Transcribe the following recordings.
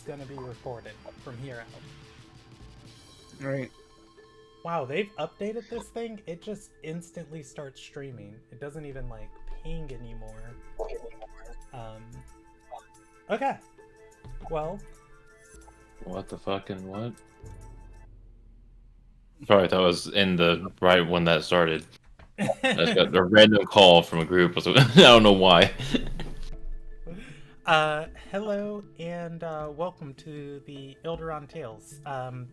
going to be recorded from here out. Right. Wow, they've updated this thing. It just instantly starts streaming. It doesn't even like ping anymore. Okay. Well. What the fucking what? Sorry, that was in the right when that started. I just got a random call from a group. I don't know why. Hello and welcome to the Ilderon Tales.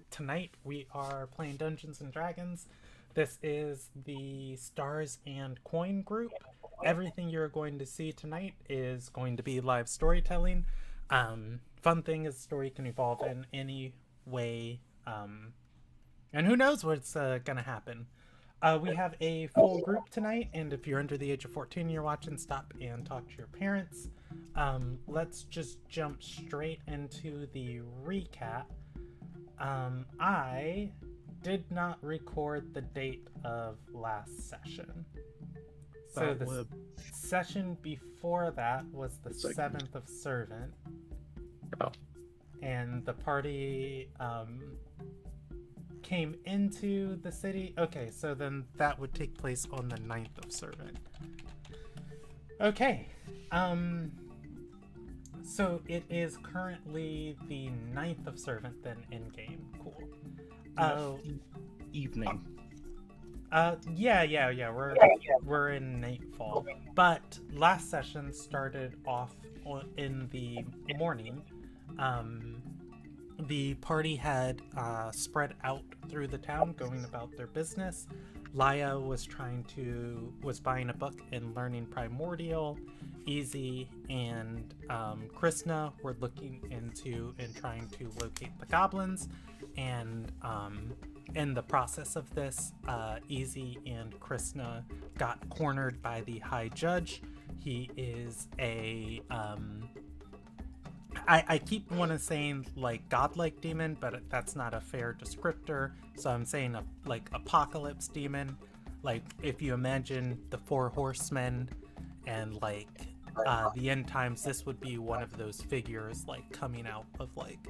Tonight we are playing Dungeons and Dragons. This is the Stars and Coin group. Everything you're going to see tonight is going to be live storytelling. Fun thing is, the story can evolve in any way, and who knows what's gonna happen. We have a full group tonight, and if you're under the age of 14 you're watching, stop and talk to your parents. Let's just jump straight into the recap. I did not record the date of last session. So the session before that was the 7th of Servant. Oh. And the party came into the city. Okay, so then that would take place on the 9th of Servant. Okay. So it is currently the 9th of Servant then in game. Cool. Evening. Yeah. We're in nightfall. But last session started off in the morning. The party had spread out through the town, going about their business. Laya was buying a book and learning Primordial. Easy and Krishna were looking into and trying to locate the goblins. And in the process of this, Easy and Krishna got cornered by the High Judge. He is a I keep wanting to saying like godlike demon, but that's not a fair descriptor. So I'm saying like apocalypse demon. Like if you imagine the 4 horsemen and like the end times, this would be one of those figures like coming out of like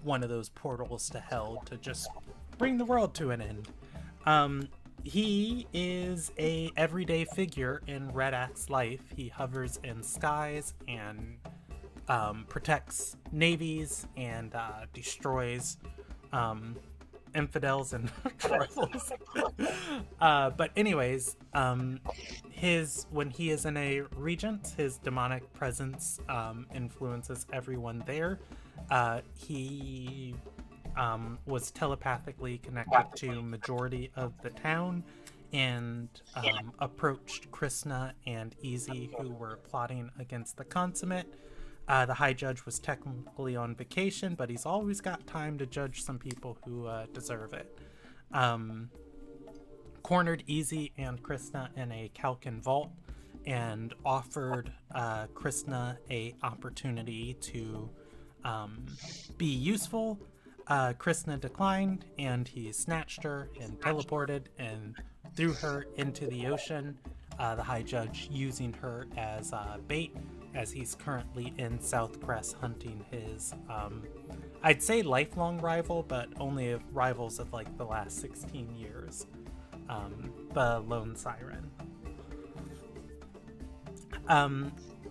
one of those portals to hell to just bring the world to an end. He is a everyday figure in Red Axe life. He hovers in skies and protects navies and destroys infidels and rivals. But anyways, when he is in a regent, his demonic presence influences everyone there. He was telepathically connected to majority of the town and approached Krishna and Easy, who were plotting against the consummate. The High Judge was technically on vacation, but he's always got time to judge some people who deserve it. Cornered Easy and Krishna in a Kalkin vault and offered Krishna a opportunity to be useful. Krishna declined, and he snatched her and teleported and threw her into the ocean. The High Judge using her as bait, as he's currently in South Crest hunting his, I'd say lifelong rival, but only rivals of like the last 16 years, the Lone Siren.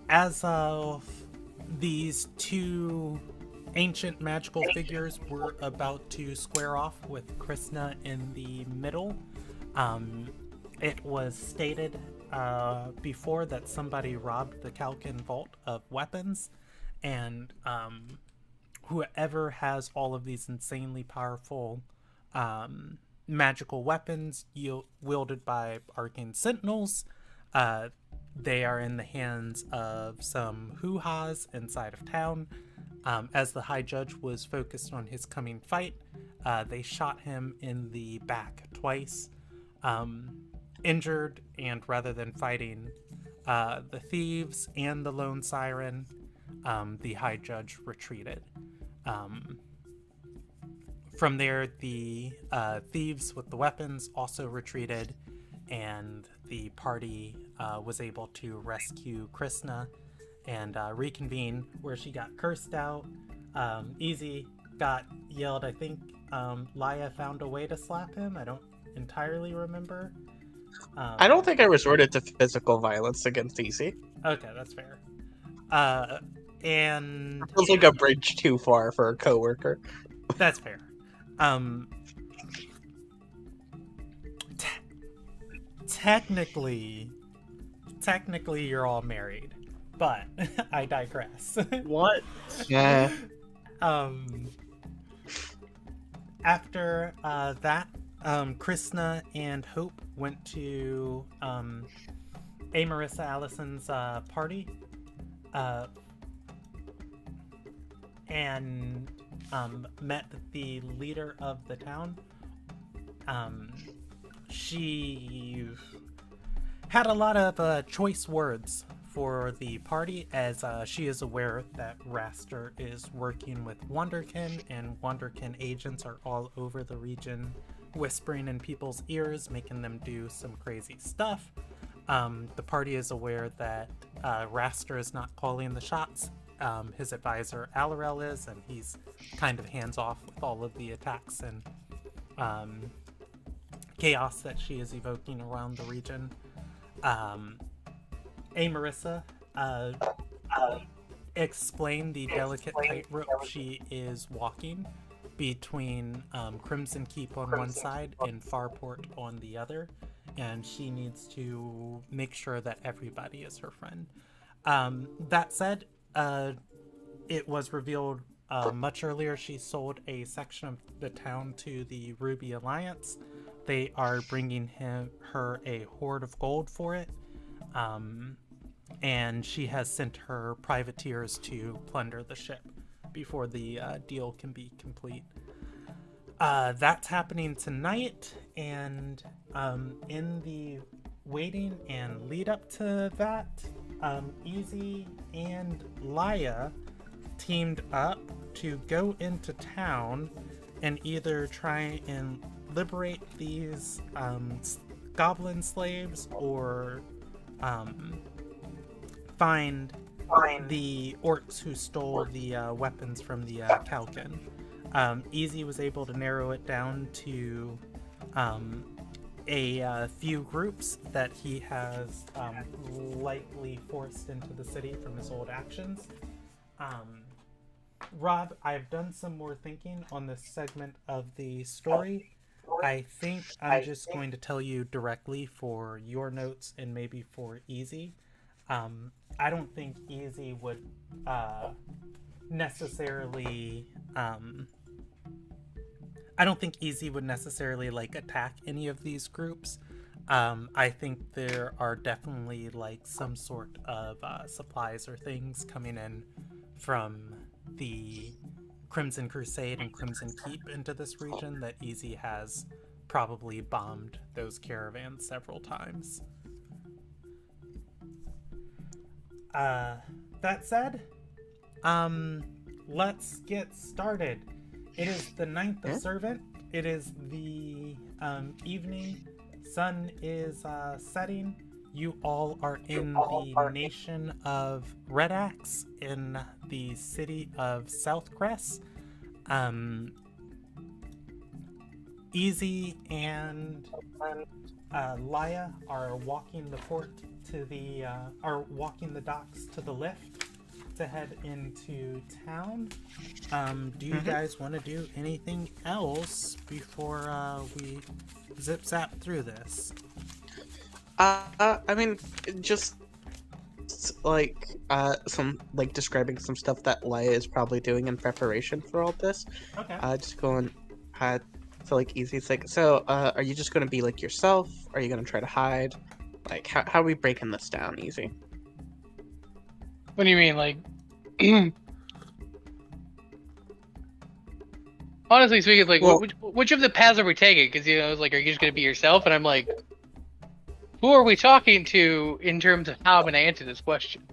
As of these two ancient magical figures were about to square off with Krishna in the middle, it was stated before that somebody robbed the Kalkin vault of weapons, and whoever has all of these insanely powerful magical weapons wielded by arcane sentinels, they are in the hands of some hoo-has inside of town. As the High Judge was focused on his coming fight, they shot him in the back twice. Injured, and rather than fighting the thieves and the Lone Siren, the High Judge retreated. From there, the thieves with the weapons also retreated, and the party was able to rescue Krishna and reconvene, where she got cursed out. Easy got yelled. I think Laya found a way to slap him. I don't entirely remember. I don't think I resorted to physical violence against Easy. Okay, that's fair. And It feels like a bridge too far for a coworker. that's fair. Technically, you're all married, but I digress. What? Yeah. After that, Krishna and Hope went to Marissa Allison's party, and met the leader of the town. She had a lot of choice words for the party, as she is aware that Raster is working with Wonderkin, and Wonderkin agents are all over the region, whispering in people's ears, making them do some crazy stuff. The party is aware that Raster is not calling the shots. His advisor Alarel is, and he's kind of hands off with all of the attacks and chaos that she is evoking around the region. Marissa explained the delicate tightrope she is walking between Crimson Keep on one side and Farport on the other, and she needs to make sure that everybody is her friend. That said, it was revealed much earlier she sold a section of the town to the Ruby Alliance. They are bringing her a hoard of gold for it, and she has sent her privateers to plunder the ship before the deal can be complete. That's happening tonight, and in the waiting and lead up to that, Easy and Laya teamed up to go into town and either try and liberate these goblin slaves or find the orcs who stole the weapons from the Kalkin. Easy was able to narrow it down to a few groups that he has likely forced into the city from his old actions. Rob, I've done some more thinking on this segment of the story. I think I'm just going to tell you directly for your notes and maybe for Easy. I don't think Easy would necessarily like attack any of these groups. I think there are definitely like some sort of supplies or things coming in from the Crimson Crusade and Crimson Keep into this region that Easy has probably bombed those caravans several times. That said, let's get started. It is the 9th of Servant. It is the evening. Sun is setting. You all are in the nation of Red Axe in the city of Southcrest. Easy and Laya are walking the port to the walking the docks to the lift to head into town. Do you guys want to do anything else before we zip zap through this? I mean, just like some like describing some stuff that Laya is probably doing in preparation for all this. Okay. Just going so like Easy. It's like, so are you just gonna be like yourself? Are you gonna try to hide? Like, how are we breaking this down, Easy? What do you mean, like? Honestly speaking, like, Well, which of the paths are we taking? Because it's like, are you just gonna be yourself? And I'm like, who are we talking to in terms of how I'm gonna answer this question?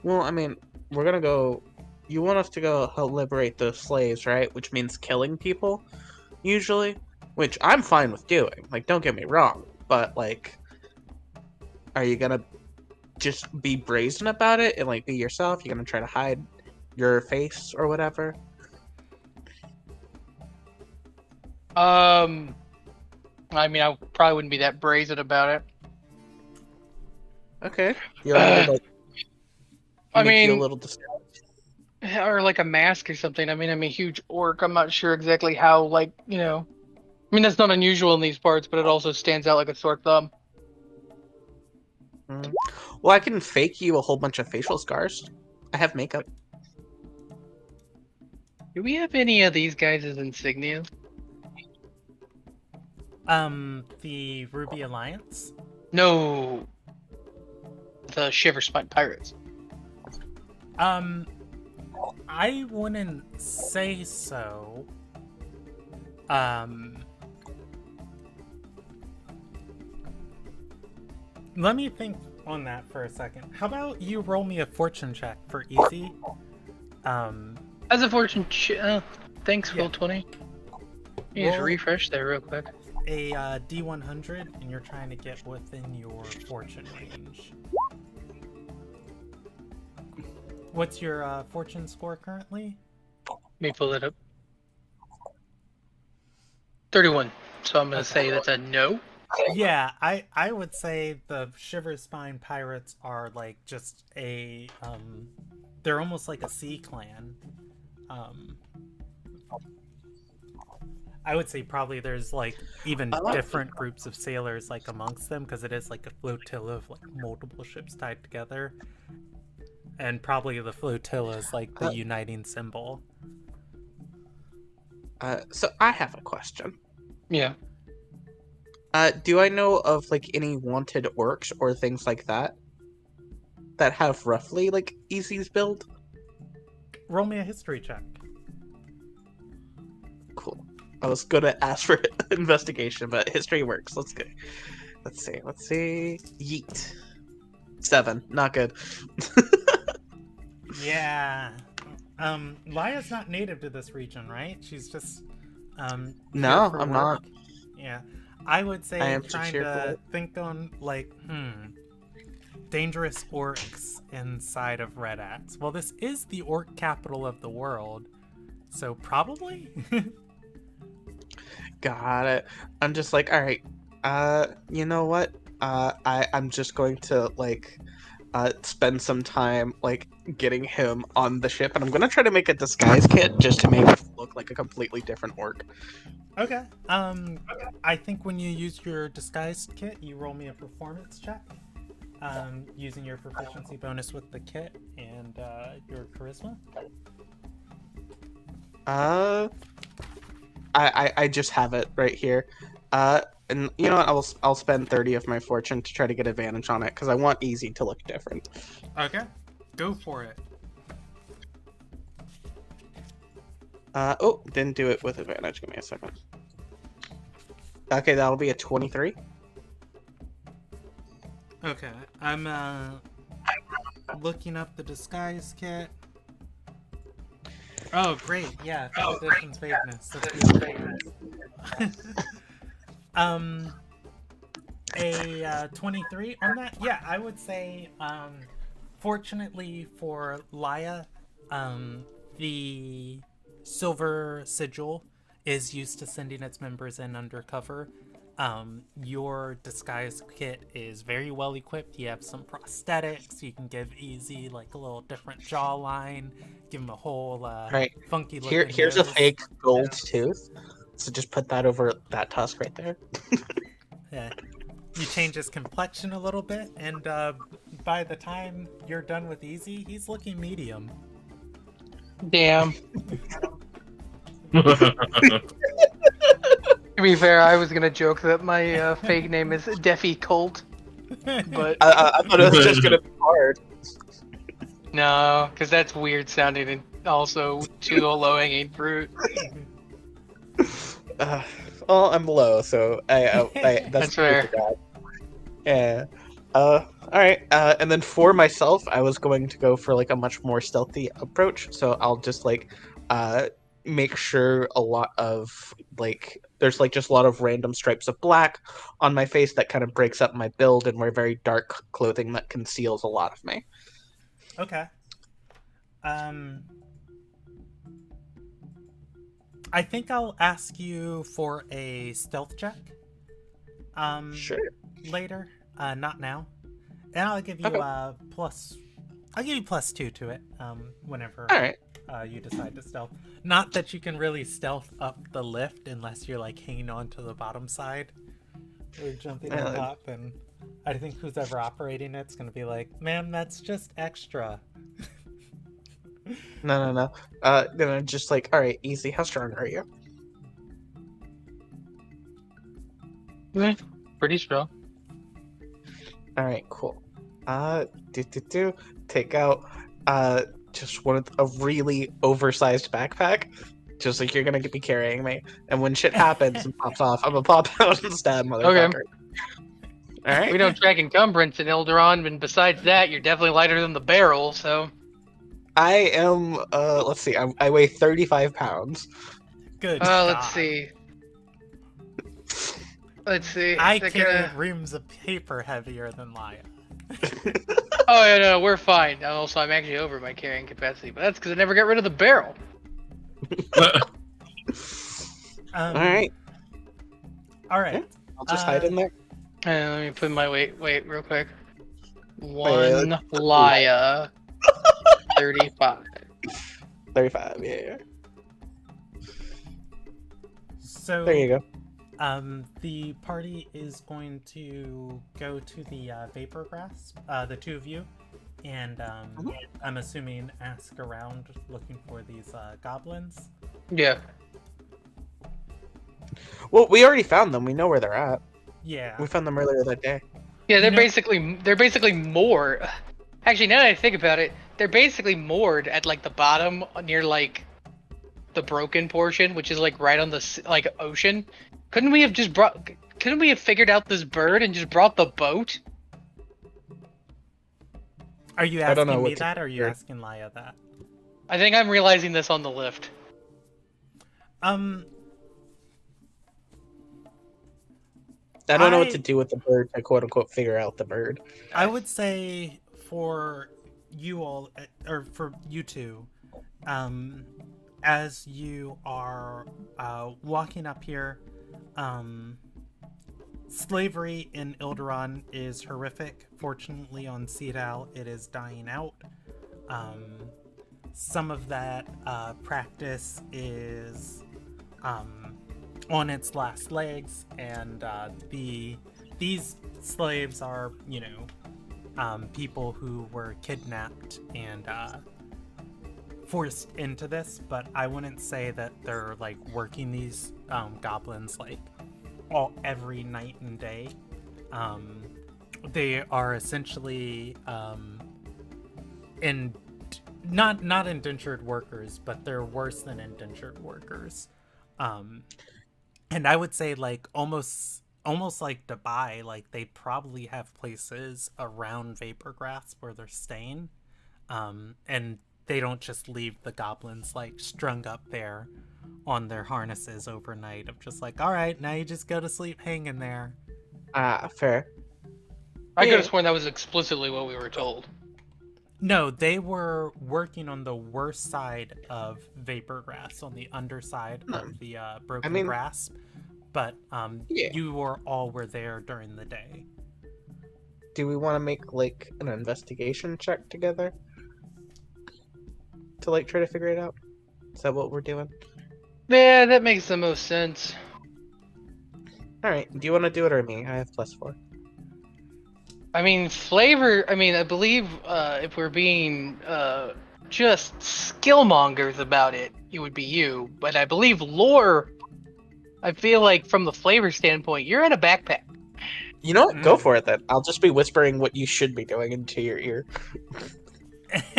Well, I mean, we're gonna go. You want us to go help liberate the slaves, right? Which means killing people, usually. Which I'm fine with doing. Like, don't get me wrong, but like, are you gonna just be brazen about it and like be yourself? You're gonna try to hide your face or whatever? I mean, I probably wouldn't be that brazen about it. Okay. You want me to like I make you a mean, little disguise? or like a mask or something. I mean, I'm a huge orc. I'm not sure exactly how, like, you know. I mean, that's not unusual in these parts, but it also stands out like a sore thumb. Mm. Well, I can fake you a whole bunch of facial scars. I have makeup. Do we have any of these guys as insignias? The Ruby Alliance. No. The Shiver Spine Pirates. I wouldn't say so. Let me think on that for a second. How about you roll me a fortune check for easy? As a fortune thanks, Yeah. Phil20. You just Roll refresh there real quick. a D100, and you're trying to get within your fortune range. What's your fortune score currently? Let me pull it up. 31. So I'm going to say that's a no. Yeah, I would say the Shiver Spine Pirates are like just a they're almost like a sea clan. I would say probably there's like even different groups of sailors like amongst them, because it is like a flotilla of like multiple ships tied together. And probably the flotilla is like the uniting symbol. So I have a question. Yeah. Do I know of like any wanted orcs or things like that have roughly like Easy's build? Roll me a history check. Cool. I was gonna ask for investigation, but history works. Let's go. Let's see. Yeet. 7. Not good. Yeah. Laya's not native to this region, right? She's just No, here for I'm work. not. Yeah. I would say I am trying here for to work. think on like, dangerous orcs inside of Red Axe. Well, this is the orc capital of the world, so probably. Got it. I'm just like, all right. You know what? I'm just going to like spend some time like getting him on the ship, and I'm gonna try to make a disguise kit just to make it look like a completely different orc. Okay. I think when you use your disguise kit, you roll me a performance check. Using your proficiency bonus with the kit and your charisma. I just have it right here. And you know what? I'll spend 30 of my fortune to try to get advantage on it because I want Easy to look different. Okay, go for it. Oh, didn't do it with advantage. Give me a second. Okay, that'll be a 23. Okay, I'm looking up the disguise kit. Oh, great! Yeah, 5th edition's vagueness. That's beautiful. A 23 on that. Yeah, I would say. Fortunately for Laya, the Silver Sigil is used to sending its members in undercover. Your disguise kit is very well equipped. You have some prosthetics. You can give Easy like a little different jawline. Give him a whole Right. funky looking Here's a nose. fake gold tooth. So just put that over that tusk right there. Yeah. You change his complexion a little bit, and by the time you're done with Easy, he's looking medium. Damn. To be fair, I was gonna joke that my fake name is Deafy Colt, but I thought it was just gonna be hard. no, because that's weird sounding and also too low hanging fruit. Well, I'm low, so That's fair. Yeah. All right. And then for myself, I was going to go for like a much more stealthy approach. So I'll just like make sure a lot of like there's like just a lot of random stripes of black on my face that kind of breaks up my build, and wear very dark clothing that conceals a lot of me. Okay. I think I'll ask you for a stealth check. Sure. Later, not now, and I'll give you Okay. plus. I'll give you +2 to it. Whenever All right. you decide to stealth. Not that you can really stealth up the lift unless you're like hanging on to the bottom side or jumping on top, and I think who's ever operating it's gonna be like, "Ma'am, that's just extra." No. Gonna just like, all right, easy. How strong are you? Pretty strong. All right, cool. Take out just one of a really oversized backpack, just like you're gonna be carrying me. And when shit happens and pops off, I'm gonna pop out and stab motherfucker. All right. We don't track encumbrance in Ilderon, and besides that, you're definitely lighter than the barrel. So I am. Let's see. I weigh 35 pounds. Good God. let's see. Let's see. I carry reams of paper heavier than Laya. Oh yeah, no, we're fine. Also, I'm actually over my carrying capacity, but that's because I never got rid of the barrel. All right. All right. Yeah, I'll just hide in there. Let me put my weight real quick. Wait, One Laya, 35. 35. Yeah. So There you go. the party is going to go to the vapor grasp, the two of you, and I'm assuming ask around looking for these goblins. Yeah. Well, we already found them. We know where they're at. Yeah. We found them earlier that day. Yeah, they're You know- basically moored. Actually, now that I think about it, they're basically moored at like the bottom near like the broken portion, which is like right on the like ocean. Couldn't we have figured out this bird and just brought the boat? Are you I don't know asking what me to that, or are you do. asking Laya that? I think I'm realizing this on the lift. I don't know what to do with the bird to quote unquote figure out the bird. I would say for you all, or for you two, as you are walking up here, slavery in Ilderon is horrific. Fortunately, on Cedal, it is dying out. Some of that practice is on its last legs, and these slaves are, people who were kidnapped and forced into this, but I wouldn't say that they're like working these goblins like every night and day. They are essentially not indentured workers, but they're worse than indentured workers. And I would say like almost like Dubai, like they probably have places around Vaporgrass where they're staying, and they don't just leave the goblins like strung up there on their harnesses overnight of just like, all right, now you just go to sleep hanging there. Fair. I could Yeah. have sworn that was explicitly what we were told. No, they were working on the worst side of Vaporgrass, on the underside of the broken grasp. But Yeah. you were there during the day. Do we want to make like an investigation check together to like try to figure it out? Is that what we're doing? Yeah, that makes the most sense. All right. Do you want to do it or me? I have +4. I mean, flavor. I mean, I believe if we're being just skillmongers about it, it would be you. But I believe lore. I feel like from the flavor standpoint, you're in a backpack. You know what? Go for it then. I'll just be whispering what you should be doing into your ear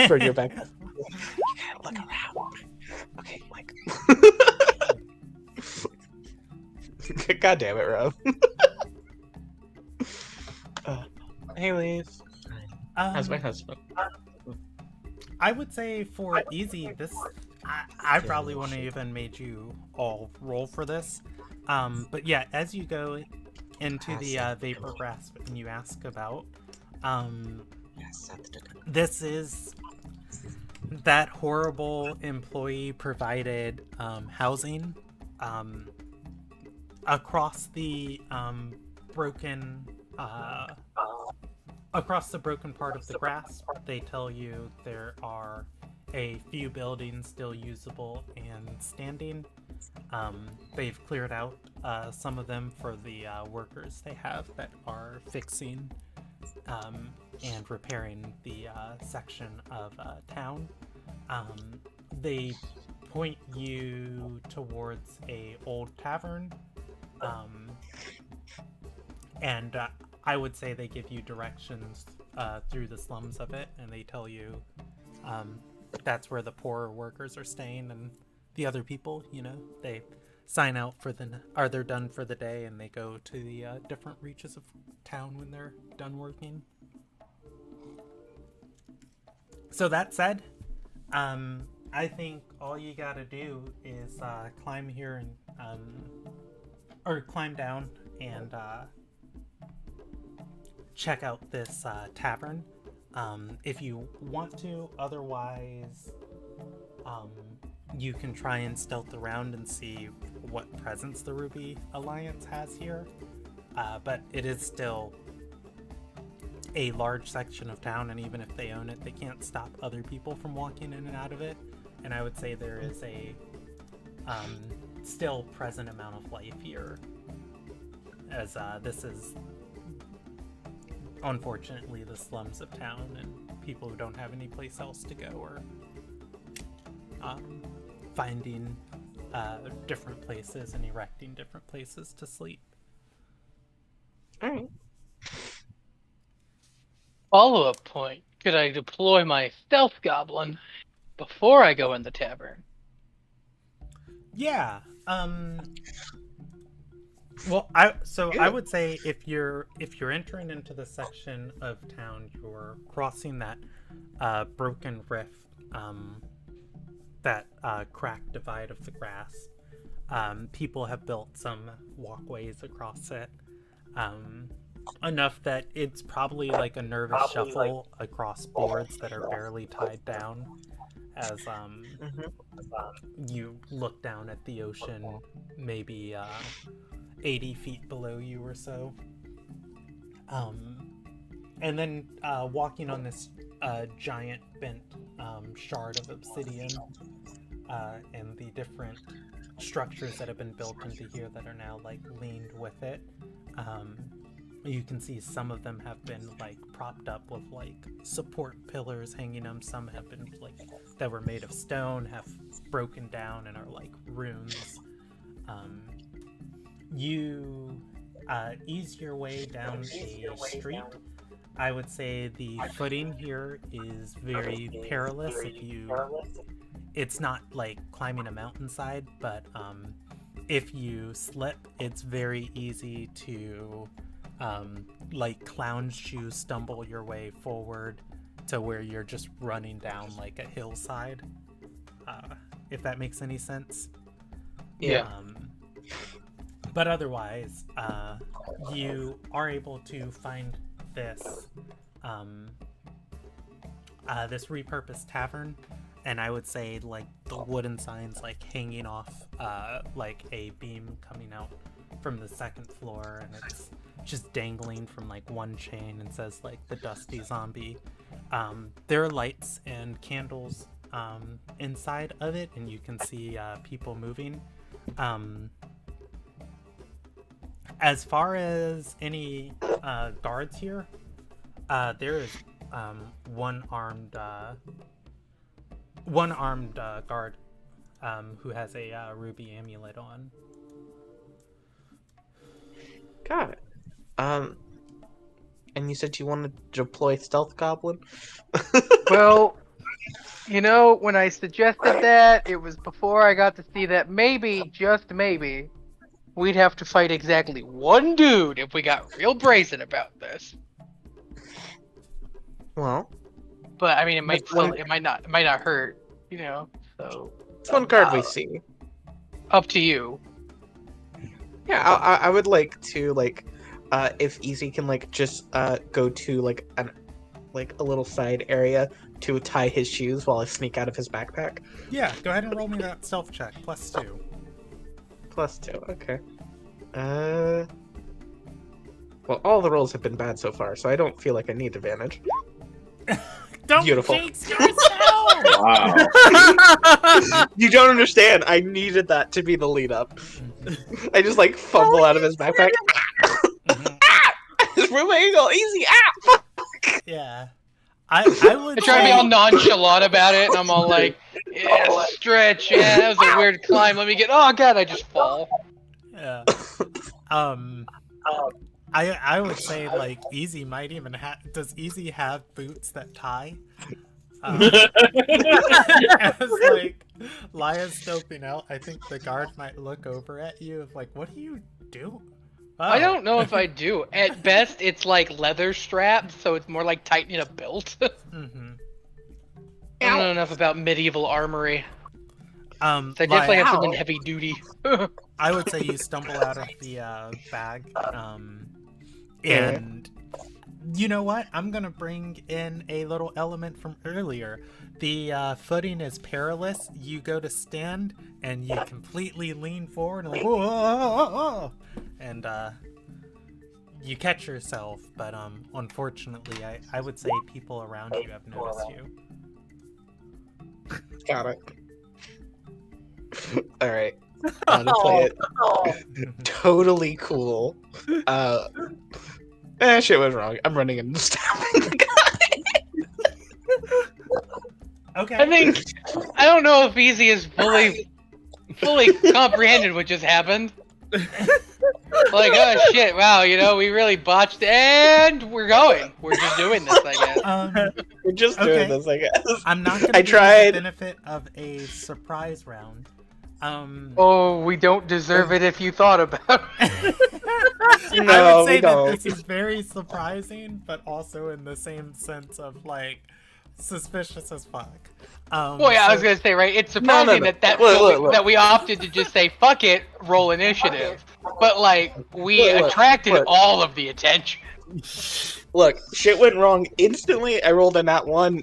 for your backpack. You gotta look around. Okay, like. God damn it, Rob. Hey, Lise. How's my husband? I would say for easy, this I probably wouldn't have even made you all roll for this. But yeah, as you go into the vapor grasp and you ask about, this is that horrible employee provided housing across the broken across the broken part of the grass, they tell you there are a few buildings still usable and standing. They've cleared out some of them for the workers they have that are fixing and repairing the section of town. They point you towards a old tavern, and I would say they give you directions through the slums of it, and they tell you that's where the poorer workers are staying, and the other people, they sign out for they're done for the day, and they go to the different reaches of town when they're done working. So that said, I think all you gotta do is climb here and or climb down and check out this tavern if you want to. Otherwise, you can try and stealth around and see what presence the Ruby Alliance has here. But it is still a large section of town, and even if they own it, they can't stop other people from walking in and out of it. And I would say there is a still present amount of life here, as this is unfortunately the slums of town, and people who don't have any place else to go are finding different places and erecting different places to sleep. All right. Follow-up point. Could I deploy my stealth goblin before I go in the tavern? Yeah. Well, I would say if you're entering into the section of town, you're crossing that broken rift, that cracked divide of the grass. People have built some walkways across it, enough that it's probably like a nervous shuffle across boards that are barely tied down, as you look down at the ocean, maybe 80 feet below you or so. And then walking on this giant bent shard of obsidian, and the different structures that have been built into here that are now like leaned with it. You can see some of them have been like propped up with like support pillars hanging them. Some have been like that were made of stone, have broken down and are like runes. You ease your way down a street. I would say the footing here is very perilous. It's not like climbing a mountainside, but if you slip, it's very easy to like clown shoe stumble your way forward to where you're just running down like a hillside, if that makes any sense. Yeah. But otherwise, you are able to find this this repurposed tavern, and I would say like the wooden signs like hanging off like a beam coming out from the second floor, and it's just dangling from like one chain and says like the Dusty Zombie. There are lights and candles inside of it, and you can see people moving. As far as any guards here, there is one armed guard who has a ruby amulet on. Got it. And you said you wanted to deploy Stealth Goblin? Well, when I suggested that, it was before I got to see that maybe, just maybe, we'd have to fight exactly one dude if we got real brazen about this. Well, but I mean, it might not hurt, So it's one card we see. Up to you. Yeah, I would like to if Easy can just go to a little side area to tie his shoes while I sneak out of his backpack. Yeah, go ahead and roll me that stealth check, +2. +2. Okay. Well, all the rolls have been bad so far, so I don't feel like I need advantage. Don't Beautiful. jinx yourself! Wow. You don't understand. I needed that to be the lead up. I just like fumble out of his backpack. Mhm. His roommate eagle, easy. Yeah. I would I try to be say- all nonchalant about it, and I'm all like, yeah, stretch, yeah, that was a weird climb, let me get, oh god, I just fall. Yeah. I would say like Easy might even have. Does Easy have boots that tie? As like Laya's scoping out, I think the guard might look over at you of like, what do you do? I Oh. don't know if I do. At best, it's like leather straps, so it's more like tightening a belt. Mm-hmm. I don't know enough about medieval armory. So So I definitely have Ow. something heavy duty. I would say you stumble out of the bag, and you know what? I'm gonna bring in a little element from earlier. The footing is perilous. You go to stand, and you completely lean forward, and like, whoa, whoa, whoa, whoa, and you catch yourself. But unfortunately, I would say people around you have noticed you. Got it. All right. I'm gonna play it totally cool. Shit was wrong. I'm running and stabbing the guy. Okay. I think I don't know if Easy is fully comprehended what just happened. Like, oh shit, wow, you know, we really botched, and we're going. We're just doing this, I guess. We're just Okay. doing this, I guess. I'm not gonna I give you tried. the benefit of a surprise round. Oh, we don't deserve it if you thought about it. I No, would say we that don't. this is very surprising, but also in the same sense of like suspicious as fuck. Well, yeah, I was so- gonna say, right? It's surprising no. that Look. that we opted to just say fuck it, roll initiative, but like we Look, attracted all of the attention. Look, shit went wrong instantly. I rolled a nat 1.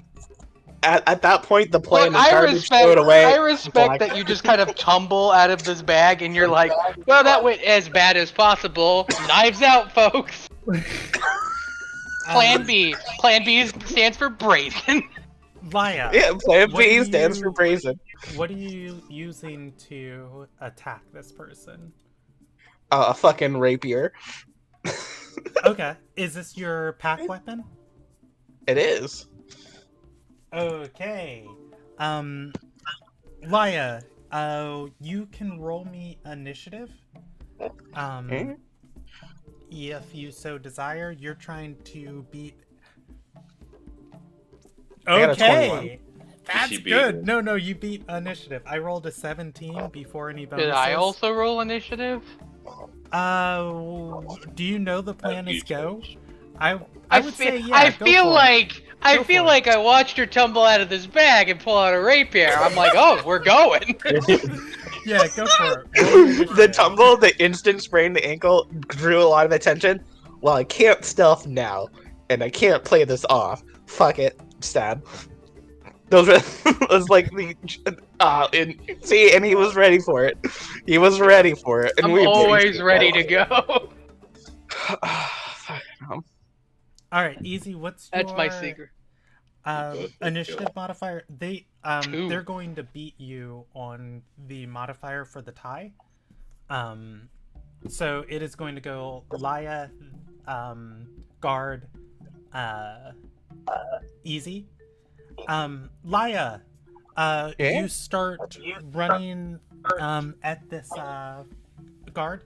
At that point, the plan Look, was garbage. Throw it away. I respect that you just kind of tumble out of this bag and you're like, well, that went as bad as possible. Knives out, folks. Plan B. Plan B stands for brazen. Laya, Yeah, plan What B do stands you- for brazen. what are you using to attack this person? A fucking rapier. Okay, is this your pack weapon? It is. Okay. Laya, you can roll me initiative. Okay. If you so desire, you're trying to beat. I got a 21. Okay, that's She beat good. it. No, you beat initiative. I rolled a 17 before any bonuses. Did I also roll initiative? Do you know the plan is go? I I would feel, say yeah. I go feel for it. like I Go feel for it. like I watched her tumble out of this bag and pull out a rapier. I'm like, oh, we're going. Yeah, go for it. Roll your The initiative. tumble, the instant sprain the ankle drew a lot of attention. Well, I can't stealth now, and I can't play this off. Fuck it, stab. Those were was like the and he was ready for it. He was ready for it, and I'm we always ready to go. All right, easy. What's That's my your, secret. initiative modifier? Two. They're going to beat you on the modifier for the tie. So it is going to go Laya, guard, easy. Laya, you start running at this guard.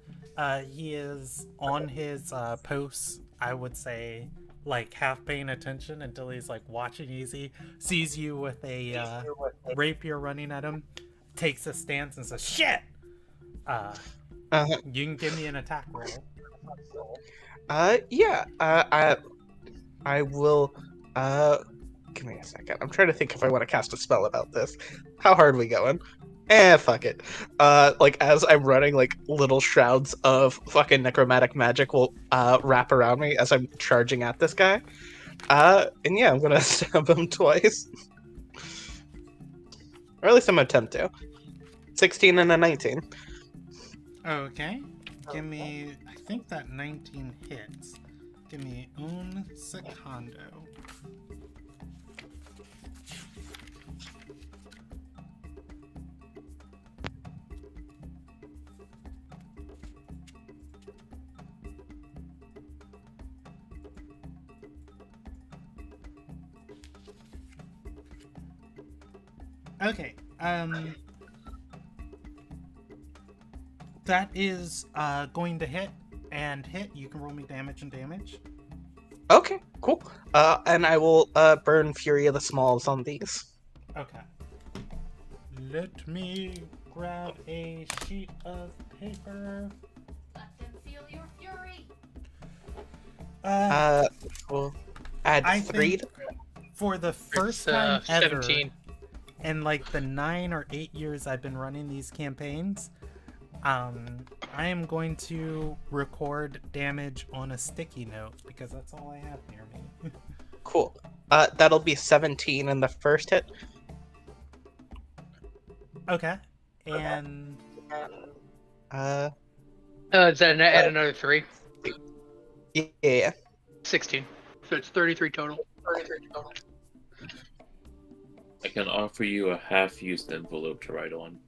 He is on his post, I would say, like half paying attention until he's like watching easy, sees you with a rapier running at him, takes a stance and says, "Shit!" You can give me an attack roll. Yeah. I will. Give me a second. I'm trying to think if I want to cast a spell about this. How hard are we going? Fuck it. Like as I'm running, like little shrouds of fucking necromantic magic will wrap around me as I'm charging at this guy. And yeah, I'm gonna stab him twice. Or at least I'm gonna attempt to. 16 and a 19. Okay. Give me. I think that 19 hits. Give me un secondo. Okay. That is going to hit and hit. You can roll me damage and damage. Okay, cool. And I will burn Fury of the Smalls on these. Okay. Let me grab a sheet of paper. Let them feel your fury. We'll add I 3. think for the first It's, time ever 17. in like the 9 or 8 years I've been running these campaigns, I am going to record damage on a sticky note because that's all I have near me. Cool. That'll be 17 in the first hit. Okay. And Is that add another 3? Yeah. 16. So it's 33 total. I can offer you a half-used envelope to write on.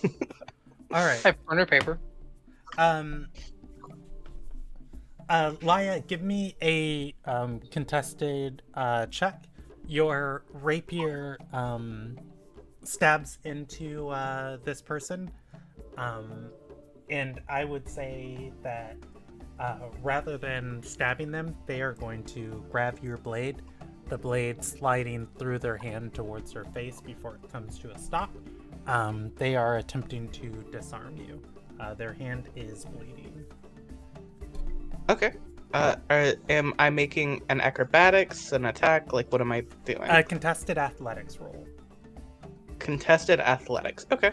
all right. I have printer paper. Laya, give me a contested check. Your rapier stabs into this person, and I would say that rather than stabbing them, they are going to grab your blade, the blade sliding through their hand towards their face before it comes to a stop. They are attempting to disarm you. Their hand is bleeding. Okay. Am I making an acrobatics, an attack? Like, what am I doing? Contested athletics roll. Contested athletics. Okay.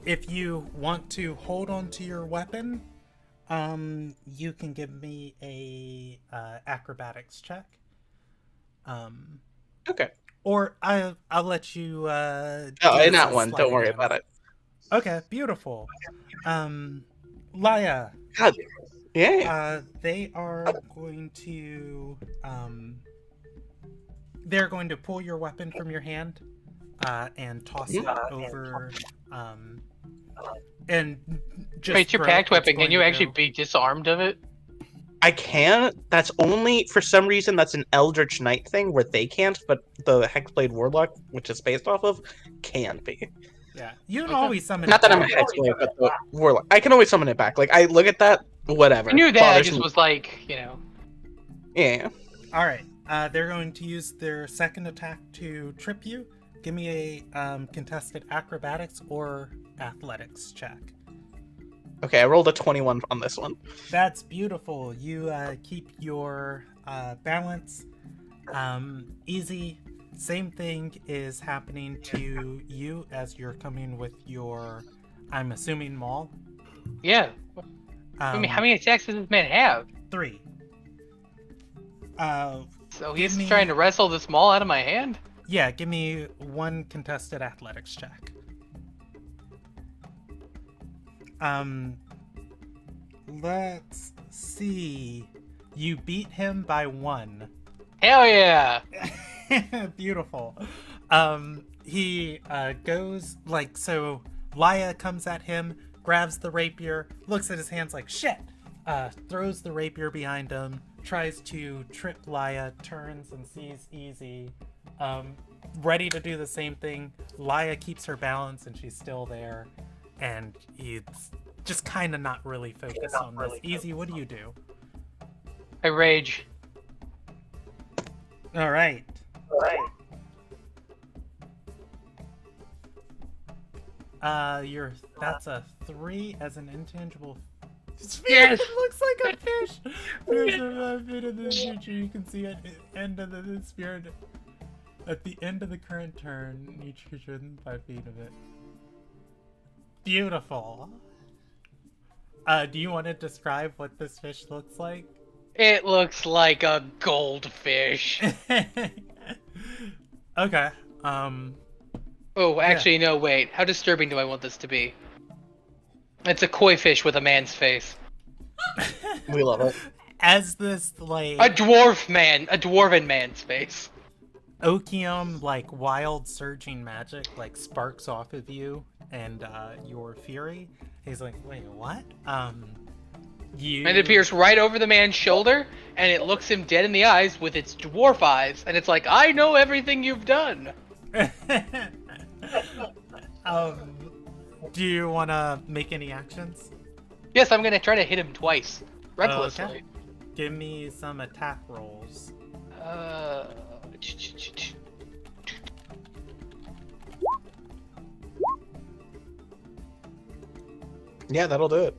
If you want to hold on to your weapon, you can give me a acrobatics check. Okay. Or I'll let you. Oh, do in this that as one. sleight Don't worry of hand. about it. Okay, beautiful. Laya, God. Yeah. they are going to they're going to pull your weapon from your hand and toss it over and just Wait, it's your throw packed it. It's weapon. Can going you to actually go- be disarmed of it? I can. That's only, for some reason, that's an Eldritch Knight thing where they can't, but the Hexblade Warlock, which is based off of, can be. Yeah, you can Okay. always summon Not it that I'm a back. Hexblade, but the Warlock. I can always summon it back. Like, I look at that, whatever. I knew that. I Bothers just me. was like, you know. Yeah. All right, they're going to use their second attack to trip you. Give me a contested acrobatics or athletics check. Okay, I rolled a 21 on this one. That's beautiful. You keep your balance easy. Same thing is happening to you as you're coming with your, I'm assuming, maul. Yeah. I mean, how many attacks does this man have? 3. So Give he's me- trying to wrestle this maul out of my hand? Yeah, give me one contested athletics check. Let's see. You beat him by 1. Hell yeah! Beautiful. He goes like so. Laya comes at him, grabs the rapier, looks at his hands like shit. Throws the rapier behind him, tries to trip Laya, turns and sees Easy. Ready to do the same thing. Laya keeps her balance and she's still there, and he's just kind of not really focused on this. Easy, what do you do? I rage. All right. That's a 3 as an intangible sphere. Yes! It looks like a fish. There's a bit of the future you can see at the end of the sphere. At the end of the current turn, each creature within 5 feet of it. Beautiful. Do you want to describe what this fish looks like? It looks like a goldfish. Okay. Oh, actually, no, wait. How disturbing do I want this to be? It's a koi fish with a man's face. We love it. As this A like dwarven man's face. okium like wild surging magic like sparks off of you and your fury, he's like, wait, what? You And it appears right over the man's shoulder, and it looks him dead in the eyes with its dwarf eyes, and it's like, I know everything you've done. Do you want to make any actions? Yes, I'm gonna try to hit him twice. Recklessly. Okay. Give me some attack rolls. Yeah, that'll do it.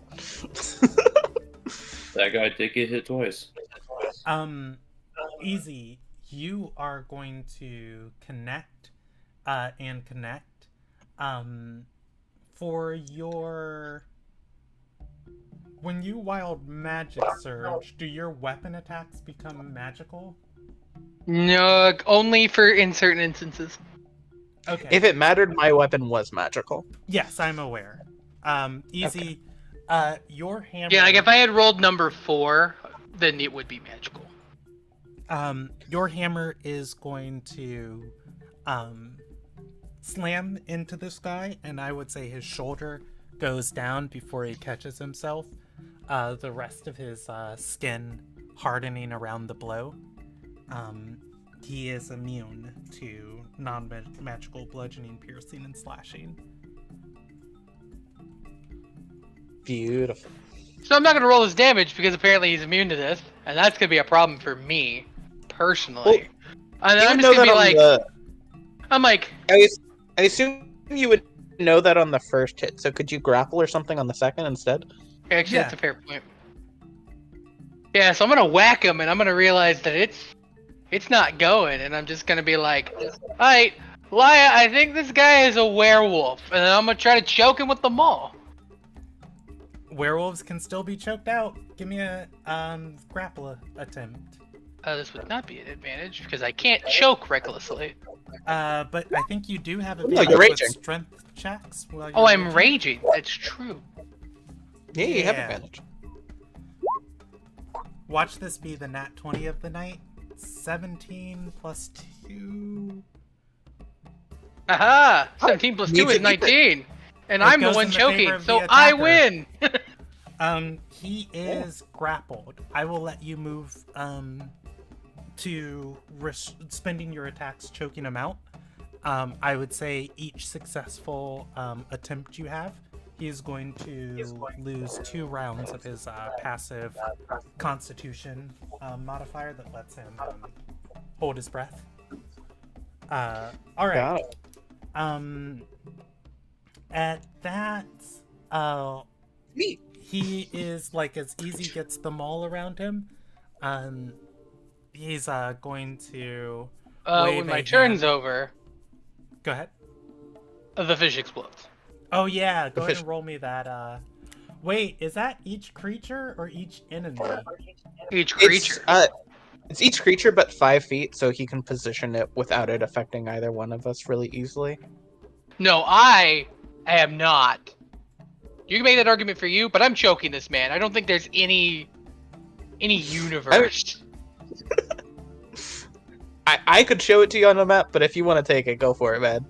That guy did get hit twice. Easy. You are going to connect, and connect. For your... When you wild magic surge, do your weapon attacks become magical? No, only in certain instances. Okay. If it mattered, my weapon was magical. Yes, I'm aware. Easy. Your hammer... Yeah, like if I had rolled number 4, then it would be magical. Your hammer is going to slam into this guy, and I would say his shoulder goes down before he catches himself. The rest of his skin hardening around the blow. He is immune to non-magical bludgeoning, piercing, and slashing. Beautiful. So I'm not gonna roll his damage because apparently he's immune to this, and that's gonna be a problem for me, personally. And then I'm just gonna be like, I'm like, I assume you would know that on the first hit. So could you grapple or something on the second instead? actually, Yeah. that's a fair point. Yeah, so I'm gonna whack him, and I'm gonna realize that it's not going, and I'm just gonna be like, alright, Laya, I think this guy is a werewolf, and then I'm gonna try to choke him with the maul. Werewolves can still be choked out. Give me a grapple attempt. This would not be an advantage because I can't choke recklessly. But I think you do have No, advantage you're with raging. strength checks. While Oh, you're I'm raging. That's true. Yeah, you have Yeah. advantage. Watch this be the nat 20 of the night. 17 plus 2. Aha! 17 plus 2 You is can keep it. 19. And It I'm the goes one in the favor choking, of so the I attacker. win! He is grappled. I will let you move to spending your attacks choking him out. I would say each successful attempt you have, he is going to lose 2 rounds of his passive constitution modifier that lets him hold his breath. All right. Got it. At that, Neat. he is like, as Easy gets them all around him, he's going to wave When my a turn's hand. over, Go ahead. the fish explodes. Oh yeah, go ahead fish- and roll me that. Wait, is that each creature or each enemy? Each creature. It's each creature, but 5 feet, so he can position it without it affecting either one of us really easily. No, I am not. You can make that argument for you, but I'm choking this man. I don't think there's any universe. I could show it to you on the map, but if you want to take it, go for it, man.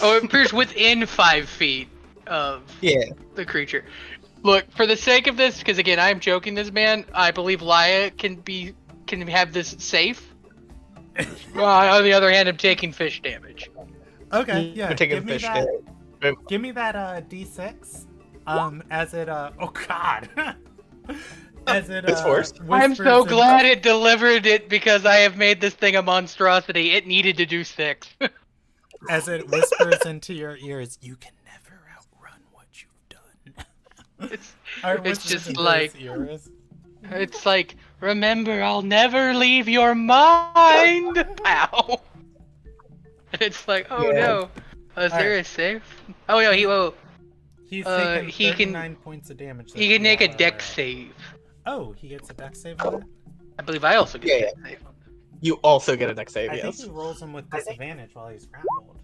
Oh, it appears within 5 feet of Yeah. the creature. Look, for the sake of this, because again, I'm joking this man, I believe Laya can have this safe. On the other hand, I'm taking fish damage. Okay, yeah. You're taking Give me fish that. damage. Give me that D6. As it oh god. As it It's worse. I'm so whispers glad it delivered it because I have made this thing a monstrosity. It needed to do 6. as it whispers into your ears, you can never outrun what you've done. It's, Or it it's whispers just into like his ears. it's like, remember, I'll never leave your mind, pal. And it's like, oh Yeah. no, is there a safe? Oh no, He's taking he can- 39 points of damage. he can make a deck deck save. Oh, he gets a deck save on it? I believe I also get Yeah, a deck save. You also get a deck save, I yes. think he rolls him with disadvantage while he's grappled.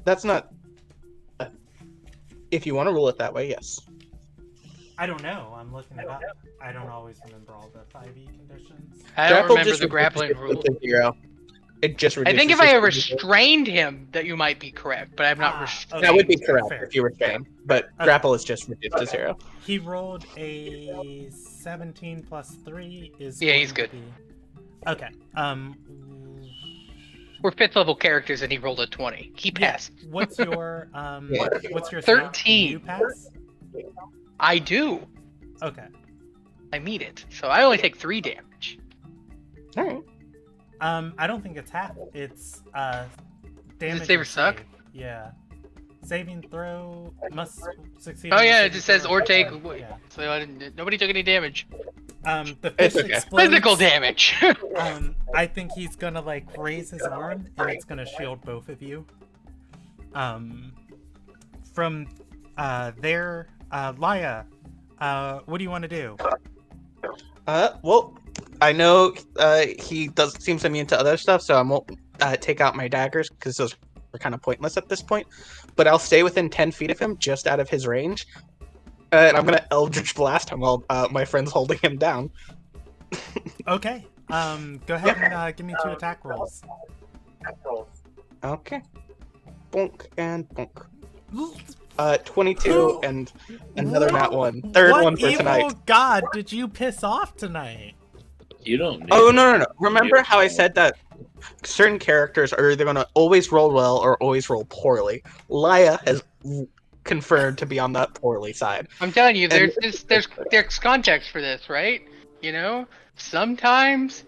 That's not. If you want to rule it that way, yes. I don't know. I'm looking it up. I don't always remember all the 5e conditions. I don't Grapple remember just the reduces grappling it rule. to 0. It just I reduces. think if I it to 0. restrained him, that you might be correct, but I'm not restrained. That would be Okay, correct fair. if you restrain, but Okay. grapple is just reduced to 0. He rolled a 17 plus 3 is Yeah, going he's to good. be... Okay. We're 5th level characters, and he rolled a 20. He Yeah. passed. What's your what's your 13. save? Do you pass? I do. Okay. I meet it, so I only take 3 damage. All right. I don't think it's half. It's damage. save or and suck? save. Yeah. Saving throw must succeed. Oh on the yeah, it saving just says throw. or take. Yeah. So nobody took any damage. The It's fist okay. explodes. Physical damage. I think he's gonna like raise his arm and it's gonna shield both of you. From there, Laya, what do you want to do? Well, I know he seems immune to other stuff, so I won't take out my daggers because those are kind of pointless at this point. But I'll stay within 10 feet of him, just out of his range, and I'm gonna Eldritch Blast him while my friend's holding him down. Okay. Go ahead and give me 2 attack rolls. Okay. Bonk and bonk. 22 and another nat 1. Third what one for evil tonight. god did you piss off tonight? You don't need Oh no! Remember how I said that certain characters are either gonna always roll well or always roll poorly. Laya has confirmed to be on that poorly side. I'm telling you, there's context for this, right? You know, sometimes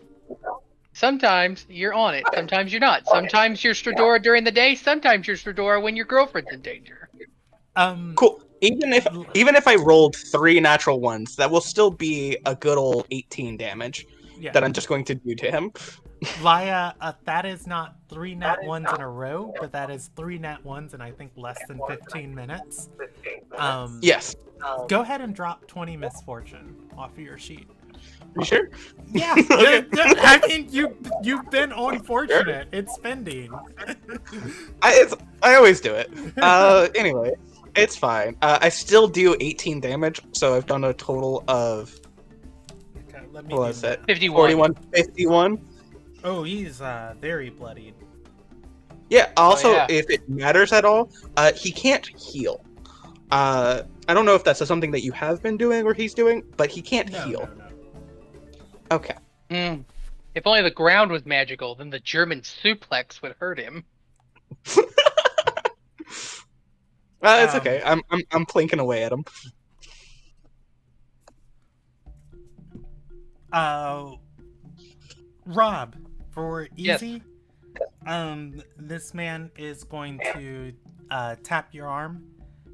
you're on it, sometimes you're not. Sometimes you're Stradora during the day, sometimes you're Stradora when your girlfriend's in danger. Cool. Even if I rolled 3 natural ones, that will still be a good old 18 damage Yeah. that I'm just going to do to him. Laya, that is not 3 nat 1s in a row, but that is 3 nat 1s in I think less than 15 minutes. Yes. Go ahead and drop 20 misfortune off of your sheet. You sure? Yeah, Okay. I mean you've been unfortunate. It's spending. I always do it. Anyway, it's fine. I still do 18 damage, so I've done a total of Okay, let me what do was it? that. 51. 41, 51. Oh, he's very bloodied. Yeah. Also, yeah. if it matters at all, he can't heal. I don't know if that's something that you have been doing or he's doing, but he can't heal. No. Okay. If only the ground was magical, then the German suplex would hurt him. It's okay. I'm plinking away at him. Rob, for Yes. easy, this man is going to tap your arm.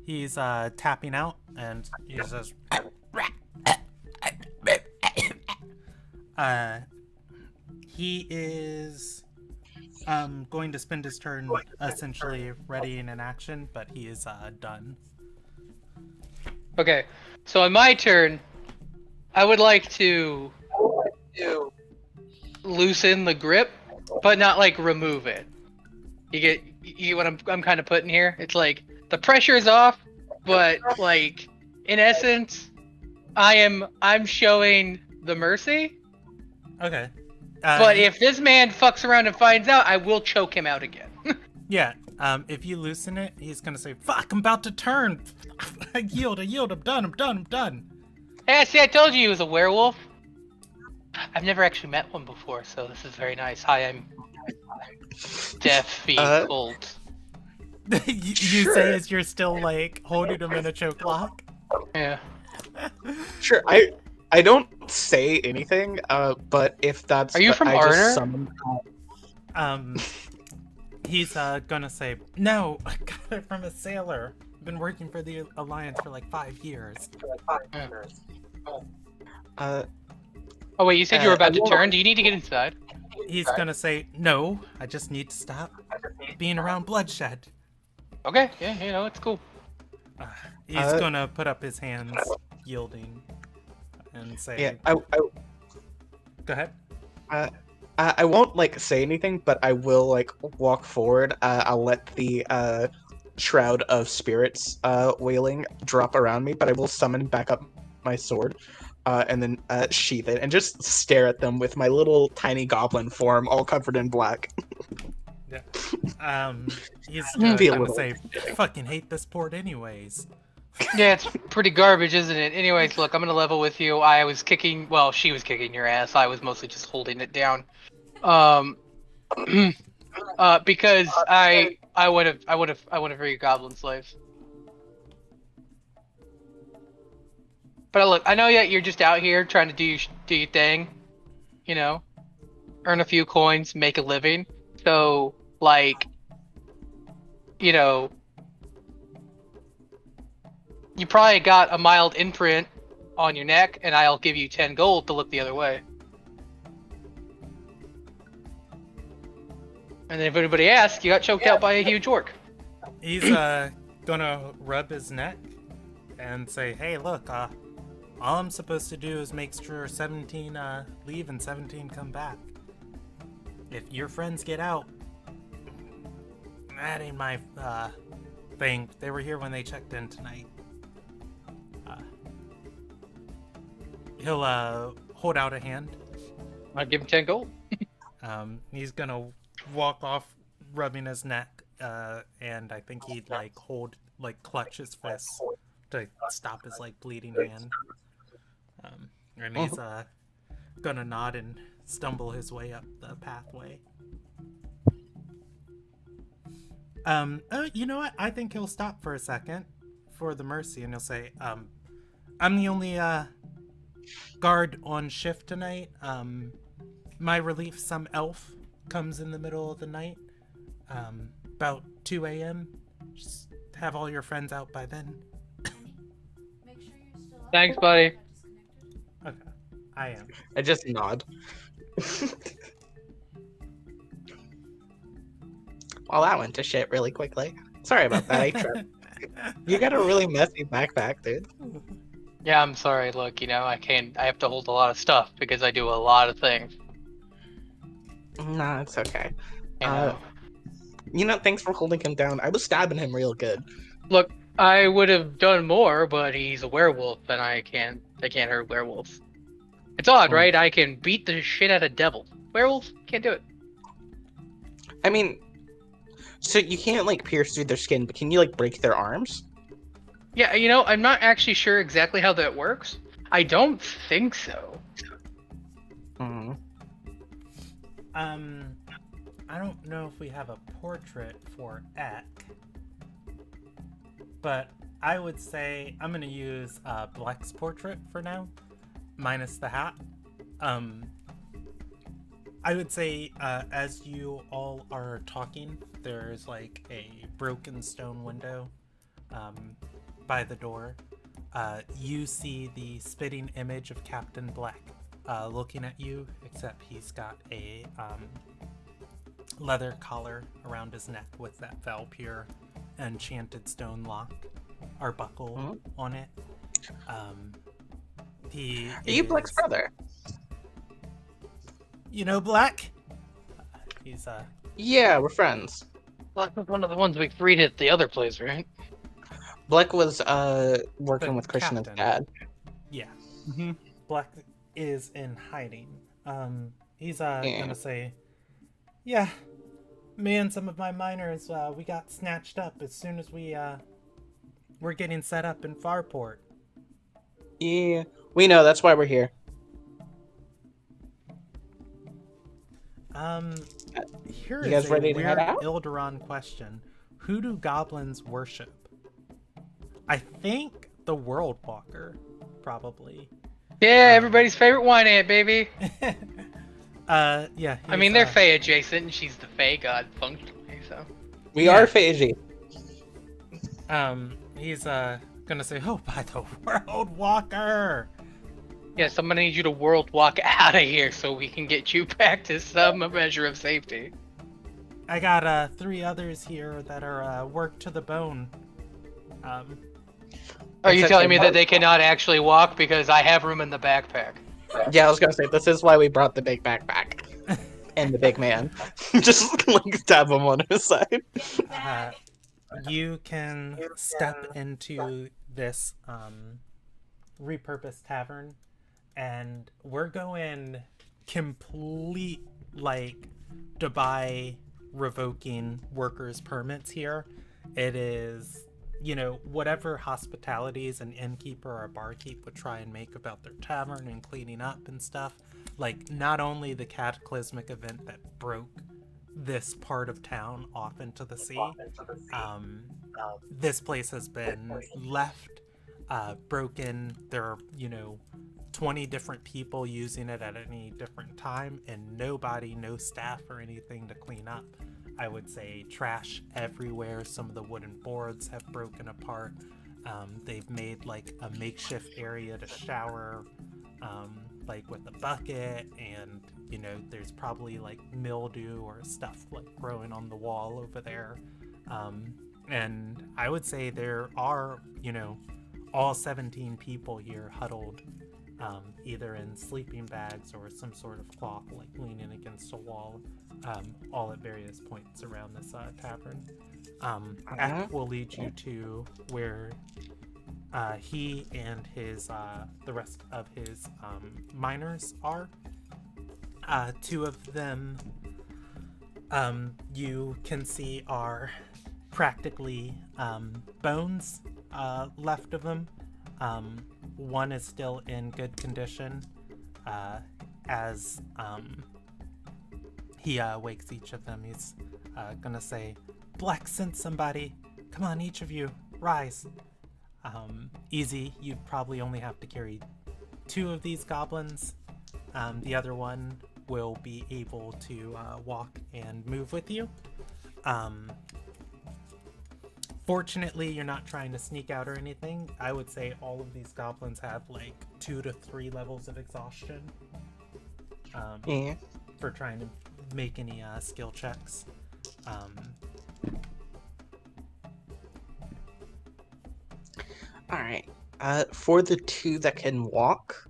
He's tapping out, and he says, he is going to spend his turn essentially readying an action, but he is done. Okay, so on my turn, I would like to loosen the grip, but not like remove it. You get what I'm kind of putting here? It's like the pressure is off, but like in essence, I'm showing the mercy. Okay. But if this man fucks around and finds out, I will choke him out again. Yeah, if you loosen it, he's gonna say, "Fuck, I'm about to turn. I yield, I'm done." Hey, see, I told you he was a werewolf. I've never actually met one before, so this is very nice. Hi, I'm Death Colt. you Sure. say as you're still like holding him in a choke lock. Yeah. Sure. I don't say anything. But if that's Are you from I just Arner? summon- He's gonna say, "No, I got it from a sailor. I've been working for the Alliance for like 5 years." Oh wait, you said you were about to well- turn. Do you need to get inside? He's gonna say, "No, I just need to stop being around bloodshed." Okay, yeah, you know, it's cool. He's gonna put up his hands, yielding, and say, Yeah. "Go ahead." I won't like say anything, but I will like walk forward. I'll let the shroud of spirits wailing drop around me, but I will summon back up my sword, and then sheath it and just stare at them with my little tiny goblin form, all covered in black. Yeah. He's Be a gonna little say, "Fucking hate this port, anyways." Yeah, it's pretty garbage, isn't it? Anyways, look, I'm gonna level with you. I was kicking. Well, she was kicking your ass. I was mostly just holding it down. Because I would have for you goblin slaves. But look, I know you're just out here trying to do your thing, you know, earn a few coins, make a living. So like, you know, you probably got a mild imprint on your neck, and I'll give you 10 gold to look the other way. And then if anybody asks, you got choked out by a huge orc. He's gonna rub his neck and say, "Hey, look, all I'm supposed to do is make sure 17 leave and 17 come back. If your friends get out, that ain't my thing. They were here when they checked in tonight." He'll hold out a hand. I'll give him 10 gold. He's gonna walk off, rubbing his neck, and I think he'd clutch his fists to stop his bleeding hand. And he's gonna nod and stumble his way up the pathway. You know what? I think he'll stop for a second for the mercy, and he'll say, "I'm the only guard on shift tonight. My relief, some elf, comes in the middle of the night, about 2 a.m. Just have all your friends out by then." Make sure you're still up. Thanks, buddy. Okay, I am. I just nod. Well, that went to shit really quickly. Sorry about that, I tripped. You got a really messy backpack, dude. Yeah, I'm sorry. Look, I have to hold a lot of stuff because I do a lot of things. Nah, it's okay. You know? Thanks for holding him down. I was stabbing him real good. Look, I would have done more, but he's a werewolf, and I can't hurt werewolves. It's odd, right? I can beat the shit out of devils. Werewolves can't do it. I mean, so you can't pierce through their skin, but can you break their arms? Yeah, I'm not actually sure exactly how that works. I don't think so. Mm-hmm. I don't know if we have a portrait for Ek, but I would say I'm gonna use Bleck's portrait for now, minus the hat. I would say as you all are talking, there's a broken stone window by the door. You see the spitting image of Captain Black looking at you, except he's got a leather collar around his neck with that Valpure enchanted stone lock or buckle on it. Are you Black's brother? You know Black? He's Yeah, we're friends. Black was one of the ones we freed at the other place, right? Black was working The with Krishna's captain. dad. Yeah. Black is in hiding. He's gonna say, "Yeah, me and some of my miners, we got snatched up as soon as we're getting set up in Farport." Yeah, we know. That's why we're here. Here You guys is a ready to head weird out? Ilderon question. Who do goblins worship? I think the World Walker, probably. Yeah, everybody's favorite wine ant, baby. Yeah. I mean, they're Fey adjacent, and she's the Fey god functionally, so. We Yeah. are Feiji. He's gonna say, "Oh, by the World Walker." Yeah, somebody needs you to world walk out of here so we can get you back to some measure of safety. I got 3 others here that are worked to the bone. Are you Except telling they me that won't. they cannot actually walk because I have room in the backpack? Yeah, I was gonna say this is why we brought the big backpack. and the big man. Just like stab him on his side. You can step into this repurposed tavern, and we're going complete like Dubai revoking workers' permits here. It is, whatever hospitalities an innkeeper or a barkeep would try and make about their tavern and cleaning up and stuff. Like, not only the cataclysmic event that broke this part of town off into the sea, this place has been left broken. There are, 20 different people using it at any different time, and no staff or anything to clean up. I would say trash everywhere. Some of the wooden boards have broken apart. They've made like a makeshift area to shower, like with a bucket, and there's probably like mildew or stuff like growing on the wall over there. And I would say there are, all 17 people here huddled, either in sleeping bags or some sort of cloth, like leaning against a wall, all at various points around this tavern. Eck will lead you to where he and his the rest of his miners are. Two of them you can see are practically bones left of them. One is still in good condition, as he wakes each of them. He's gonna say, "Black sent somebody. Come on, each of you, rise." Easy, you probably only have to carry 2 of these goblins. The other one will be able to walk and move with you. Fortunately, you're not trying to sneak out or anything. I would say all of these goblins have like 2 to 3 levels of exhaustion for trying to make any skill checks. Alright. For the 2 that can walk,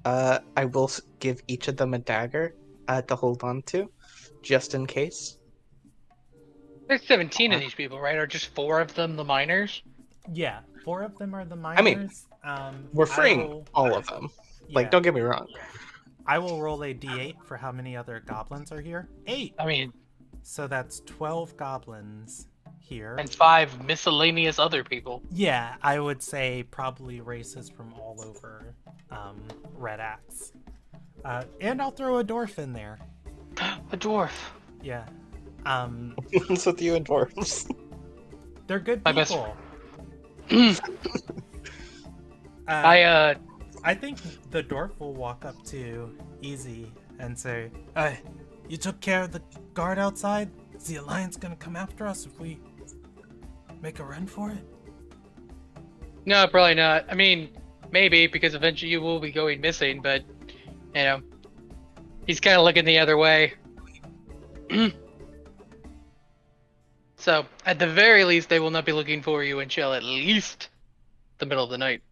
I will give each of them a dagger to hold on to, just in case. There's 17 of these people, right? Or just 4 of them the miners? Yeah, 4 of them are the miners. We're freeing all of them. Like, don't get me wrong. I will roll a d8 for how many other goblins are here. 8! I mean... So that's 12 goblins here. And 5 miscellaneous other people. Yeah, I would say probably races from all over Red Axe. And I'll throw a dwarf in there. A dwarf. Yeah. What's with you and dwarves? They're good My people. I think the dwarf will walk up to Easy and say, "Hey, you took care of the guard outside? Is the Alliance gonna come after us if we make a run for it?" No, probably not. I mean, maybe, because eventually you will be going missing, but, he's kind of looking the other way. So, at the very least, they will not be looking for you until at least the middle of the night.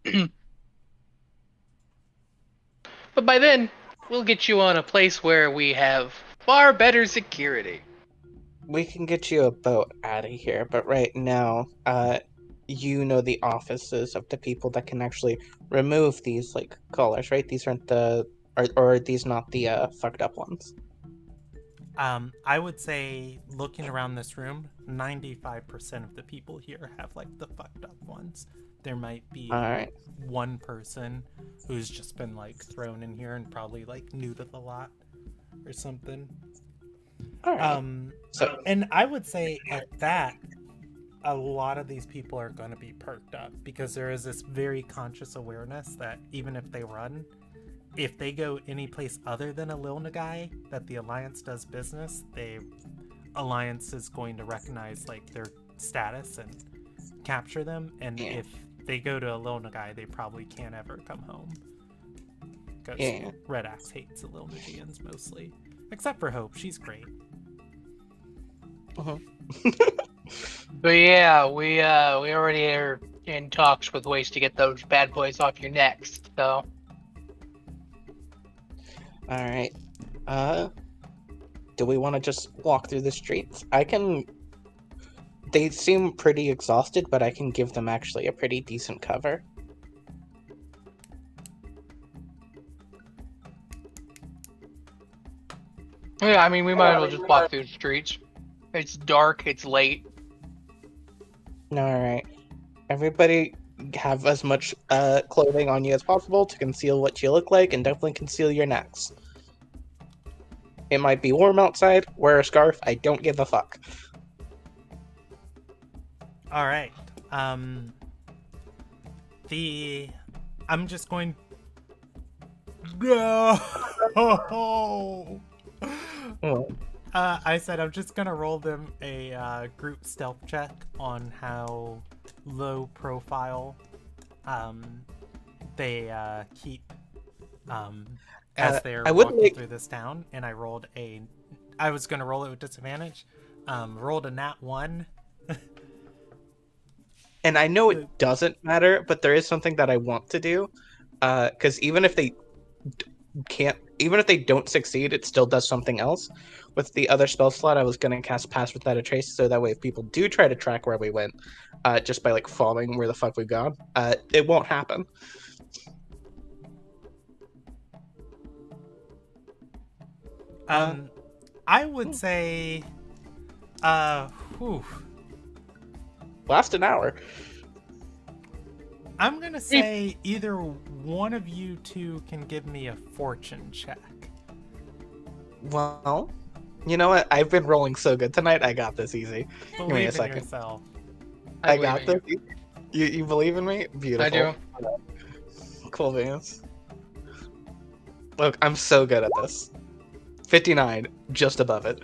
But by then, we'll get you on a place where we have far better security. We can get you a boat out of here, but right now, you know the offices of the people that can actually remove these, like, collars, right? These aren't or are these not the fucked up ones? I would say, looking around this room, 95% of the people here have like the fucked up ones. There might be one person who's just been like thrown in here and probably like new to the lot or something. And I would say at that, a lot of these people are going to be perked up because there is this very conscious awareness that even if they run, if they go any place other than a Lil Nagai that the Alliance does business, the Alliance is going to recognize like their status and capture them. And if they go to a Lil Nagai, they probably can't ever come home because Red Axe hates the Lil Nagians mostly, except for Hope. She's great. But yeah, we already are in talks with ways to get those bad boys off your necks. So. do we want to just walk through the streets? I can. They seem pretty exhausted, but I can give them actually a pretty decent cover. Yeah, I mean, we might as well just walk through the streets. It's dark. It's late. Alright. Everybody have as much clothing on you as possible to conceal what you look like, and definitely conceal your necks. It might be warm outside. Wear a scarf. I don't give a fuck. All right. I'm just going. No. Oh. I said I'm just gonna roll them a group stealth check on how low profile they keep as they're walking through this town. And I was gonna roll it with disadvantage. Rolled a nat 1. And I know it doesn't matter, but there is something that I want to do. Because even if they don't succeed, it still does something else. With the other spell slot, I was going to cast Pass Without a Trace, so that way if people do try to track where we went, just by like following where the fuck we've gone, it won't happen. I would say, Last an hour. I'm gonna say either one of you two can give me a fortune check. Well, you know what? I've been rolling so good tonight. I got this easy. Give me a Believe in second. yourself. I got this. You believe in me? Beautiful. I do. Cool, Vance. Look, I'm so good at this. 59, just above it.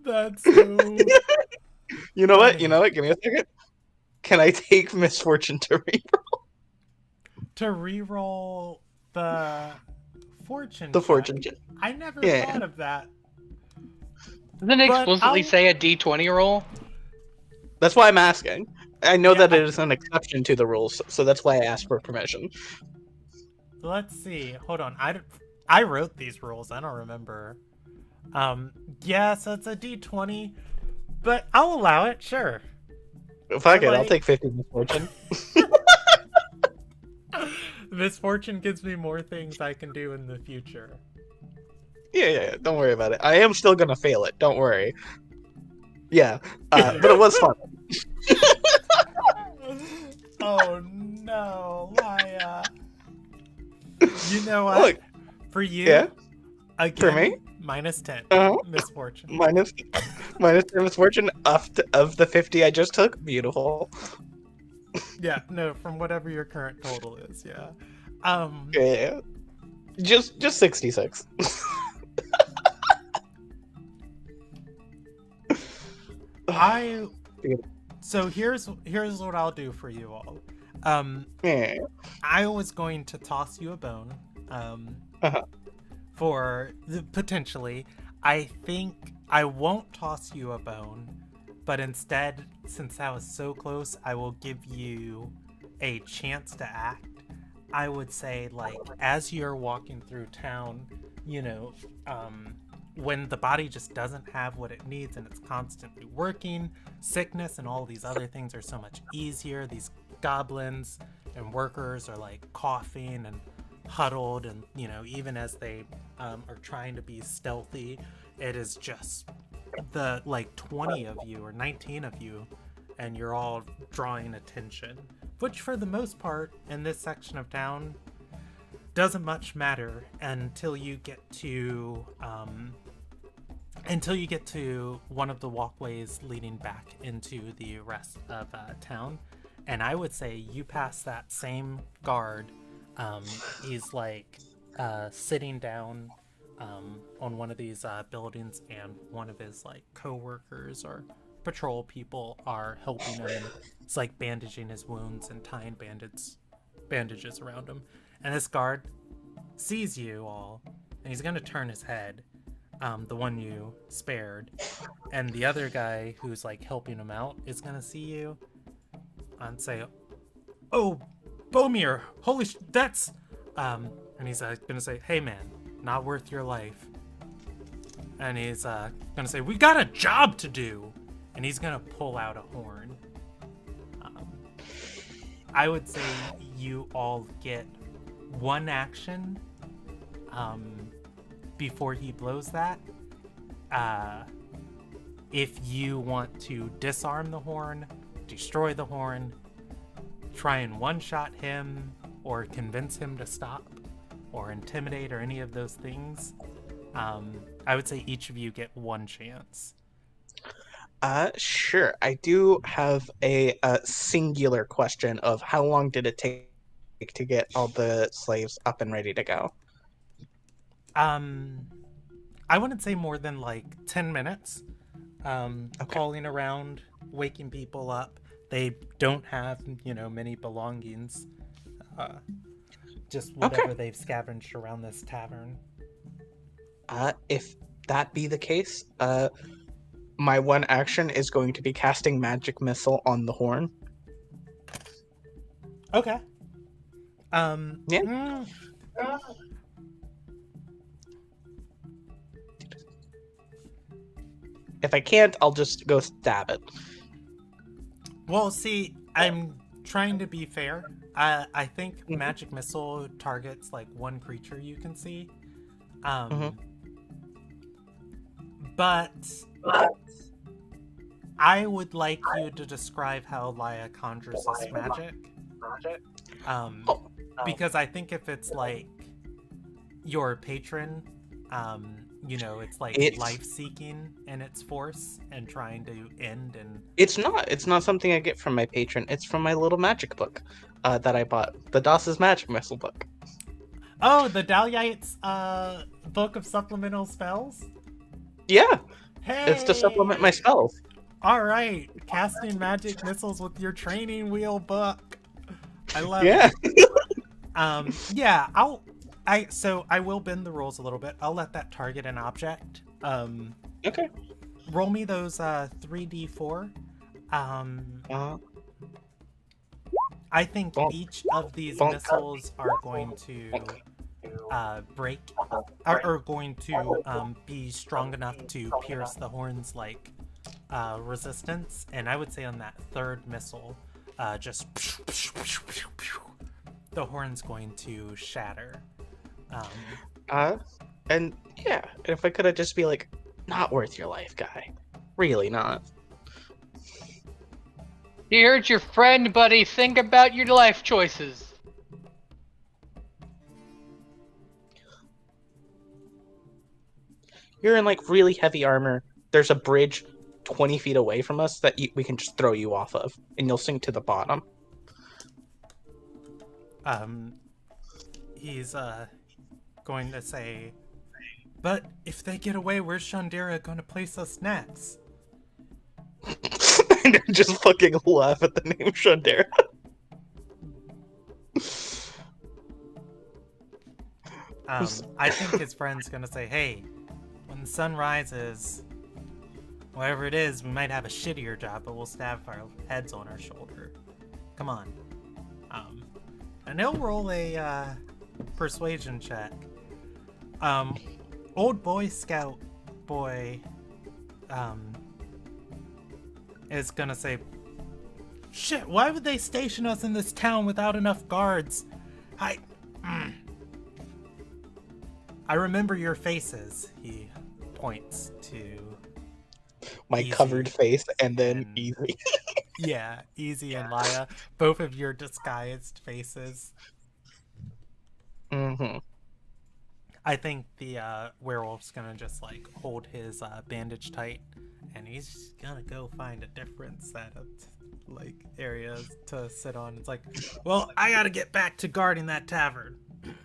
That's so... You know what? Give me a second. Can I take misfortune to reroll? To reroll the fortune The check. fortune check. I never Yeah. thought of that. Doesn't it But explicitly say a D20 roll? That's why I'm asking. I know Yeah, that it is an exception to the rules, so that's why I asked for permission. Let's see. Hold on. I wrote these rules. I don't remember. Yeah, so it's a D20, but I'll allow it. Sure. Fuck it, I'll Like- take 50 misfortune. Misfortune gives me more things I can do in the future. Yeah, don't worry about it. I am still gonna fail it, don't worry. Yeah, but it was fun. Oh no, Maya. You know what? Look, For you, yeah, again, for me? minus 10. Uh-huh. Misfortune. minus 10 misfortune of the 50 I just took. Beautiful. Yeah, no, from whatever your current total is, yeah. Yeah, just 66. So here's what I'll do for you all. Yeah. I was going to toss you a bone. Uh-huh. For potentially, I think I won't toss you a bone, but instead, since I was so close, I will give you a chance to act. I would say, like, as you're walking through town, when the body just doesn't have what it needs and it's constantly working, sickness and all these other things are so much easier. These goblins and workers are like coughing and huddled, and even as they are trying to be stealthy, it is just the 20 of you or 19 of you, and you're all drawing attention, which for the most part in this section of town doesn't much matter until you get to one of the walkways leading back into the rest of town. And I would say you pass that same guard. He's like sitting down on one of these buildings, and one of his like co-workers or patrol people are helping him. It's like bandaging his wounds and tying bandages around him. And this guard sees you all, and he's gonna turn his head, the one you spared, and the other guy who's like helping him out is gonna see you and say, "Oh, Bomir, holy that's And he's gonna say, "Hey man, not worth your life." And he's gonna say, "We got a job to do," and he's gonna pull out a horn. I would say you all get one action before he blows that. If you want to disarm the horn, destroy the horn, try and one-shot him, or convince him to stop, or intimidate, or any of those things, I would say each of you get one chance. Sure. I do have a singular question of how long did it take to get all the slaves up and ready to go? I wouldn't say more than like 10 minutes. Calling around, waking people up. They don't have, many belongings. Just whatever they've scavenged around this tavern. If that be the case, my one action is going to be casting magic missile on the horn. Okay. Yeah. If I can't, I'll just go stab it. Well, see, I'm trying to be fair. I think magic missile targets like one creature you can see. But I would like you to describe how Laya conjures this magic. Because I think if it's like your patron, it's like life-seeking in its force and trying to end and... It's not something I get from my patron. It's from my little magic book that I bought. The Doss's Magic Missile book. Oh, the Dahliite's book of supplemental spells? Yeah. Hey! It's to supplement my spells. Alright, casting magic missiles with your training wheel book. I love Yeah. it. Yeah, I will bend the rules a little bit. I'll let that target an object. Okay. Roll me those 3d4. I think each of these missiles are going to break, are going to be strong enough to pierce the horn's resistance. And I would say on that third missile, just the horn's going to shatter. And yeah, if I could have just be like, not worth your life, guy. Really not. You hurt your friend, buddy. Think about your life choices. You're in like really heavy armor. There's a bridge 20 feet away from us that we can just throw you off of, and you'll sink to the bottom. He's going to say, "But if they get away, where's Shandira going to place us next?" And I just fucking laugh at the name Shandera. I think his friend's gonna say, "Hey, when the sun rises, whatever it is, we might have a shittier job, but we'll stab our heads on our shoulder. Come on." And he'll roll a persuasion check. Old Boy Scout boy is gonna say, "Shit, why would they station us in this town without enough guards? I remember your faces." He points to My Easy covered face, and then and- Easy. yeah, Easy and Laya, both of your disguised faces. Mm-hmm. I think the werewolf's gonna just hold his bandage tight, and he's gonna go find a different set of areas to sit on. It's like, well, I gotta get back to guarding that tavern.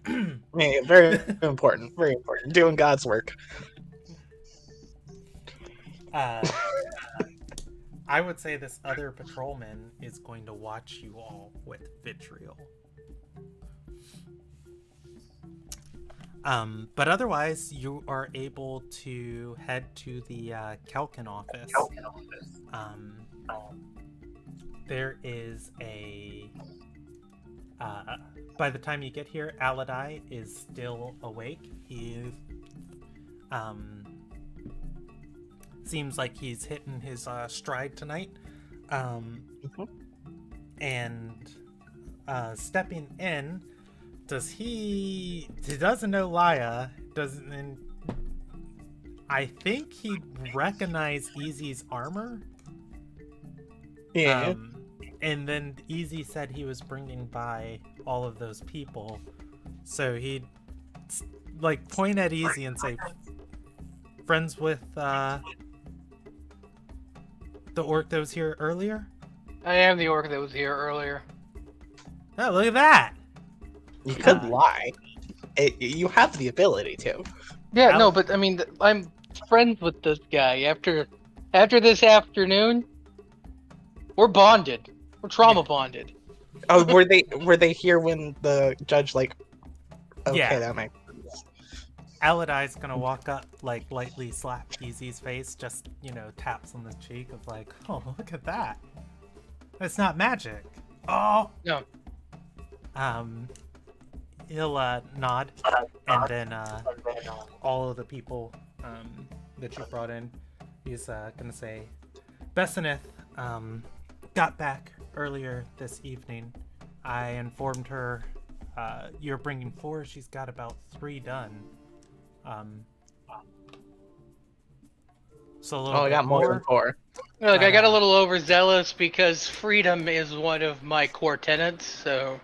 Yeah, very important. Very important. Doing God's work. I would say this other patrolman is going to watch you all with vitriol. But otherwise, you are able to head to the Kelkin office. There is a By the time you get here, Aladai is still awake. He seems like he's hitting his stride tonight. And stepping in, he doesn't know Laya, doesn't. I think he recognized Easy's armor. Yeah. And then Easy said he was bringing by all of those people, so he'd like point at Easy and say, "Friends with the orc that was here earlier." I am the orc that was here earlier. Oh, look at that! You could lie. You have the ability to. Yeah, no, but I mean, I'm friends with this guy. After this afternoon, we're bonded. We're trauma bonded. Oh, were they here when the judge Okay, Yeah. that makes sense. Aladai's gonna walk up, like lightly slap Easy's face, just taps on the cheek of like, "Oh, look at that! It's not magic." Oh. No. He'll nod, and then all of the people that you brought in, he's gonna say, "Besseneth got back earlier this evening. I informed her you're bringing 4. She's got about 3 done. So a little I bit got more than 4. Look, I got a little overzealous because freedom is one of my core tenets, so...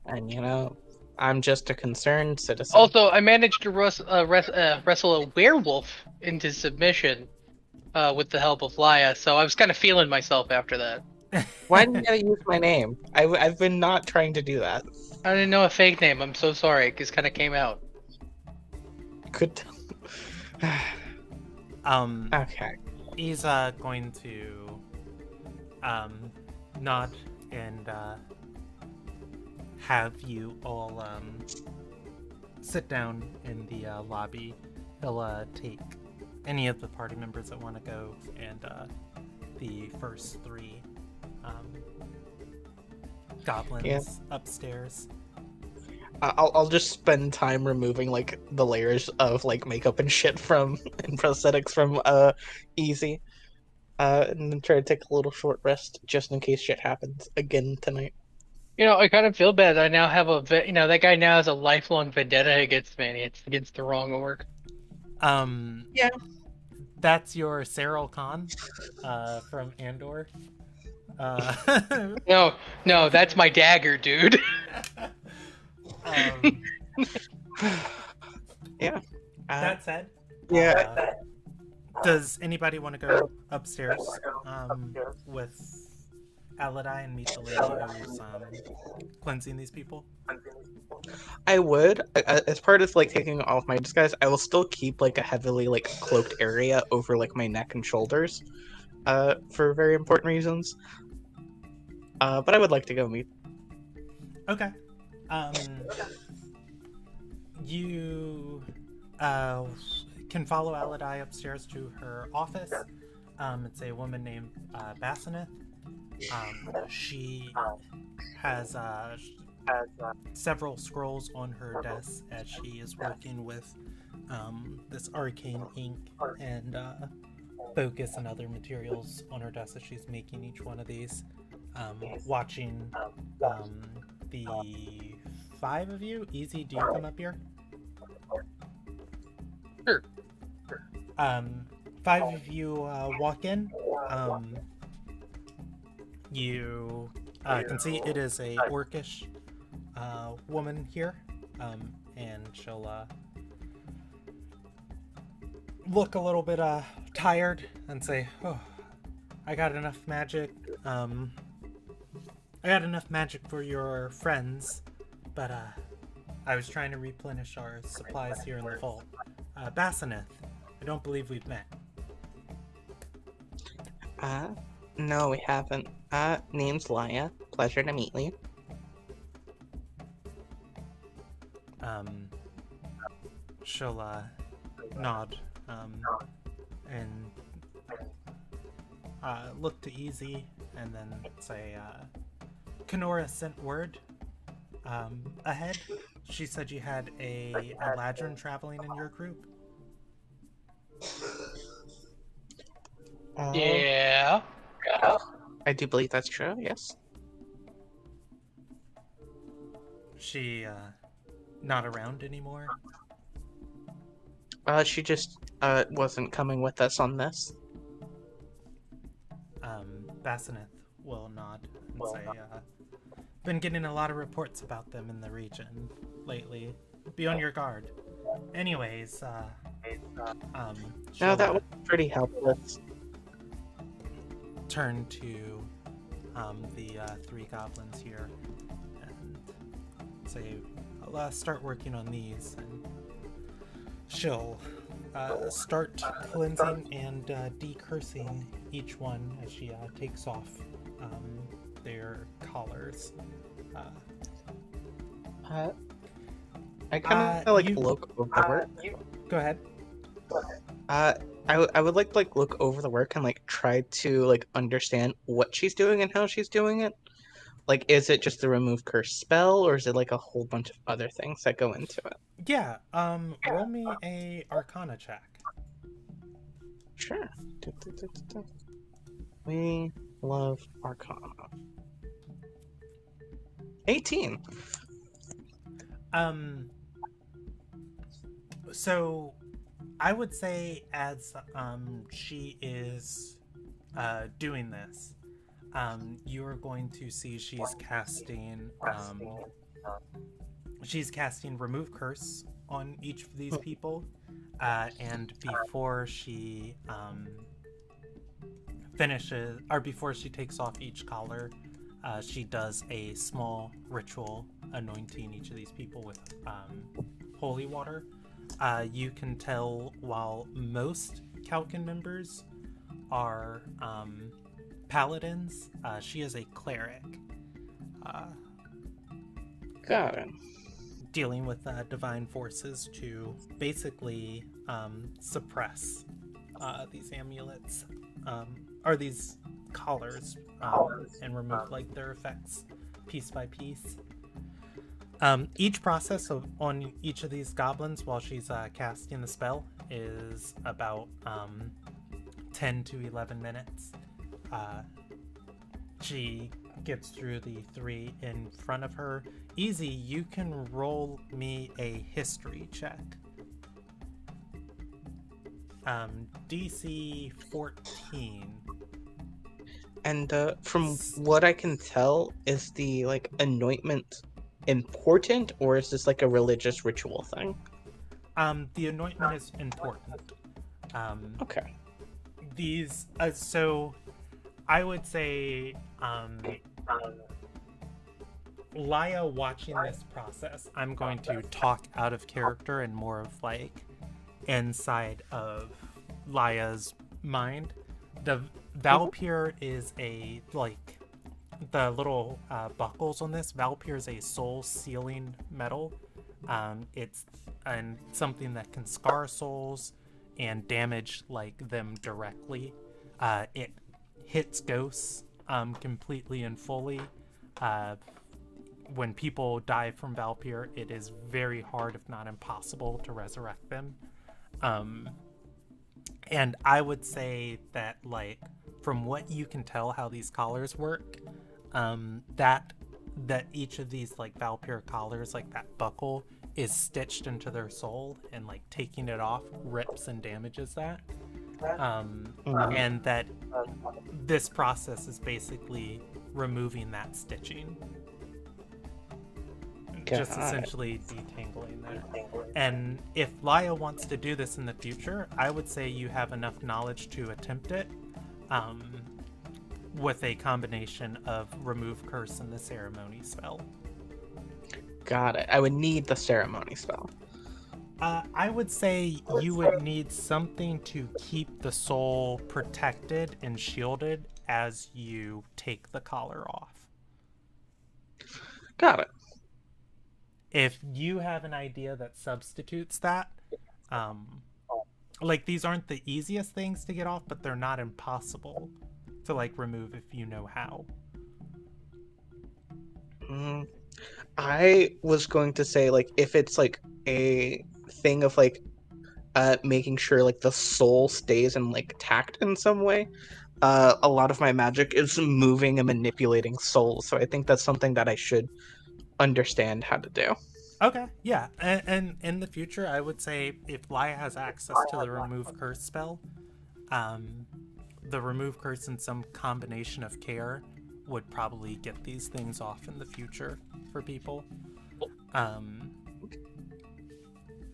And I'm just a concerned citizen. Also, I managed to wrestle a werewolf into submission with the help of Laya, so I was kind of feeling myself after that. Why didn't you use my name? I've been not trying to do that. I didn't know a fake name. I'm so sorry. It just kind of came out. Could. Okay. He's going to nod and have you all sit down in the lobby. He'll take any of the party members that want to go, and the first 3 goblins upstairs. I'll just spend time removing the layers of makeup and shit and prosthetics from Easy, and then try to take a little short rest just in case shit happens again tonight. I kind of feel bad. I now have that guy now has a lifelong vendetta against me. And it's against the wrong orc. Yeah. That's your Cyril Khan from Andor. No, that's my dagger, dude. Yeah. That said, Yeah. does anybody want to go upstairs with Aladai and meet the lady who's cleansing these people? I would, as part of taking off my disguise, I will still keep a heavily cloaked area over my neck and shoulders, for very important reasons. But I would like to go meet. Okay. You can follow Aladai upstairs to her office. It's a woman named Basseneth. She has several scrolls on her desk as she is working with this arcane ink and focus and other materials on her desk as she's making each one of these. Watching the 5 of you. Easy, do you come up here? Sure. 5 of you walk in. You can see it is a orcish woman here, and she'll look a little bit tired and say, "Oh, I got enough magic. I got enough magic for your friends, but I was trying to replenish our supplies here in the vault. Basseneth, I don't believe we've met." No, we haven't. Name's Laya. Pleasure to meet you. She'll nod, and look to Easy and then say, Kenora sent word ahead. She said you had a ladron traveling in your group. Yeah. I do believe that's true, yes. She not around anymore. She just wasn't coming with us on this. Basineth will nod and say, been getting a lot of reports about them in the region lately. Be on your guard. Anyways, No, she'll, that was pretty helpless. turn to the three goblins here and say, I'll start working on these. And she'll start cleansing and decursing each one as she takes off their collars. I kind of you- look over the work. Go ahead. I would like to look over the work and try to understand what she's doing and how she's doing it. Is it just the remove curse spell, or is it a whole bunch of other things that go into it? Yeah, roll me a Arcana check. Sure. We love Arcana. 18. So I would say as she is doing this, you're going to see she's casting remove curse on each of these people, and before she finishes, or before she takes off each collar, she does a small ritual anointing each of these people with holy water. You can tell while most Kalkin members are paladins, she is a cleric. Got it. Dealing with divine forces to basically suppress these amulets or these collars and remove their effects piece by piece. Each process on each of these goblins while she's casting the spell is about 10 to 11 minutes. She gets through the three in front of her. Easy, you can roll me a history check. DC 14. And from what I can tell, is the anointment important, or is this a religious ritual thing? The anointment is important. Okay. These so I would say Laya watching this process, I'm going to talk out of character and more of inside of Laya's mind. The Valpyr is a the little buckles on this. Valpyr is a soul sealing metal. It's something that can scar souls and damage them directly. It hits ghosts completely and fully. When people die from Valpyr, it is very hard, if not impossible, to resurrect them. And I would say that from what you can tell how these collars work, that each of these Valpyr collars, that buckle, is stitched into their soul, and taking it off rips and damages that. And that this process is basically removing that stitching. Just essentially detangling that. And if Laya wants to do this in the future, I would say you have enough knowledge to attempt it, with a combination of remove curse and the ceremony spell. Got it. I would need the ceremony spell. I would say you would need something to keep the soul protected and shielded as you take the collar off. Got it. If you have an idea that substitutes that, these aren't the easiest things to get off, but they're not impossible. to like remove if you know how. I was going to say, like, if it's like a thing of like making sure like the soul stays in like tact in some way. A lot of my magic is moving and manipulating souls, so I think that's something that I should understand how to do. Okay, yeah, and in the future, I would say if Laya has access to the remove curse spell, the remove curse and some combination of care would probably get these things off in the future for people.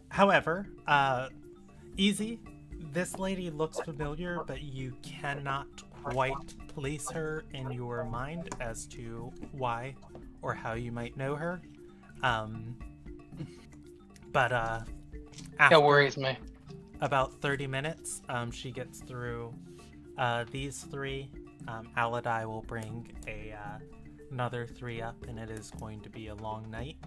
However, Easy, this lady looks familiar, but you cannot quite place her in your mind as to why or how you might know her. But That after worries me. about 30 minutes, she gets through these three. Aladai will bring another 3 up, and it is going to be a long night.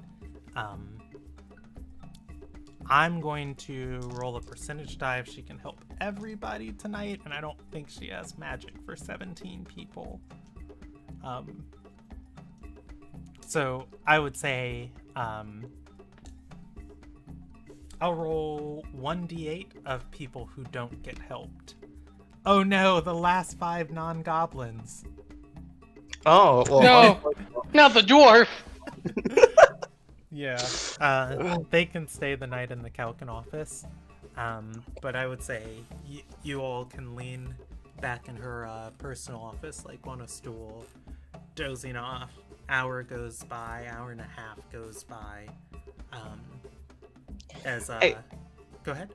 I'm going to roll a percentage die if she can help everybody tonight, and I don't think she has magic for 17 people. So I would say I'll roll 1d8 of people who don't get helped. Oh no, the last 5 non-goblins. Oh, well, No, not the dwarf. Yeah, they can stay the night in the Calcan office, but I would say you all can lean back in her personal office, like on a stool, dozing off. Hour goes by, hour and a half goes by. Hey. Go ahead.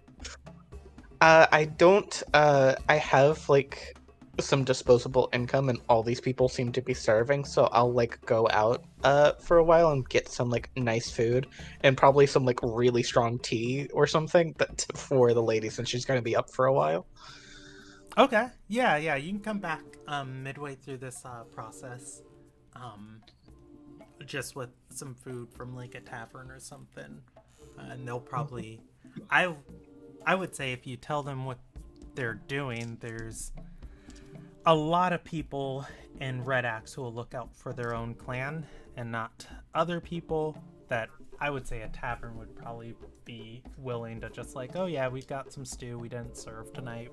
I don't. I have like some disposable income, and all these people seem to be starving. So I'll like go out for a while and get some like nice food and probably some like really strong tea or something that for the lady since she's going to be up for a while. Okay. Yeah. You can come back midway through this process, just with some food from like a tavern or something, and they'll probably. I would say if you tell them what they're doing, there's a lot of people in Red Axe who will look out for their own clan and not other people. That I would say a tavern would probably be willing to just like, oh yeah, we've got some stew we didn't serve tonight,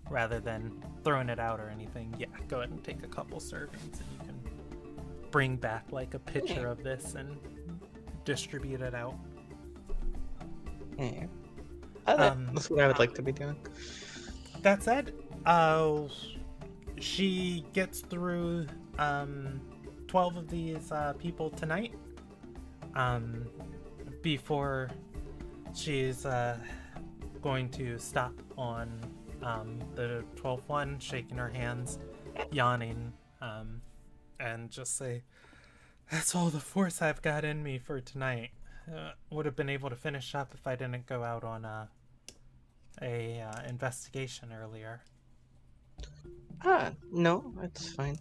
rather than throwing it out or anything. Yeah, go ahead and take a couple servings and you can bring back like a pitcher of this and distribute it out. Yeah. That's what I would like to be doing. That said, she gets through 12 of these people tonight before she's going to stop on the 12th one, shaking her hands, yawning, and just say, that's all the force I've got in me for tonight. Would have been able to finish up if I didn't go out on a investigation earlier. No, it's fine.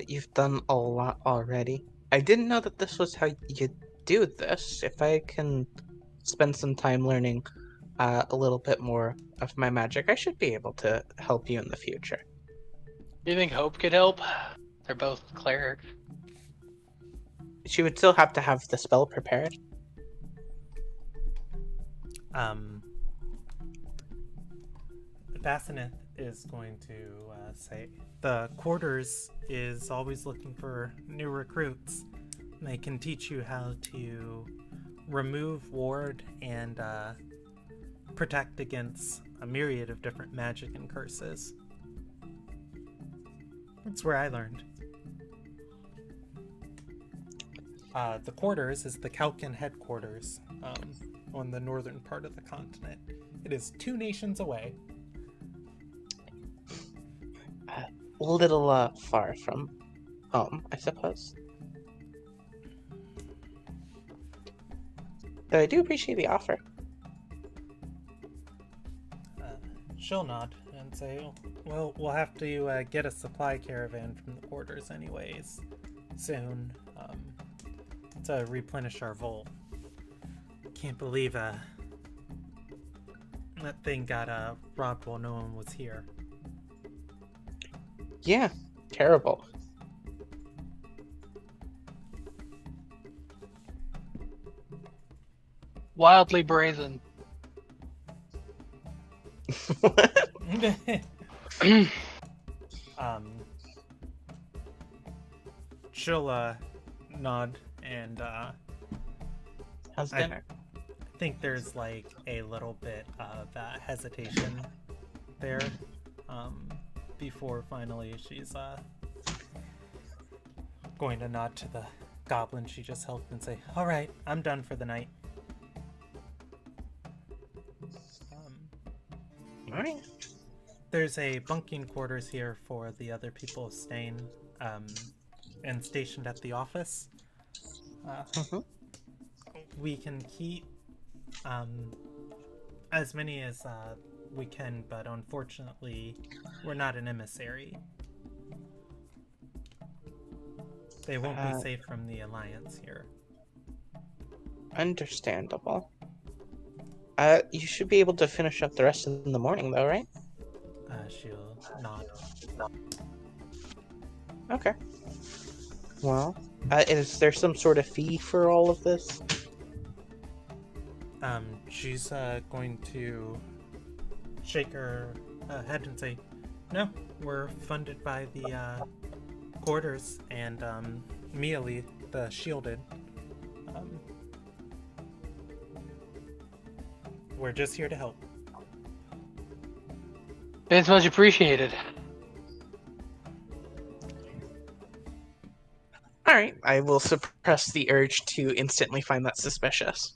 You've done a lot already. I didn't know that this was how you do this. If I can spend some time learning a little bit more of my magic, I should be able to help you in the future. Do you think Hope could help? They're both clerics. She would still have to have the spell prepared. Basineth is going to say the quarters is always looking for new recruits. They can teach you how to remove, ward, and protect against a myriad of different magic and curses. That's where I learned. The quarters is the Calcan headquarters on the northern part of the continent. It is 2 nations away. A little far from home, I suppose. Though I do appreciate the offer. She'll nod and say, well, we'll have to get a supply caravan from the quarters anyways soon to replenish our vault. Can't believe that thing got robbed while no one was here. Yeah, terrible. Wildly brazen. She'll nod and How's I dinner? think there's like a little bit of hesitation there before finally she's going to nod to the goblin she just helped and say, "All right, I'm done for the night." Alright. There's a bunking quarters here for the other people staying and stationed at the office. We can keep as many as we can, but unfortunately, we're not an emissary. They won't be safe from the Alliance here. Understandable. You should be able to finish up the rest in the morning, though, right? She'll nod. Okay. Well, is there some sort of fee for all of this? She's going to shake her head and say, "No, we're funded by the quarters and Mealy, the shielded. We're just here to help." It's much appreciated. Alright, I will suppress the urge to instantly find that suspicious.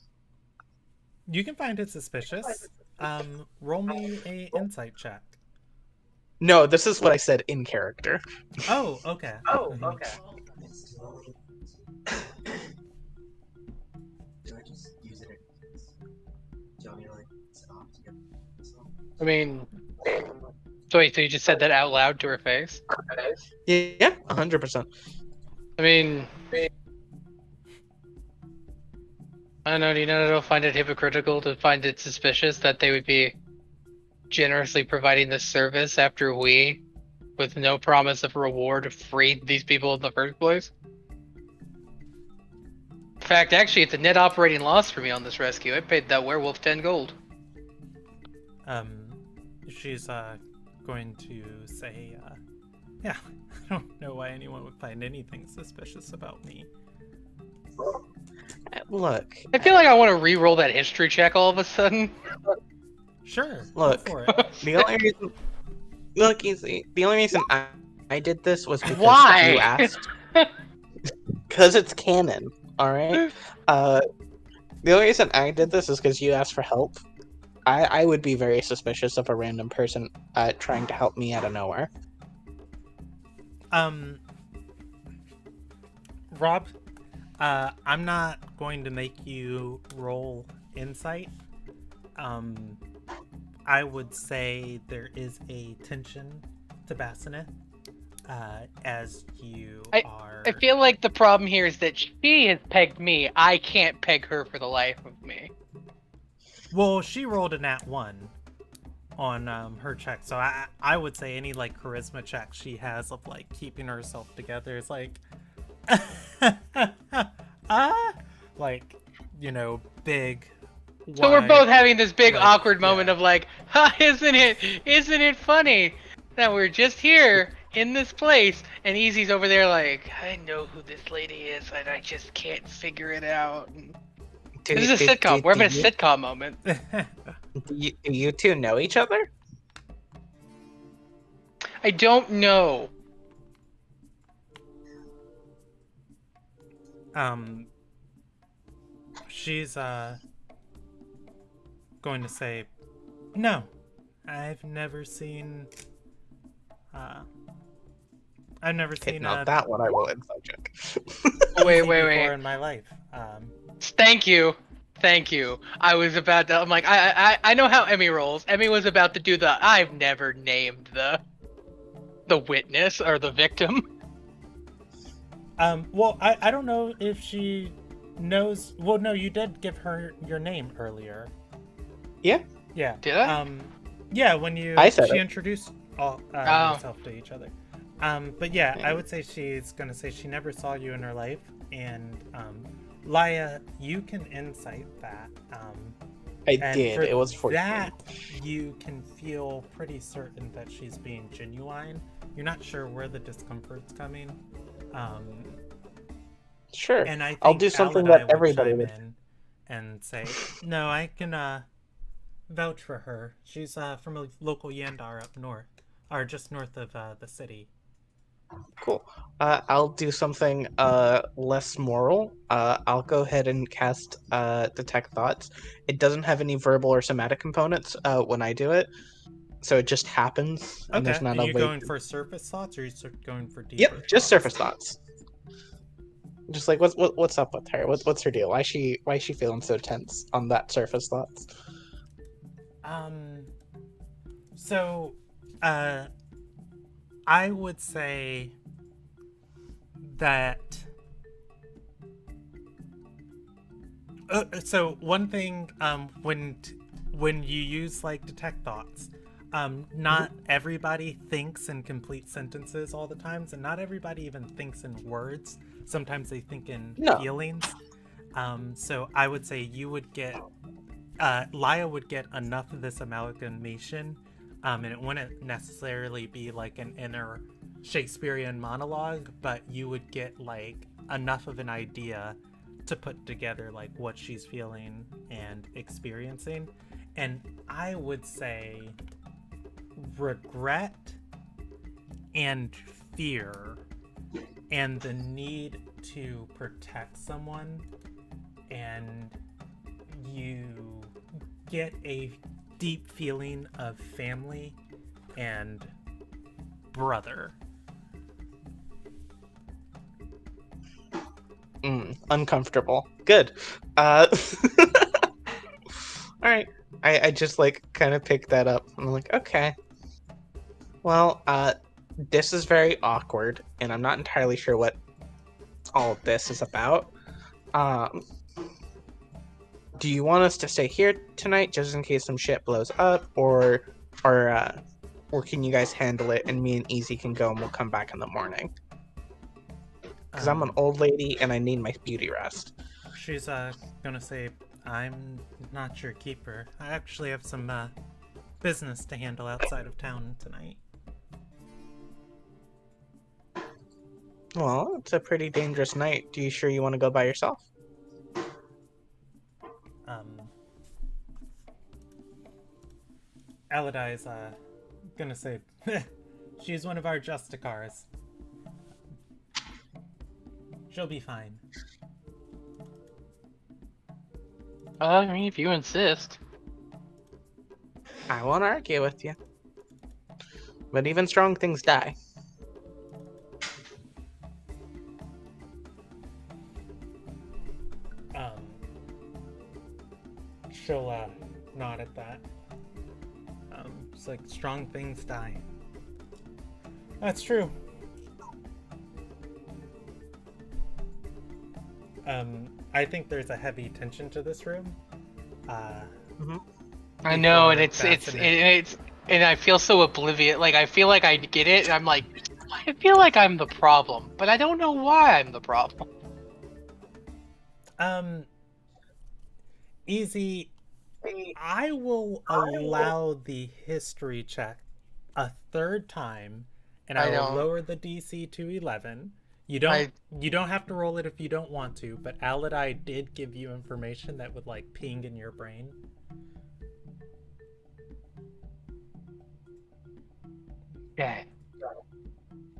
You can find it suspicious. Roll me a insight check. No, this is what I said in character. Oh, okay. I mean, so wait, so you just said that out loud to her face? Yeah, 100%. I mean, I don't know, do you know, I don't find it hypocritical to find it suspicious that they would be generously providing this service after we, with no promise of reward, freed these people in the first place? In fact, actually, it's a net operating loss for me on this rescue. I paid that werewolf 10 gold. She's going to say, yeah, I don't know why anyone would find anything suspicious about me. Look, I feel like I want to re-roll that history check all of a sudden. Sure, Look. go for it. the only reason, look, easy. The only reason I did this was because Why? you asked. Because it's canon. All right. The only reason I did this is because you asked for help. I would be very suspicious of a random person trying to help me out of nowhere. Rob, I'm not going to make you roll insight. I would say there is a tension to Bassineth, as you are... I feel like the problem here is that she has pegged me. I can't peg her for the life of me. Well, she rolled a nat 1 on her check, so I would say any like charisma check she has of like keeping herself together is like like, you know, big. So we're both having this big like, awkward moment yeah. of like, ha, isn't it funny that we're just here in this place and Easy's over there like, I know who this lady is and I just can't figure it out. This is a sitcom. We're having a sitcom moment. Do you two know each other? I don't know. She's going to say, "No, I've never seen Not that one. I will inside check. Wait. before in my life." Thank you. I was about to. I'm like, I know how Emmy rolls. Emmy was about to do the. I've never named the witness or the victim. Well, I don't know if she knows. Well, no, you did give her your name earlier. Yeah. Yeah. Did I? Yeah, when I said she it. introduced herself to each other. But yeah, I would say she's gonna say she never saw you in her life, and Laya, you can insight that. I And did. for It was 14. that, you can feel pretty certain that she's being genuine. You're not sure where the discomfort's coming. Sure. And I think I'll do something Alidai that would everybody chime would. in and say, "No, I can vouch for her. She's from a local Yandar up north, or just north of the city." Cool. I'll do something less moral. I'll go ahead and cast Detect Thoughts. It doesn't have any verbal or somatic components when I do it, so it just happens, and there's Okay, not and a you way. going for surface thoughts, or you going for deeper? Yep, just thoughts? surface thoughts. Just like what's up with her? What's her deal? Why is she feeling so tense on that surface thoughts? So, I would say that. So one thing, when you use like detect thoughts, not everybody thinks in complete sentences all the times, and not everybody even thinks in words. Sometimes they think in No. feelings. So I would say you would get, Laya would get enough of this amalgamation, and it wouldn't necessarily be like an inner Shakespearean monologue, but you would get like enough of an idea to put together like what she's feeling and experiencing. And I would say regret and fear and the need to protect someone, and you get a deep feeling of family and brother. Uncomfortable. Good. All right. I just like kind of picked that up. I'm like, okay. Well, this is very awkward, and I'm not entirely sure what all of this is about. Do you want us to stay here tonight just in case some shit blows up, or can you guys handle it and me and Easy can go and we'll come back in the morning? Because I'm an old lady and I need my beauty rest. She's gonna say, "I'm not your keeper. I actually have some business to handle outside of town tonight." Well, it's a pretty dangerous night. Do you sure you want to go by yourself? Alidai's gonna say, "She's one of our Justicars. She'll be fine." I mean, if you insist. I won't argue with you. But even strong things die. She'll nod at that. It's like, strong things die. That's true. I think there's a heavy tension to this room. I know, and Before and I feel so oblivious. Like, I feel like I get it, and I'm like, I feel like I'm the problem, but I don't know why I'm the problem. Easy. I will allow the history check a third time, and I will lower the DC to 11. You don't have to roll it if you don't want to, but Alidai did give you information that would like ping in your brain. Okay.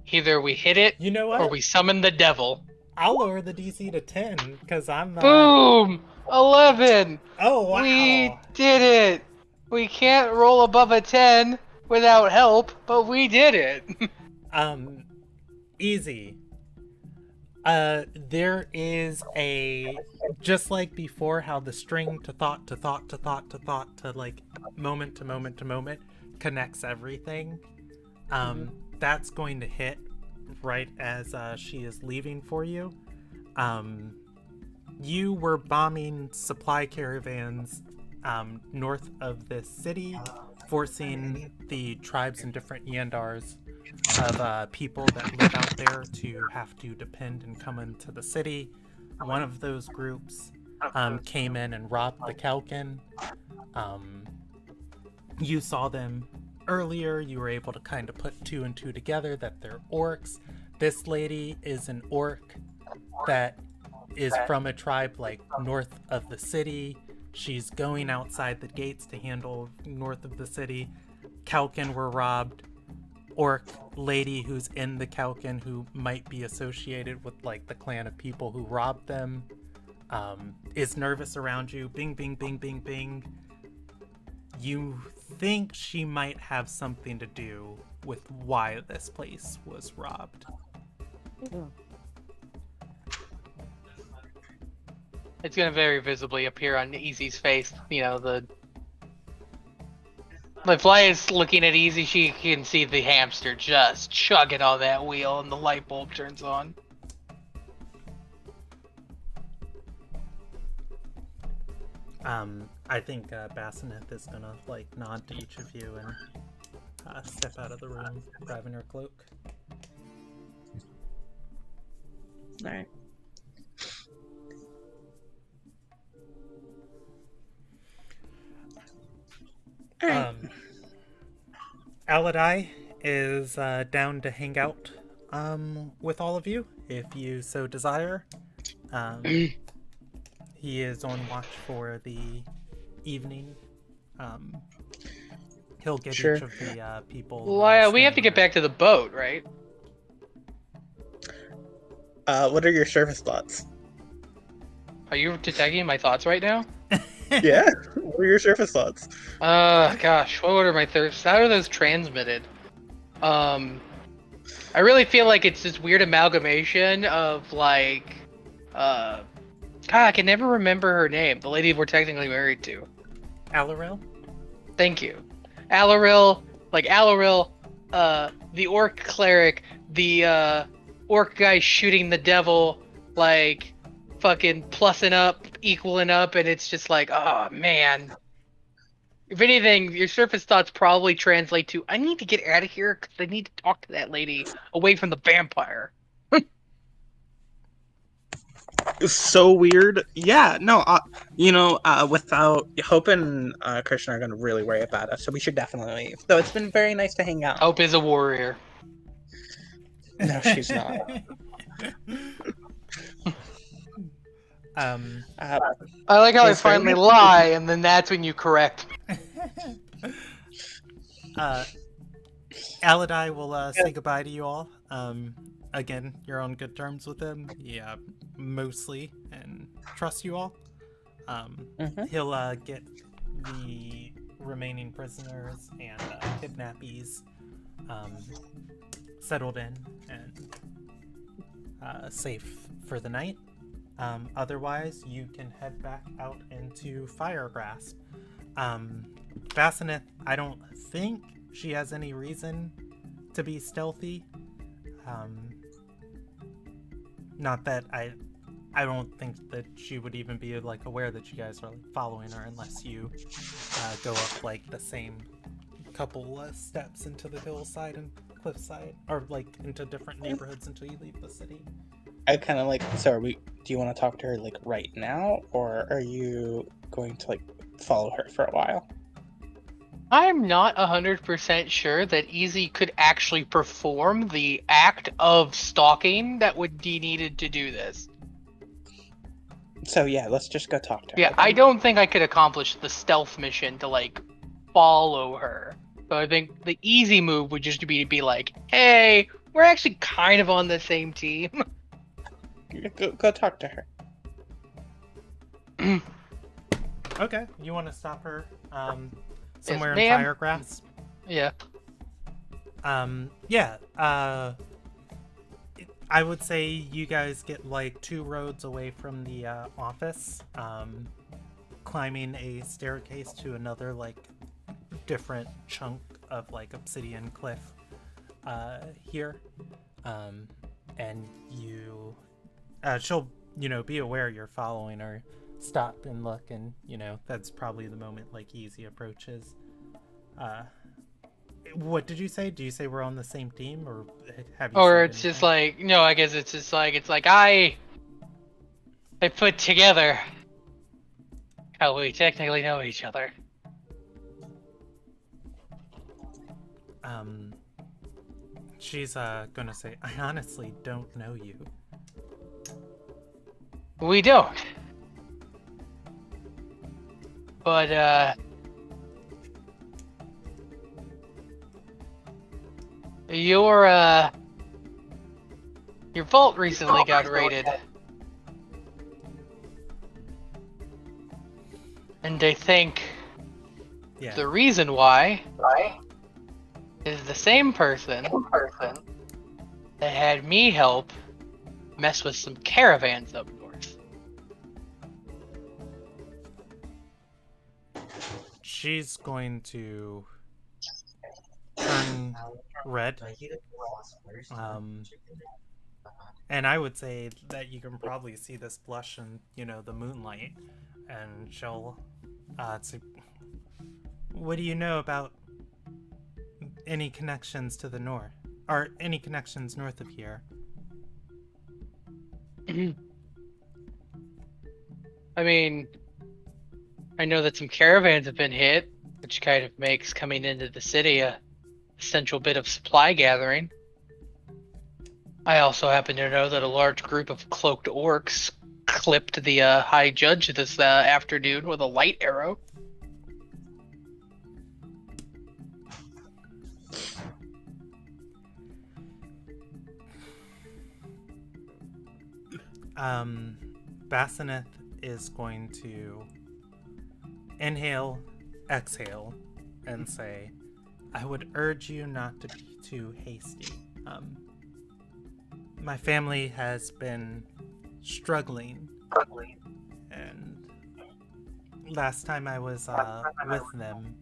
Either we hit it, You know what? or we summon the devil. I'll lower the DC to 10 because I'm. Boom! 11. Oh wow! We did it. We can't roll above a 10 without help, but we did it. Easy. There is a, just like before, how the string to thought to thought to thought to thought to like moment to moment to moment connects everything. That's going to hit right as she is leaving for you. You were bombing supply caravans north of this city, forcing the tribes in different Yandars of people that live out there to have to depend and come into the city. One of those groups came in and robbed the Kalkin. You saw them earlier. You were able to kind of put two and two together that they're orcs. This lady is an orc that is from a tribe like north of the city. She's going outside the gates to handle north of the city. Kalkin were robbed. Orc lady who's in the Kalkin, who might be associated with like the clan of people who robbed them, is nervous around you. Bing, bing, bing, bing, bing. You think she might have something to do with why this place was robbed. It's gonna very visibly appear on Easy's face. You know, the Fly is looking at Easy. She can see the hamster just chugging on that wheel, and the light bulb turns on. I think Bassineth is gonna like nod to each of you and step out of the room, grabbing her cloak. All right. Aladai is down to hang out with all of you if you so desire. He is on watch for the evening. He'll get Sure. each of the people. Well, we have to get back to the boat, right? What are your surface thoughts? Are you detecting my thoughts right now? Yeah. What are your surface thoughts? Gosh, what are my thoughts? How are those transmitted? I really feel like it's this weird amalgamation of like, God, I can never remember her name. The lady we're technically married to. Alaril? Thank you. Alaril, the orc cleric, the orc guy shooting the devil, like fucking plussing up, equaling up, and it's just like, oh man. If anything, your surface thoughts probably translate to, I need to get out of here because I need to talk to that lady away from the vampire. It's so weird. Yeah, no, without Hope and Christian are going to really worry about us, so we should definitely leave. Though it's been very nice to hang out. Hope is a warrior. No, she's not. I like how I Is there finally any- lie, and then that's when you correct me. Aladai will say goodbye to you all. Again, you're on good terms with him. Yeah, mostly, and trust you all. He'll get the remaining prisoners and kidnappees settled in and safe for the night. Otherwise, you can head back out into Firegrasp. Bassineth, I don't think she has any reason to be stealthy. Not that I don't think that she would even be like aware that you guys are like following her unless you go up like the same couple steps into the hillside and cliffside, or like into different neighborhoods until you leave the city. I kind of like. So, do you want to talk to her like right now, or are you going to like follow her for a while? I'm not 100% sure that Easy could actually perform the act of stalking that would be needed to do this. So yeah, let's just go talk to her. Yeah, I don't think I could accomplish the stealth mission to like follow her. So I think the easy move would just be to be like, hey, we're actually kind of on the same team. Go talk to her. Okay, you want to stop her somewhere in ma'am. Firegrasp? Yeah. Yeah. I would say you guys get like 2 roads away from the office, climbing a staircase to another like different chunk of like obsidian cliff here, and you she'll be aware you're following her, stop and look, and that's probably the moment like Easy approaches. What did you say? Do you say we're on the same team, or have you? Or said it's just anything? like, no, I guess it's just like, it's like I put together how we technically know each other. She's gonna say, I honestly don't know you. We don't. But, your vault recently got raided. And I think Yeah. the reason why is the same person that had me help mess with some caravans up north. She's going to turn red. And I would say that you can probably see this blush in, the moonlight. And she'll say, what do you know about any connections to the north? Or any connections north of here? I mean, I know that some caravans have been hit, which kind of makes coming into the city a essential bit of supply gathering. I also happen to know that a large group of cloaked orcs clipped the High Judge this afternoon with a light arrow. Bassinet is going to inhale, exhale, and say, I would urge you not to be too hasty. My family has been struggling, and last time I was with them,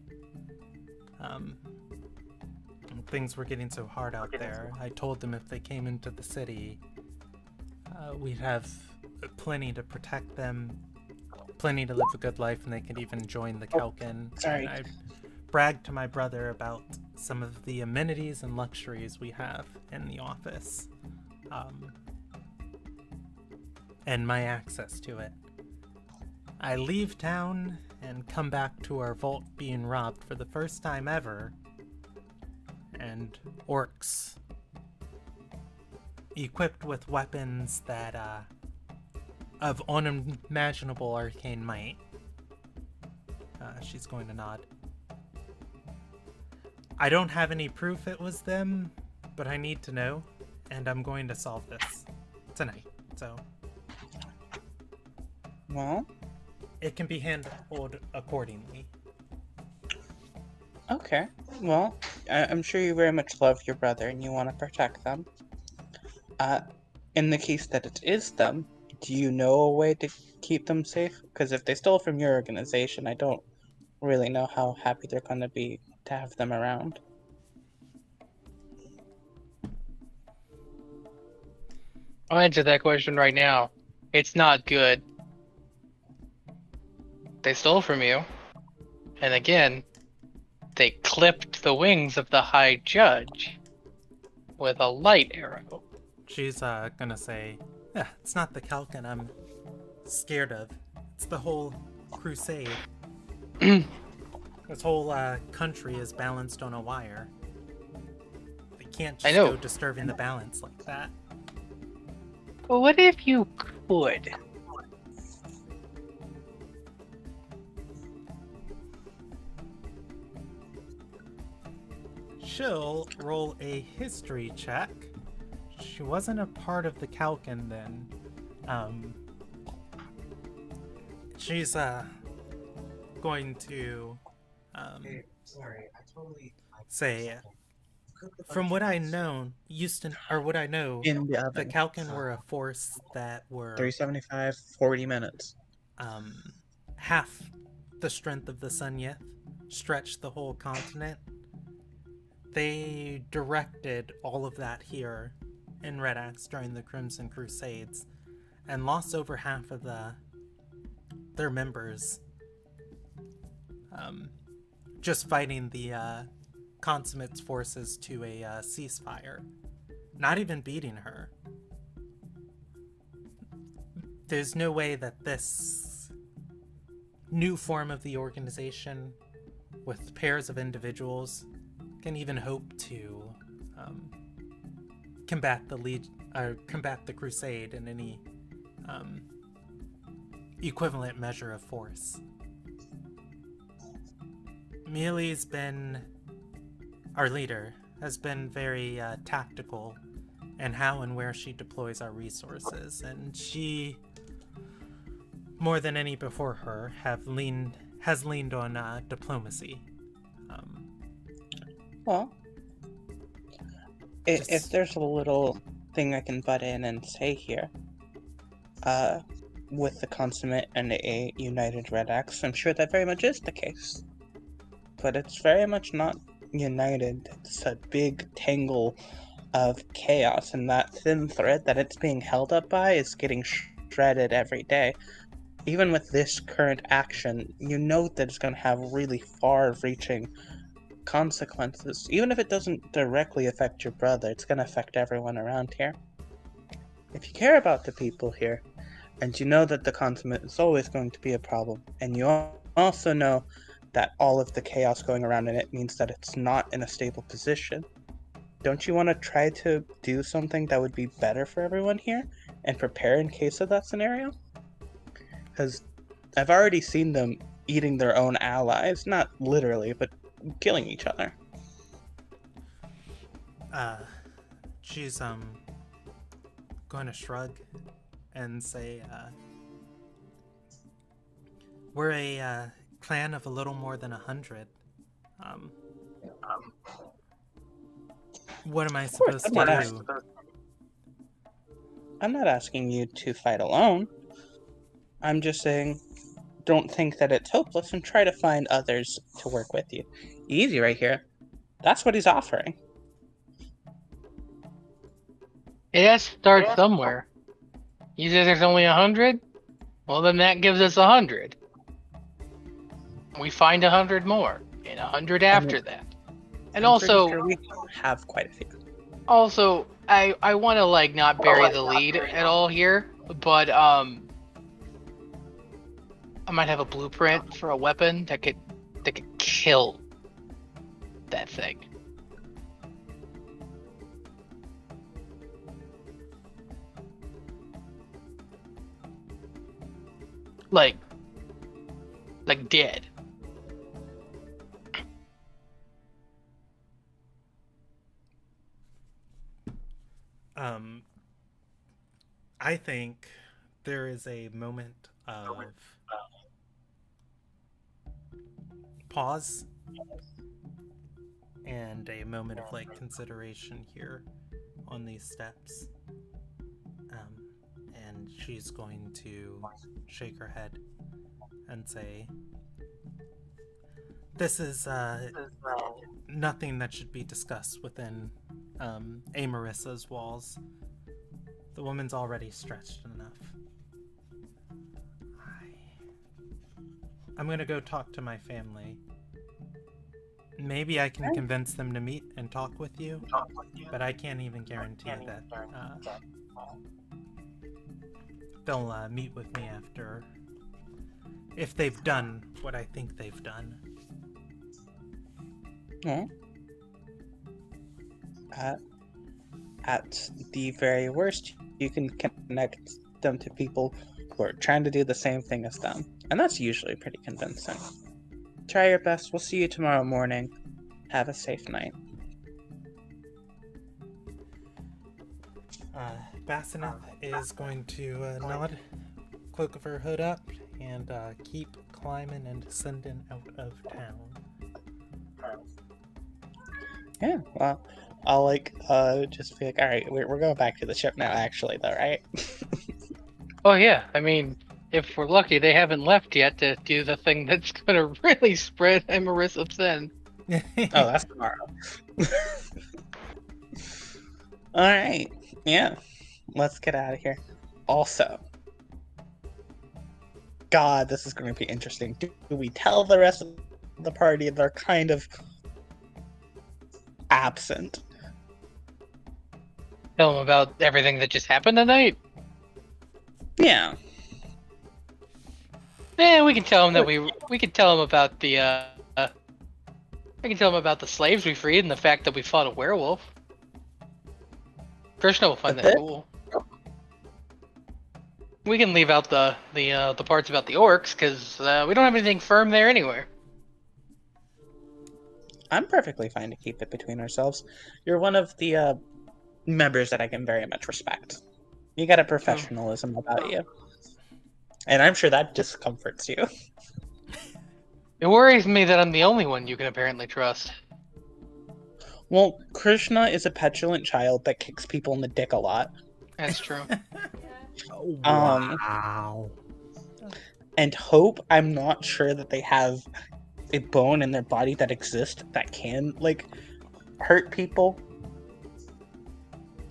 things were getting so hard out there. I told them if they came into the city, we'd have plenty to protect them, plenty to live a good life, and they could even join the Kelkin. sorry. And I bragged to my brother about some of the amenities and luxuries we have in the office, and my access to it. I leave town and come back to our vault being robbed for the first time ever, and orcs equipped with weapons that of unimaginable arcane might. She's going to nod. I don't have any proof it was them, but I need to know, and I'm going to solve this tonight. So Well, it can be handled accordingly. okay. Well, I'm sure you very much love your brother and you want to protect them. In the case that it is them, do you know a way to keep them safe? Because if they stole from your organization, I don't really know how happy they're going to be to have them around. I'll answer that question right now. It's not good. They stole from you. And again, they clipped the wings of the High Judge with a light arrow. She's gonna say, yeah, it's not the Kelkin I'm scared of. It's the whole crusade. This whole country is balanced on a wire. They can't I just know. go disturbing the balance like that. But what if you could? She'll roll a history check. She wasn't a part of the Kalkin then. She's going to say, from what I know, what I know, In the the oven. Kalkin were a force that were 375, 40 minutes. half the strength of the Sunyeth, stretched the whole continent. They directed all of that here in Red Axe during the Crimson Crusades, and lost over half of their members just fighting the Consummate's forces to a ceasefire. Not even beating her. There's no way that this new form of the organization, with pairs of individuals, can even hope to combat the Crusade in any equivalent measure of force. Mealy's been, our leader, has been very tactical in how and where she deploys our resources, and she, more than any before her, has leaned on diplomacy. Well, if there's a little thing I can butt in and say here, with the Consummate and a United Red Axe, I'm sure that very much is the case. But it's very much not united. It's a big tangle of chaos, and that thin thread that it's being held up by is getting shredded every day. Even with this current action, you know that it's going to have really far-reaching consequences. Even if it doesn't directly affect your brother, it's going to affect everyone around here. If you care about the people here, and you know that the Consummate is always going to be a problem, and you also know that all of the chaos going around in it means that it's not in a stable position, don't you want to try to do something that would be better for everyone here, and prepare in case of that scenario? Because I've already seen them eating their own allies, not literally, but killing each other. She's going to shrug and say, we're a clan of a little more than 100. What am I supposed to do? I'm not asking you to fight alone. I'm just saying, don't think that it's hopeless and try to find others to work with you. Easy right here. That's what he's offering. It has to start somewhere. You said there's only 100? Well, then that gives us 100. We find 100 more, and 100 after that. And I'm also, pretty sure we have quite a few. Also, I want to like not bury the lead at all here, but I might have a blueprint for a weapon that could kill that thing. Like dead. I think there is a moment of pause and a moment of like consideration here on these steps. And she's going to shake her head and say, this is nothing that should be discussed within a Marissa's walls. The woman's already stretched enough. I'm gonna go talk to my family. Maybe I can convince them to meet and talk with you, but I can't even guarantee that they'll meet with me after, if they've done what I think they've done. Well, at the very worst, you can connect them to people who are trying to do the same thing as them, and that's usually pretty convincing. Try your best. We'll see you tomorrow morning. Have a safe night. Bassinet is going to nod, cloak of her hood up, and keep climbing and descending out of town. Yeah, well, I'll just be like, all right, we're going back to the ship now, actually, though, right? Oh yeah, I mean, if we're lucky, they haven't left yet to do the thing that's gonna really spread Marissa thin. Oh, that's tomorrow. All right, yeah, let's get out of here. Also, God, this is going to be interesting. Do we tell the rest of the party they're kind of absent. Tell them about everything that just happened tonight. Yeah. We can tell them that we can tell them about the I can tell them about the slaves we freed and the fact that we fought a werewolf. Krishna will find that cool. We can leave out the parts about the orcs because we don't have anything firm there anywhere. I'm perfectly fine to keep it between ourselves. You're one of the members that I can very much respect. You got a professionalism about you. And I'm sure that discomforts you. It worries me that I'm the only one you can apparently trust. Well, Krishna is a petulant child that kicks people in the dick a lot. That's true. Wow. And Hope, I'm not sure that they have a bone in their body that exists that can, like, hurt people.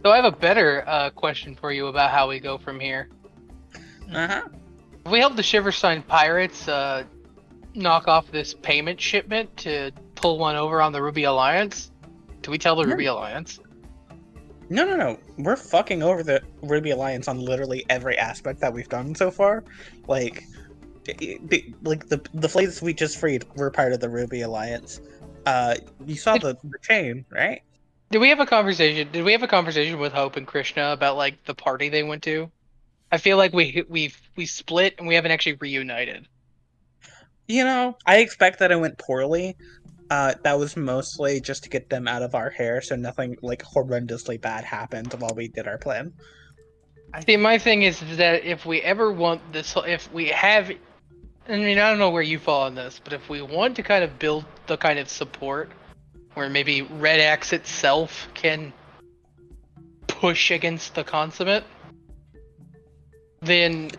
So I have a better question for you about how we go from here. Uh-huh. If we help the Shiverstein pirates knock off this payment shipment to pull one over on the Ruby Alliance, do we tell the Ruby Alliance? No. We're fucking over the Ruby Alliance on literally every aspect that we've done so far. Like the slaves we just freed were part of the Ruby Alliance. You saw the chain, right? Did we have a conversation? Did we have a conversation with Hope and Krishna about like the party they went to? I feel like we split and we haven't actually reunited. You know, I expect that it went poorly. That was mostly just to get them out of our hair, so nothing like horrendously bad happened while we did our plan. See, my thing is that if we ever want this, if we have, I mean, I don't know where you fall on this, but if we want to kind of build the kind of support where maybe Red Axe itself can push against the consummate, then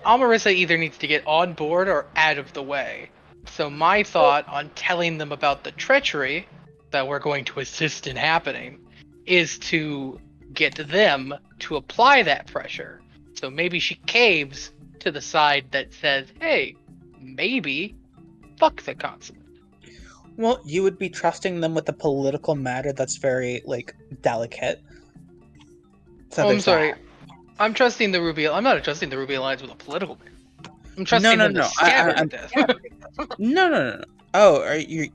Amarissa either needs to get on board or out of the way. So my thought on telling them about the treachery that we're going to assist in happening is to get them to apply that pressure. So maybe she caves to the side that says, hey, maybe fuck the consummate. Well, you would be trusting them with a political matter that's very, like, delicate. So I'm there's sorry. that. I'm trusting the Ruby. I'm not trusting the Ruby Alliance with a political matter. I'm trusting them to No. stab her to death. No. Oh, are you?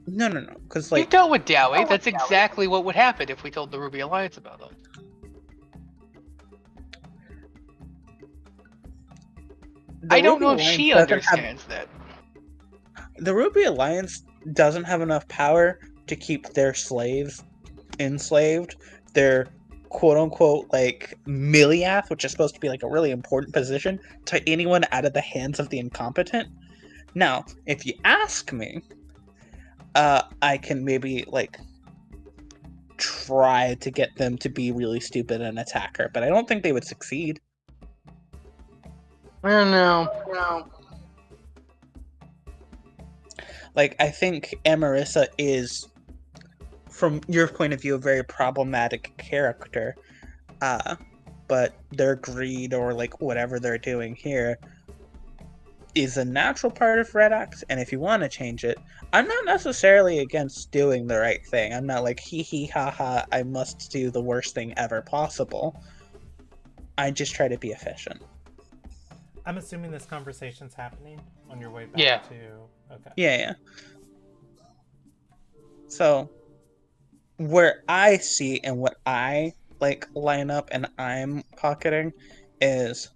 No. Because You like, dealt with Dowie. That's exactly what would happen if we told the Ruby Alliance about them. I don't know if she understands that. The Ruby Alliance doesn't have enough power to keep their slaves enslaved. Their quote-unquote like Miliath, which is supposed to be like a really important position, to anyone out of the hands of the incompetent. Now, if you ask me, I can maybe like try to get them to be really stupid and attack her, but I don't think they would succeed. I don't know. Like, I think Amarissa is, from your point of view, a very problematic character. But their greed or like whatever they're doing here is a natural part of Red Axe, and if you want to change it, I'm not necessarily against doing the right thing. I'm not like hee ha ha, I must do the worst thing ever possible. I just try to be efficient. I'm assuming this conversation's happening on your way back to... Okay. Yeah. So, where I see and what I like line up and I'm pocketing is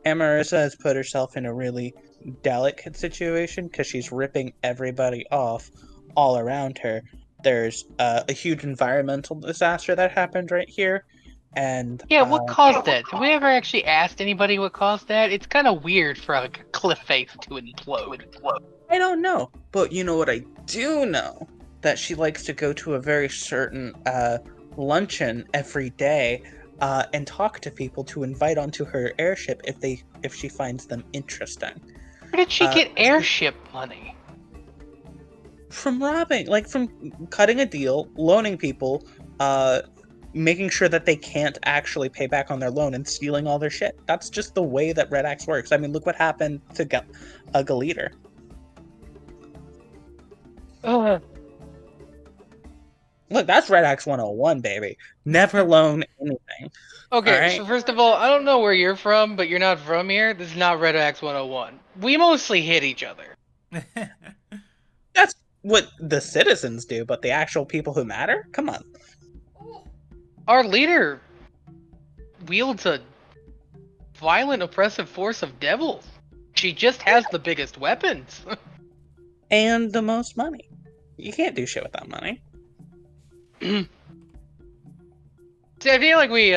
Amarissa has put herself in a really delicate situation because she's ripping everybody off all around her. There's a huge environmental disaster that happened right here. And what caused that? Have we ever actually asked anybody what caused that? It's kind of weird for like a cliff face to implode. I don't know, but you know what I do know? That she likes to go to a very certain luncheon every day and talk to people to invite onto her airship if she finds them interesting. Where did she get airship money? From robbing, like from cutting a deal, loaning people, making sure that they can't actually pay back on their loan and stealing all their shit. That's just the way that Red Axe works. I mean, look what happened to Galiter. Look, that's Red Axe 101, baby. Never loan anything. Okay, Alright. so first of all, I don't know where you're from, but you're not from here. This is not Red Axe 101. We mostly hit each other. That's what the citizens do, but the actual people who matter? Come on. Our leader wields a violent, oppressive force of devils. She just has the biggest weapons. And the most money. You can't do shit without money. See, I feel like we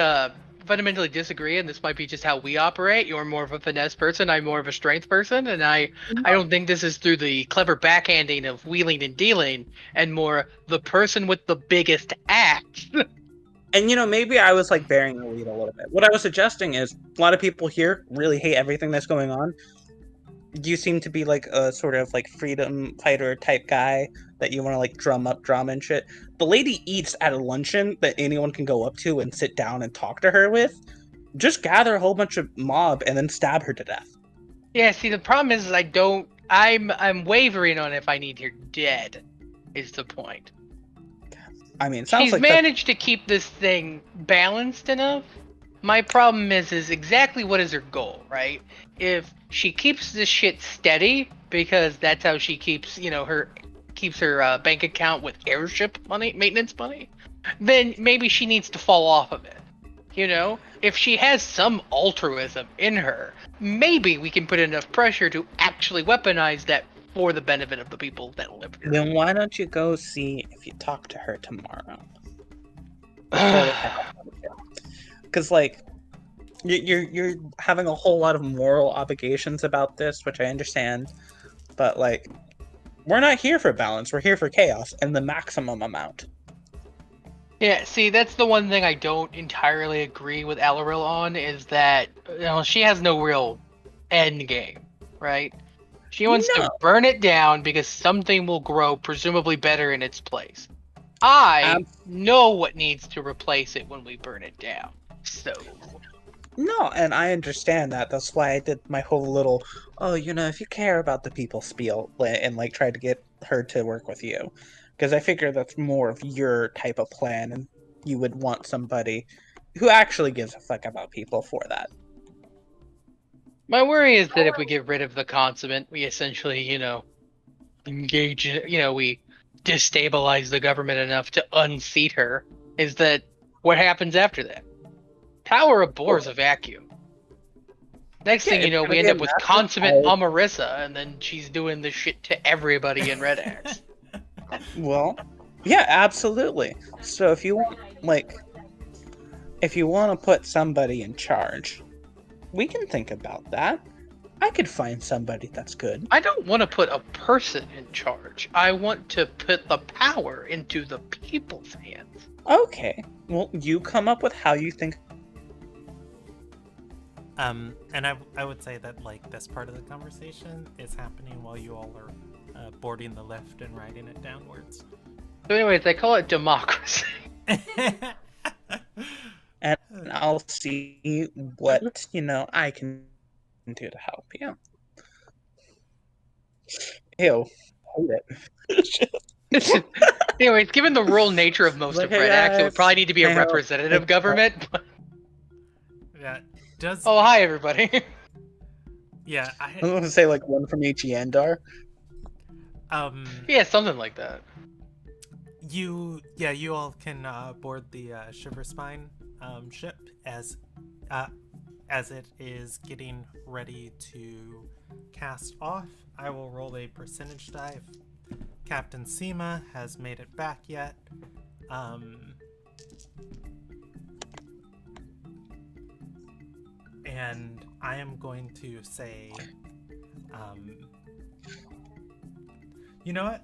fundamentally disagree, and this might be just how we operate. You're more of a finesse person, I'm more of a strength person, and I don't think this is through the clever backhanding of wheeling and dealing, and more the person with the biggest axe. And maybe I was like bearing the lead a little bit. What I was suggesting is a lot of people here really hate everything that's going on. You seem to be like a sort of like freedom fighter type guy that you want to like drum up drama and shit. The lady eats at a luncheon that anyone can go up to and sit down and talk to her with. Just gather a whole bunch of mob and then stab her to death. Yeah, see, the problem is I'm wavering on if I need her dead, is the point. I mean, it sounds She's like managed to keep this thing balanced enough. My problem is exactly what is her goal, right? If she keeps this shit steady, because that's how she keeps, her bank account with airship money, maintenance money, then maybe she needs to fall off of it. If she has some altruism in her, maybe we can put enough pressure to actually weaponize that for the benefit of the people that live here. Then why don't you go see if you talk to her tomorrow? Before we head out. Because like you're having a whole lot of moral obligations about this, which I understand, but like we're not here for balance. We're here for chaos and the maximum amount. Yeah, see, that's the one thing I don't entirely agree with Alaril on, is that she has no real end game, right? She wants to burn it down because something will grow presumably better in its place. I know what needs to replace it when we burn it down. So No, and I understand that. That's why I did my whole little, if you care about the people spiel and like try to get her to work with you. Because I figure that's more of your type of plan, and you would want somebody who actually gives a fuck about people for that. my worry is that if we get rid of the consummate, we essentially, engage in, we destabilize the government enough to unseat her. Is that what happens after that? Power abhors a vacuum. Next thing you know, we end up with consummate Amarissa, and then she's doing this shit to everybody in Red Axe. Well, yeah, absolutely. So if you want to put somebody in charge, we can think about that. I could find somebody that's good. I don't want to put a person in charge. I want to put the power into the people's hands. Okay. Well, you come up with how you think. And I would say that like this part of the conversation is happening while you all are boarding the lift and riding it downwards. So anyways, they call it democracy. And I'll see what, I can do to help you. Ew. Anyways, given the rural nature of most of Red Axe, it would probably need to be a representative government. Yeah. Does Oh, hi everybody. Yeah, I was going to say like one from each Yandar. Yeah, something like that. You all can board the Shiverspine ship as it is getting ready to cast off. I will roll a percentage die if Captain Seema has made it back yet. And I am going to say, you know what?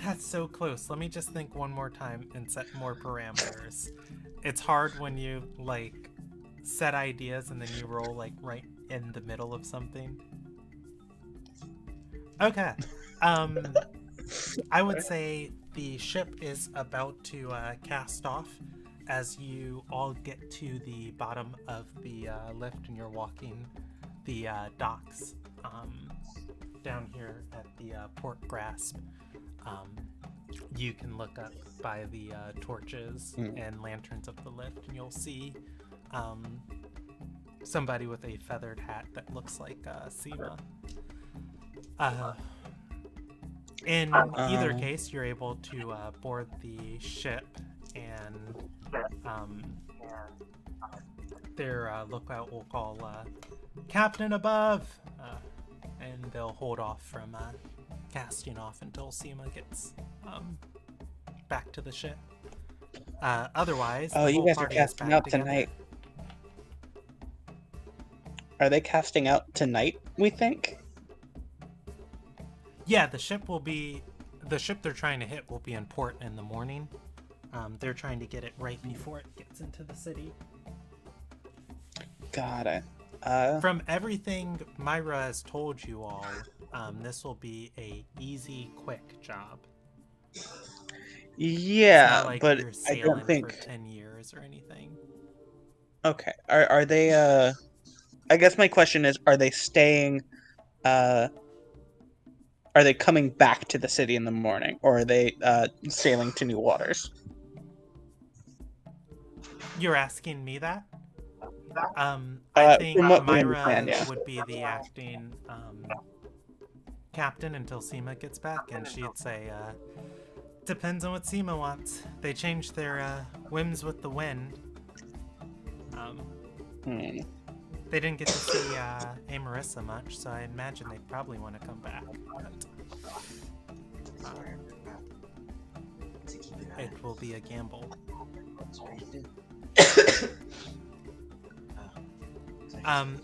That's so close. Let me just think one more time and set more parameters. It's hard when you like set ideas and then you roll like right in the middle of something. Okay. I would say the ship is about to cast off as you all get to the bottom of the lift and you're walking the docks down here at the port grasp. you can look up by the torches and lanterns of the lift, and you'll see somebody with a feathered hat that looks like Seema. In either case, you're able to board the ship, and their lookout will call Captain above, and they'll hold off from casting off until Seema gets back to the ship. Otherwise, Oh, the you whole guys are party is casting back out together. tonight. Are they casting out tonight, we think? Yeah, the ship they're trying to hit will be in port in the morning. They're trying to get it right before it gets into the city. Got it. From everything Myra has told you all, this will be a easy, quick job. Yeah, It's not like but you're I sailing don't think. for 10 years or anything. Okay. Are they? I guess my question is: are they staying? Are they coming back to the city in the morning, or are they sailing to new waters? You're asking me that? I think from what we Myra understand, yeah. would be the acting captain until Seema gets back, and she'd say, depends on what Seema wants. They change their whims with the wind. They didn't get to see Marissa much, so I imagine they'd probably want to come back. But, it will be a gamble.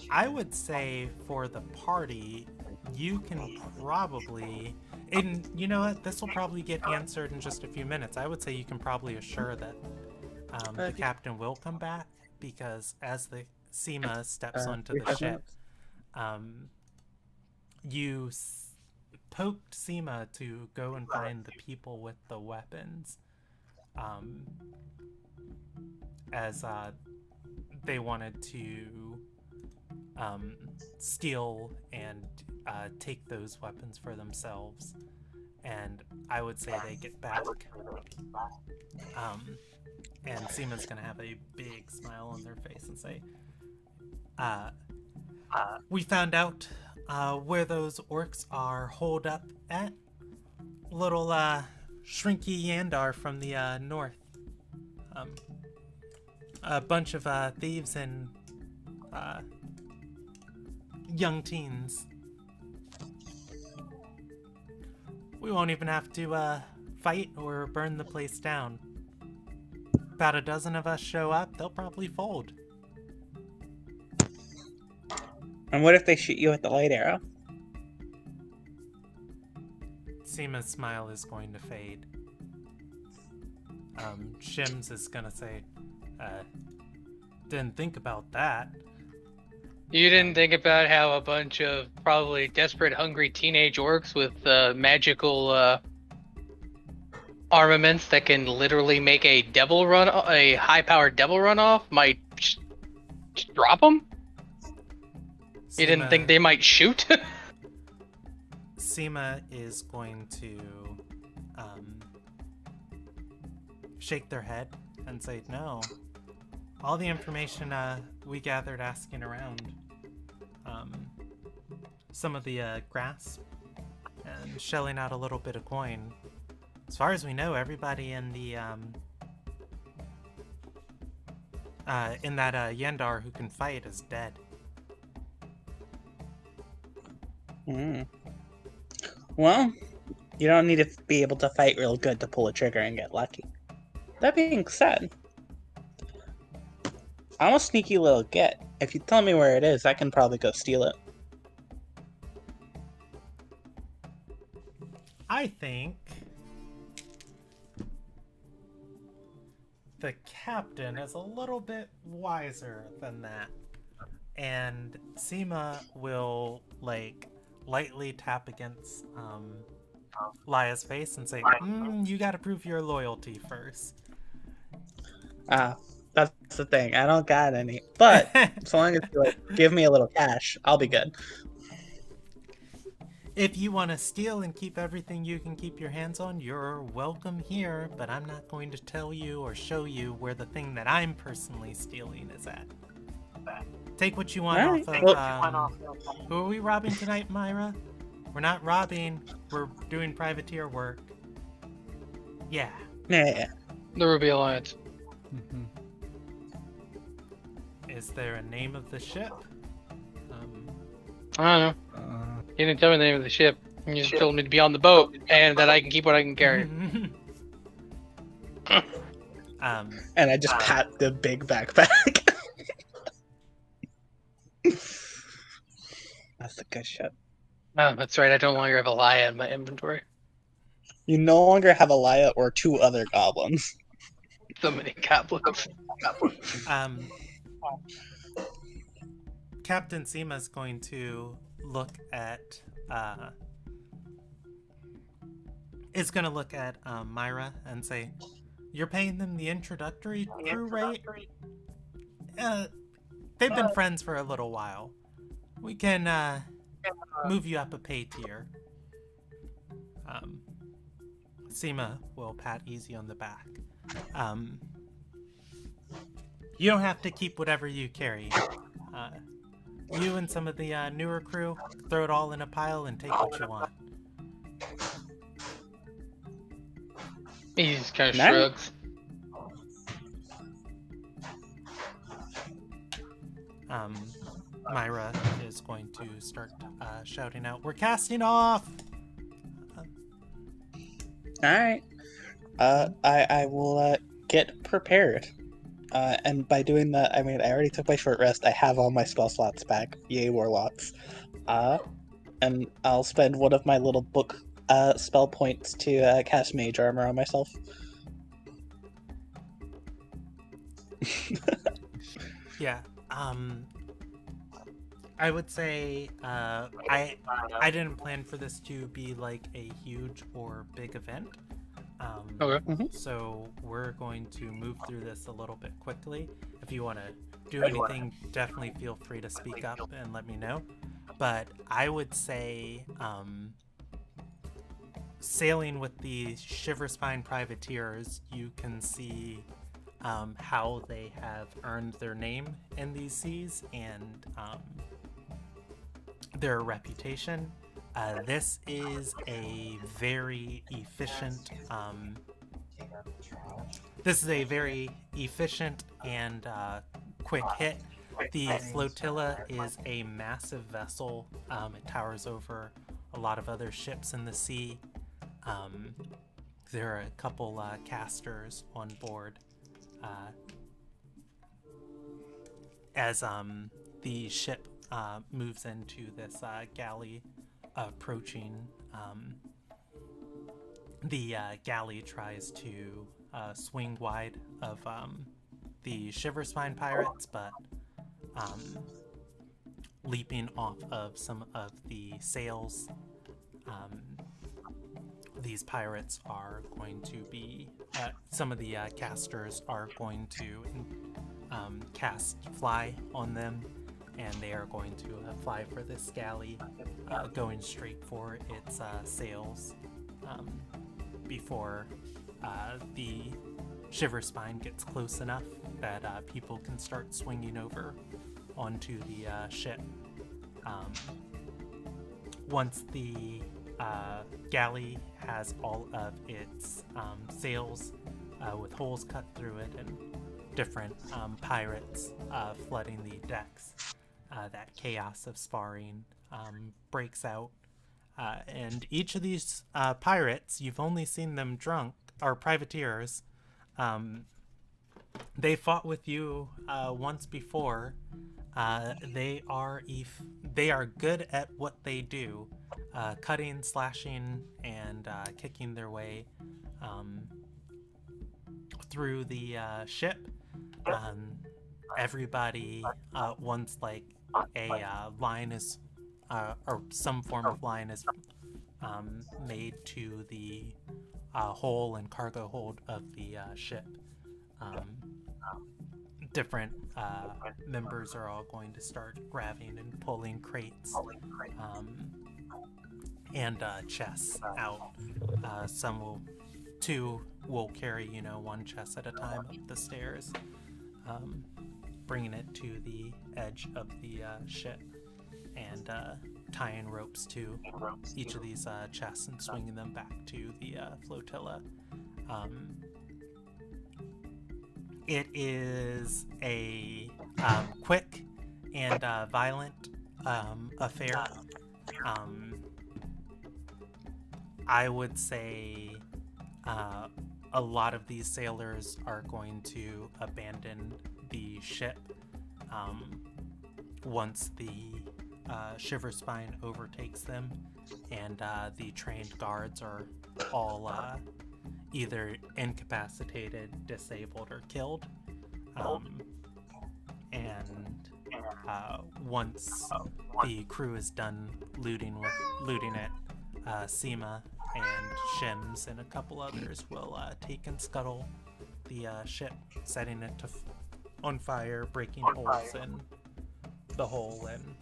I would say for the party, you can probably, and you know what, this will probably get answered in just a few minutes. I would say you can probably assure that the captain will come back, because as the Seema steps onto the ship, you poked Seema to go and find the people with the weapons, as they wanted to steal and take those weapons for themselves. And I would say they get back, and Seema's gonna have a big smile on their face and say, we found out where those orcs are holed up at. Little shrinky Yandar from the north. A bunch of thieves and young teens. We won't even have to fight or burn the place down. About a dozen of us show up, they'll probably fold. And what if they shoot you with the light arrow? Seema's smile is going to fade. Shims is gonna say, didn't think about that. You didn't think about how a bunch of probably desperate, hungry teenage orcs with magical armaments that can literally make a high-powered devil run off might just drop them? You didn't think they might shoot? Seema is going to shake their head and say, no. All the information we gathered asking around, some of the grass, and shelling out a little bit of coin. As far as we know, everybody in the in that Yendar who can fight is dead. Well, you don't need to be able to fight real good to pull a trigger and get lucky. That being said, I'm a sneaky little git. If you tell me where it is, I can probably go steal it. I think the captain is a little bit wiser than that. And Seema will, lightly tap against Laya's face and say, you gotta prove your loyalty first. That's the thing. I don't got any. But as long as you give me a little cash, I'll be good. If you want to steal and keep everything you can keep your hands on, you're welcome here, but I'm not going to tell you or show you where the thing that I'm personally stealing is at. Take what you want Alright. off of, who are we robbing tonight, Myra? We're not robbing, we're doing privateer work. Yeah. Yeah. The Ruby Alliance. Is there a name of the ship? I don't know. He didn't tell me the name of the ship. He just told me to be on the boat and that I can keep what I can carry. And I just pat the big backpack. That's a good ship. Oh, that's right. I don't longer have a Laya in my inventory. You no longer have Elia or 2 other goblins. So many goblins. Captain Seema's going to look at Myra and say, "You're paying them the introductory crew rate? They've been friends for a little while. We can move you up a pay tier." Seema will pat Easy on the back. You don't have to keep whatever you carry. You and some of the newer crew, throw it all in a pile and take what you want. He just kind of Nice. shrugs. Myra is going to start shouting out, "We're casting off!" Alright. I will get prepared. And by doing that, I mean, I already took my short rest. I have all my spell slots back. Yay, warlocks. And I'll spend one of my little book spell points to cast mage armor on myself. Yeah. I would say I didn't plan for this to be like a huge or big event. Okay. So we're going to move through this a little bit quickly. If you want to do anything, definitely feel free to speak up and let me know. But I would say sailing with the Shiverspine privateers, you can see how they have earned their name in these seas and their reputation. This is a very efficient and quick hit. The flotilla is a massive vessel. It towers over a lot of other ships in the sea. There are a couple casters on board. As the ship moves into this galley approaching, the galley tries to swing wide of the Shiverspine pirates, but leaping off of some of the sails, these pirates are going to be some of the casters are going to cast fly on them, and they are going to fly for this galley, going straight for its sails before the Shiverspine gets close enough that people can start swinging over onto the ship. Once the galley has all of its sails with holes cut through it and different pirates flooding the decks, that chaos of sparring breaks out. And each of these pirates, you've only seen them drunk, or privateers. They fought with you once before. They are good at what they do, cutting, slashing, and kicking their way through the ship. Everybody once like a line is or some form of line is made to the hull and cargo hold of the ship. Different members are all going to start grabbing and pulling crates. and chests out. Two will carry, one chest at a time up the stairs, bringing it to the edge of the ship, and tying ropes to each of these chests and swinging them back to the flotilla. It is a quick and violent affair. I would say a lot of these sailors are going to abandon the ship once the Shiver Spine overtakes them, and the trained guards are all either incapacitated, disabled, or killed. And once the crew is done looting it, Seema and Shims and a couple others will take and scuttle the ship, setting it on fire, breaking holes in the hull, and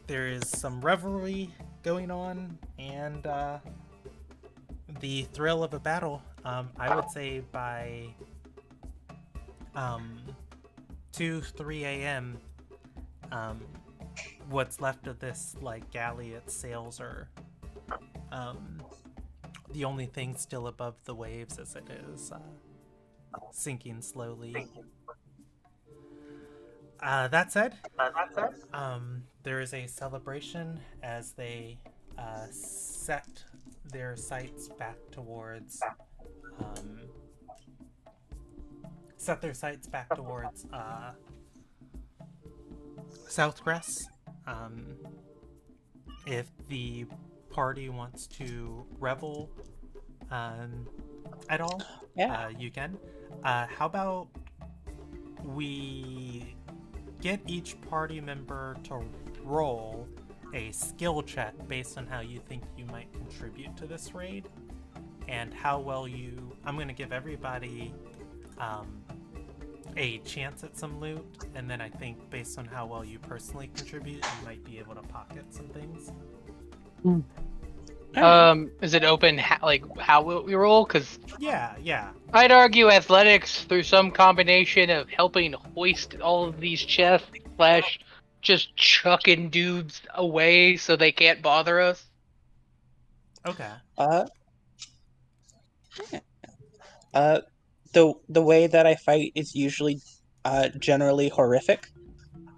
there is some revelry going on, and the thrill of a battle. I would say by 2-3 a.m. What's left of this galley, its sails are the only thing still above the waves, as it is sinking slowly. That said, there is a celebration as they set their sights back towards Southcrest. If the party wants to revel at all, you can. How about we get each party member to roll a skill check based on how you think you might contribute to this raid, and how well I'm going to give everybody a chance at some loot, and then I think based on how well you personally contribute, you might be able to pocket some things. Is it open how will we roll? Because yeah, I'd argue athletics through some combination of helping hoist all of these chests / just chucking dudes away so they can't bother us. Okay. The way that I fight is usually generally horrific.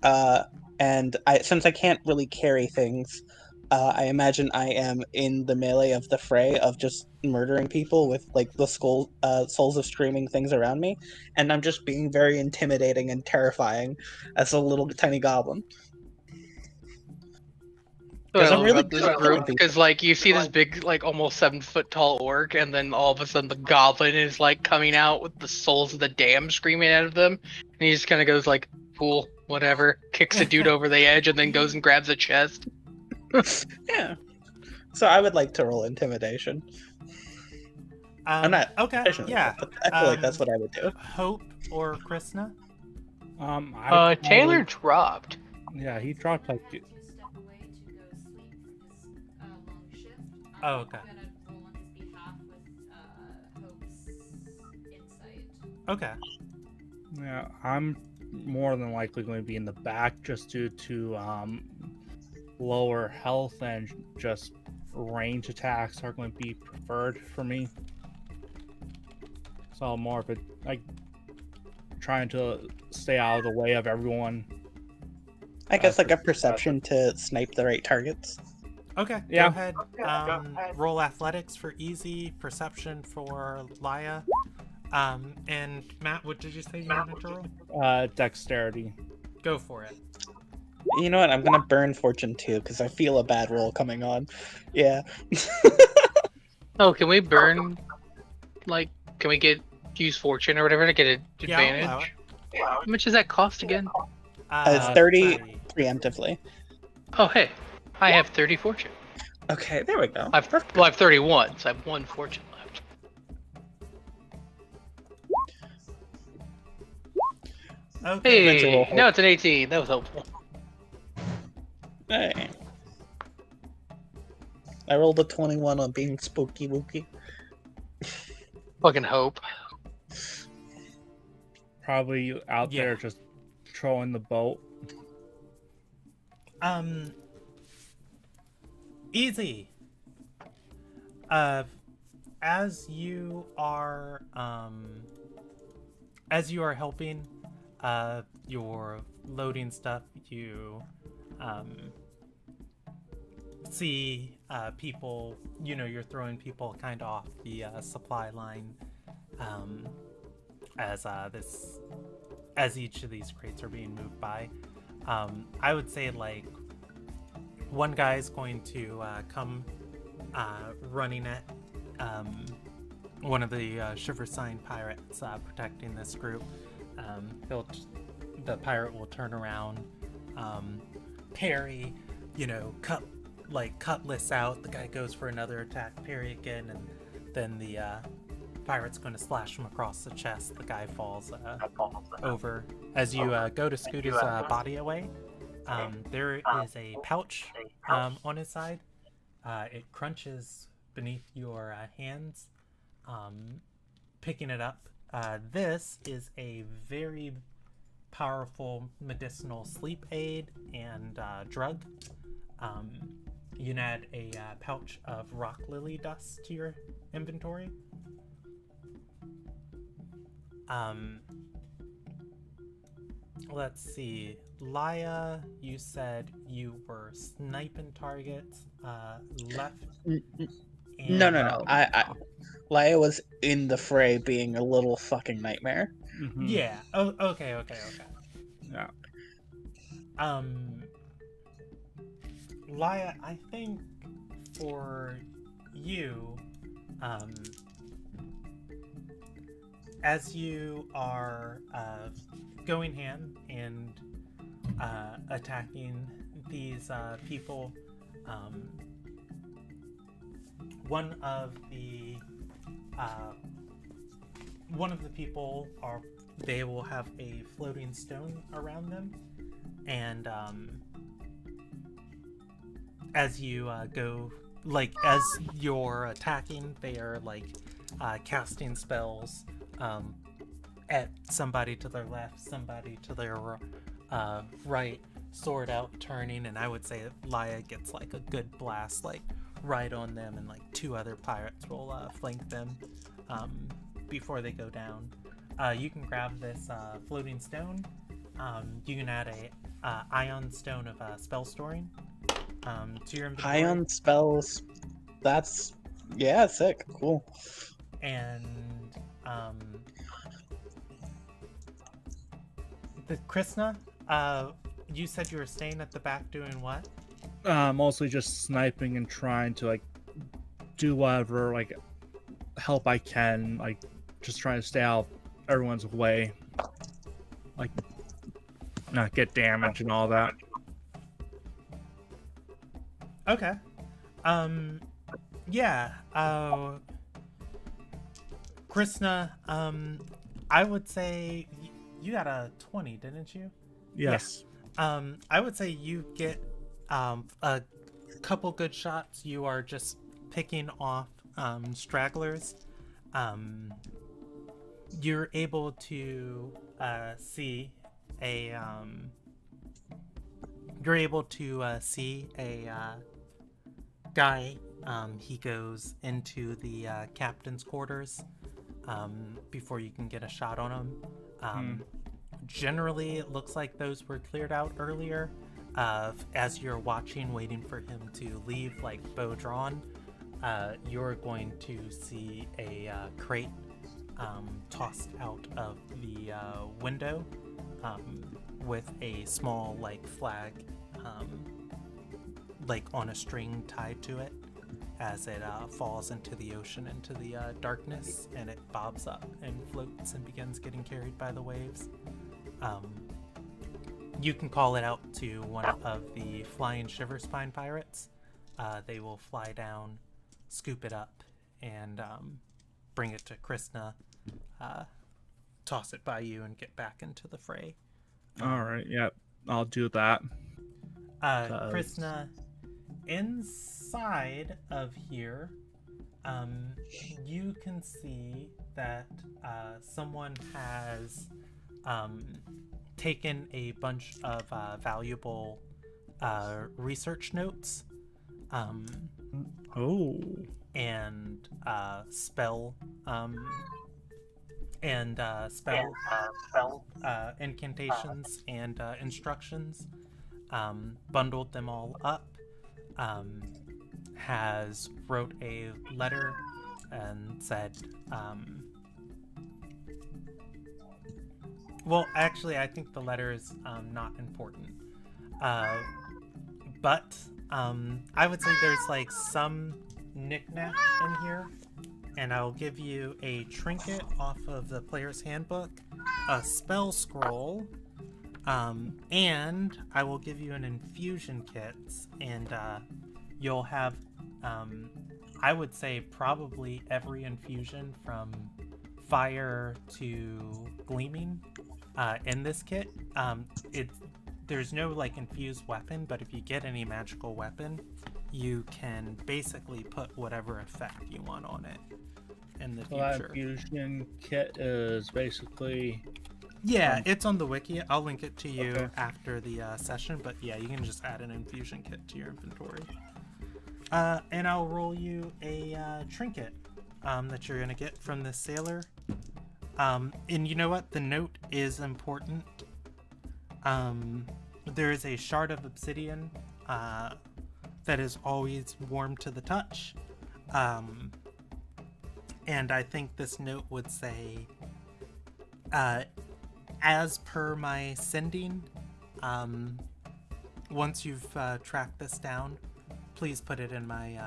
And since I can't really carry things, I imagine I am in the melee of the fray of just murdering people with the souls of screaming things around me, and I'm just being very intimidating and terrifying as a little tiny goblin. Because I'm really this good at group, killing because you see this big almost 7-foot tall orc, and then all of a sudden the goblin is coming out with the souls of the damned screaming out of them, and he just kind of goes cool, whatever, kicks a dude over the edge, and then goes and grabs a chest. Yeah. So I would like to roll intimidation. I'm not okay. Yeah. But I feel like that's what I would do. Hope or Krishna? Taylor dropped. Yeah, he dropped Step away to go sleep for this long shift. Oh, okay. I'm gonna roll on his behalf with Hope's insight. Okay. Yeah, I'm more than likely going to be in the back just due to lower health, and just range attacks are going to be preferred for me. So more of it trying to stay out of the way of everyone. I guess a perception to snipe the right targets. Okay. Yeah. Go ahead. Roll athletics for easy, perception for Laya. And Matt, what did you say you wanted to roll? Dexterity. Go for it. You know what? I'm gonna burn fortune too because I feel a bad roll coming on. Yeah. Oh, can we burn? Can we use fortune or whatever to get an Yeah, I'll allow advantage? How much does that cost again? It's 30 preemptively. Oh, hey, I have 30 fortune. Okay, there we go. I have 31, so I have 1 fortune left. Okay. Hey, no, it's an 18. That was helpful. Hey. I rolled a 21 on being spooky wooky. Fucking hope. Probably out Yeah. there just trolling the boat. Easy. As you are helping, you're loading stuff. You see people. You're throwing people kind of off the supply line as each of these crates are being moved by. I would say like one guy is going to come running at one of the Shiver Sign pirates protecting this group. The pirate will turn around, parry, cutlass out. The guy goes for another attack, parry again, and then the pirate's going to slash him across the chest. The guy falls over. As you go to scoot his body away, there is a pouch on his side. It crunches beneath your hands. Picking it up. This is a very powerful medicinal sleep aid and drug. You can add a pouch of rock lily dust to your inventory. Let's see. Laya, you said you were sniping targets left. No. Laia was in the fray being a little fucking nightmare. Mhm. Yeah. Oh, okay. Yeah. Laya, I think for you, as you are going ham and attacking these people, one of the people they will have a floating stone around them, and as you go, like as you're attacking, they are like casting spells at somebody to their left, somebody to their right, sword out, turning, and I would say Laya gets like a good blast, like right on them, and like two other pirates will flank them before they go down. You can grab this floating stone. You can add a ion stone of spell storing to your inventory. Ion spells. That's sick, cool. And the Krishna, you said you were staying at the back doing what? Mostly just sniping and trying to like do whatever like help I can, like just trying to stay out of everyone's way, like not get damaged and all that. Okay. Yeah. Krishna, I would say you got a 20, didn't you? Yes. I would say you get a couple good shots. You are just picking off stragglers. You're able to see a guy. He goes into the captain's quarters before you can get a shot on him. Generally, it looks like those were cleared out earlier. As you're watching, waiting for him to leave, like bow drawn, you're going to see a crate tossed out of the window with a small like flag like on a string tied to it as it falls into the ocean, into the darkness, and it bobs up and floats and begins getting carried by the waves. You can call it out to one of the flying Shiver Spine pirates. They will fly down, scoop it up, and bring it to Krishna, toss it by you, and get back into the fray. All right. Yeah, I'll do that. Krishna inside of here, you can see that someone has taken a bunch of valuable research notes Oh. and spell incantations and instructions, bundled them all up, has wrote a letter and said, well, actually, I think the letter is not important. But I would say there's like some knickknack in here, and I'll give you a trinket off of the player's handbook, a spell scroll, and I will give you an infusion kit, and you'll have, I would say, probably every infusion from fire to gleaming in this kit. There's no like infused weapon, but if you get any magical weapon, you can basically put whatever effect you want on it in the So that future. infusion kit is basically... Yeah, it's on the wiki. I'll link it to you Okay. after the session, but yeah, you can just add an infusion kit to your inventory. And I'll roll you a trinket that you're going to get from this sailor. And you know what? The note is important. There is a shard of obsidian that is always warm to the touch. And I think this note would say, as per my sending, once you've tracked this down, please put it in my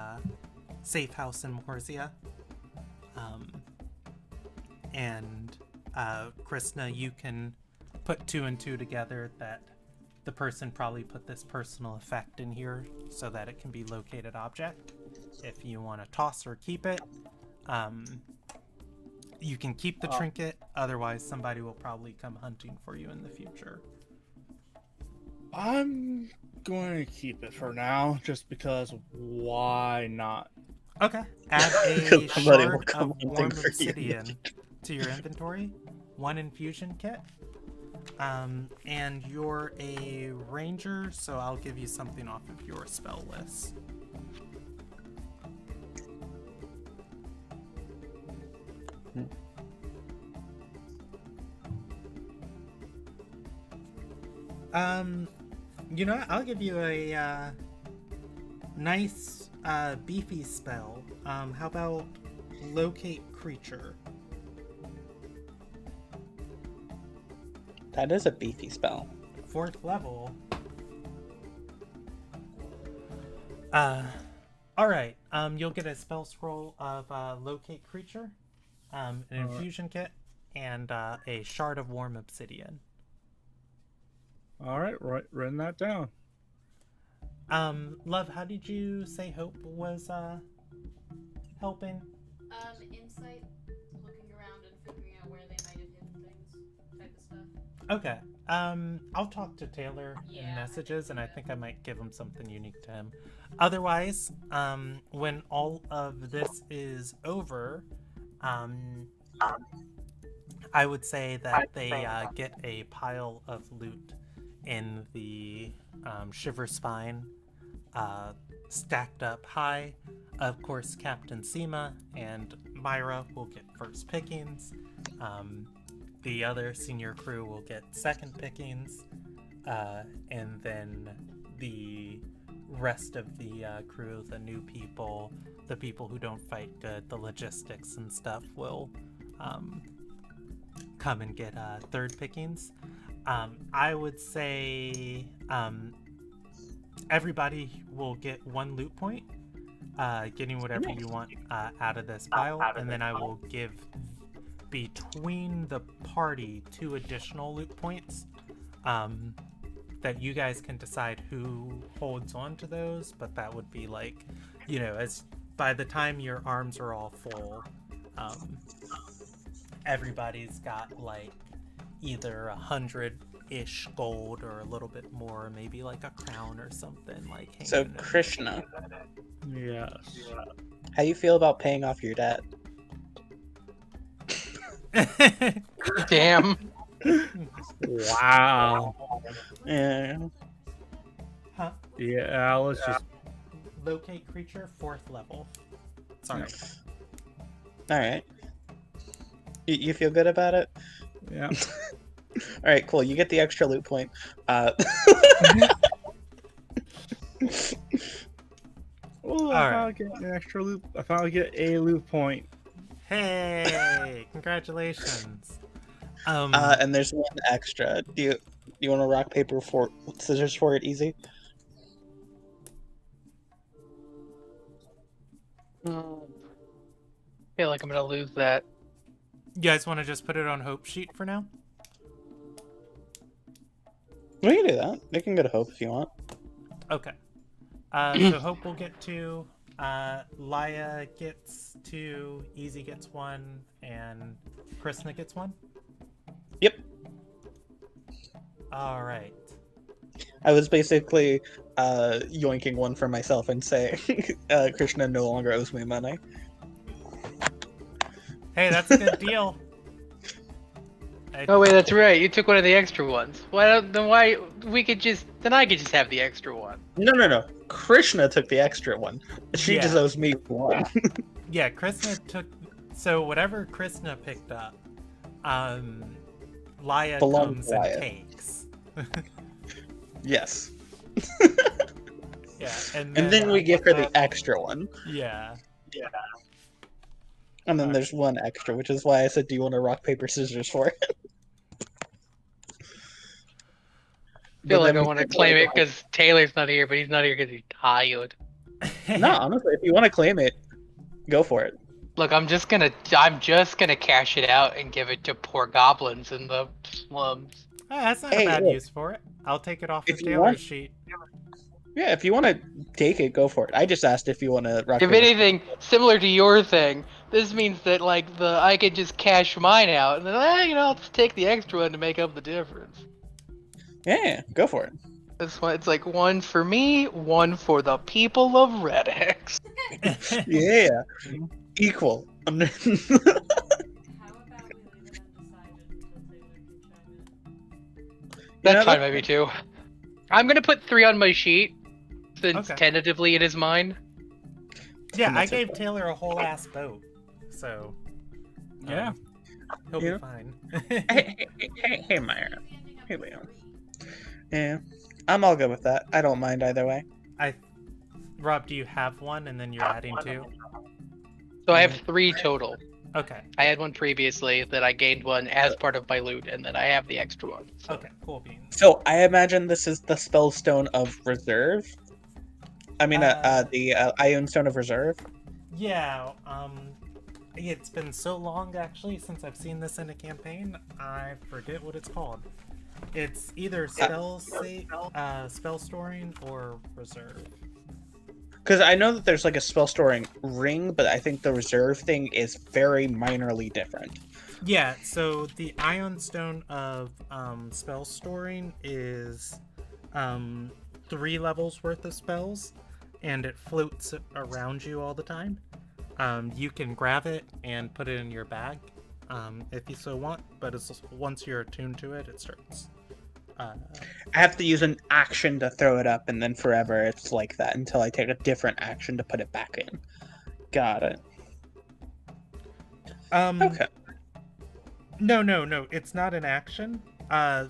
safe house in Morzia. And Krishna, you can put 2 and 2 together that the person probably put this personal effect in here so that it can be located object. If you want to toss or keep it, you can keep the trinket, otherwise somebody will probably come hunting for you in the future. I'm going to keep it for now, just because why not? Okay. Add a Somebody will shard come of hunting warm for you. obsidian to your inventory. 1 infusion kit. And you're a ranger, so I'll give you something off of your spell list. You know what? I'll give you a nice beefy spell. How about locate creature? That is a beefy spell. 4th level. Alright, you'll get a spell scroll of locate creature, an infusion kit, and a shard of warm obsidian. Alright, written that down. Love, how did you say Hope was helping? Insight, looking around and figuring out where they might have hidden things, type of stuff. Okay. I'll talk to Taylor in Yeah, messages, and I think I might give him something unique to him. Otherwise, when all of this is over, I would say that they get a pile of loot in the Shiver Spine, stacked up high. Of course, Captain Seema and Myra will get first pickings. The other senior crew will get second pickings, and then the rest of the crew, the new people, the people who don't fight good, the logistics and stuff, will come and get third pickings. I would say everybody will get 1 loot point, getting whatever you want out of this pile, and then I will give between the party 2 additional loot points that you guys can decide who holds on to those, but that would be like, you know, as by the time your arms are all full, everybody's got like either 100 ish gold or a little bit more, maybe like a crown or something like hanging So, in- Krishna, Yes. how you feel about paying off your debt? Damn. Wow. Yeah. Huh? Yeah, let's just. Locate creature 4th level. Sorry. All right. You feel good about it? Yeah. All right, cool. You get the extra loot point. Oh, All I right. finally get an extra loop. I finally get a loop point. Hey, congratulations. And there's one extra. Do you want to rock paper for scissors for it easy? Feel like I'm gonna lose that. you guys want to just put it on hope sheet for now? We can do that. We can go to Hope if you want. Okay. So hope will get 2. Laya gets 2. Easy gets 1, and Krishna gets 1. Yep. All right. I was basically yoinking one for myself and saying Krishna no longer owes me money. Hey, that's a good deal. Oh wait, that's right. You took one of the extra ones. Why we could just then I could just have the extra one. No. Krishna took the extra one. She just Yeah. owes me one. Yeah, Krishna took. So whatever Krishna picked up, Laya Belongs comes to Laya. and takes. Yes. Yeah, And then we give her the extra one. Yeah. And then Alright. there's one extra, which is why I said, do you want to rock, paper, scissors for it? I feel But like then I we want to can- claim it because Taylor's not here, but he's not here because he's tired. No, honestly, if you want to claim it, go for it. Look, I'm just gonna cash it out and give it to poor goblins in the slums. That's not Hey, a bad look. use for it. I'll take it off If of you Taylor's want- sheet. Yeah, if you want to take it, go for it. I just asked if you want to rock, If paper, anything, similar to your thing, this means that like I could just cash mine out and then I'll just take the extra one to make up the difference. Yeah, go for it. That's why it's like one for me, one for the people of Red X. Yeah, equal. How about we leave it undecided until Taylor can chime in? That's fine, maybe too. I'm gonna put 3 on my sheet, since Okay. tentatively it is mine. Yeah, And I that's it. gave Taylor a whole ass boat, so Yeah. he'll Yeah. be fine. Hey, Myra. Hey, Leo. Yeah, I'm all good with that. I don't mind either way. Rob, do you have one, and then you're adding 2? So I have 3 total. Okay. I had one previously that I gained one as part of my loot, and then I have the extra one. So. Okay. Cool beans. So I imagine this is the Spellstone of Reserve. I mean, the Ion Stone of Reserve. Yeah. It's been so long actually since I've seen this in a campaign. I forget what it's called. It's either spell storing or reserve. Because I know that there's like a spell storing ring, but I think the reserve thing is very minorly different. Yeah, so the Ion Stone of spell storing is 3 levels worth of spells, and it floats around you all the time. You can grab it and put it in your bag if you so want, but it's once you're attuned to it, it starts. I have to use an action to throw it up, and then forever it's like that until I take a different action to put it back in. Got it. Okay. No, it's not an action.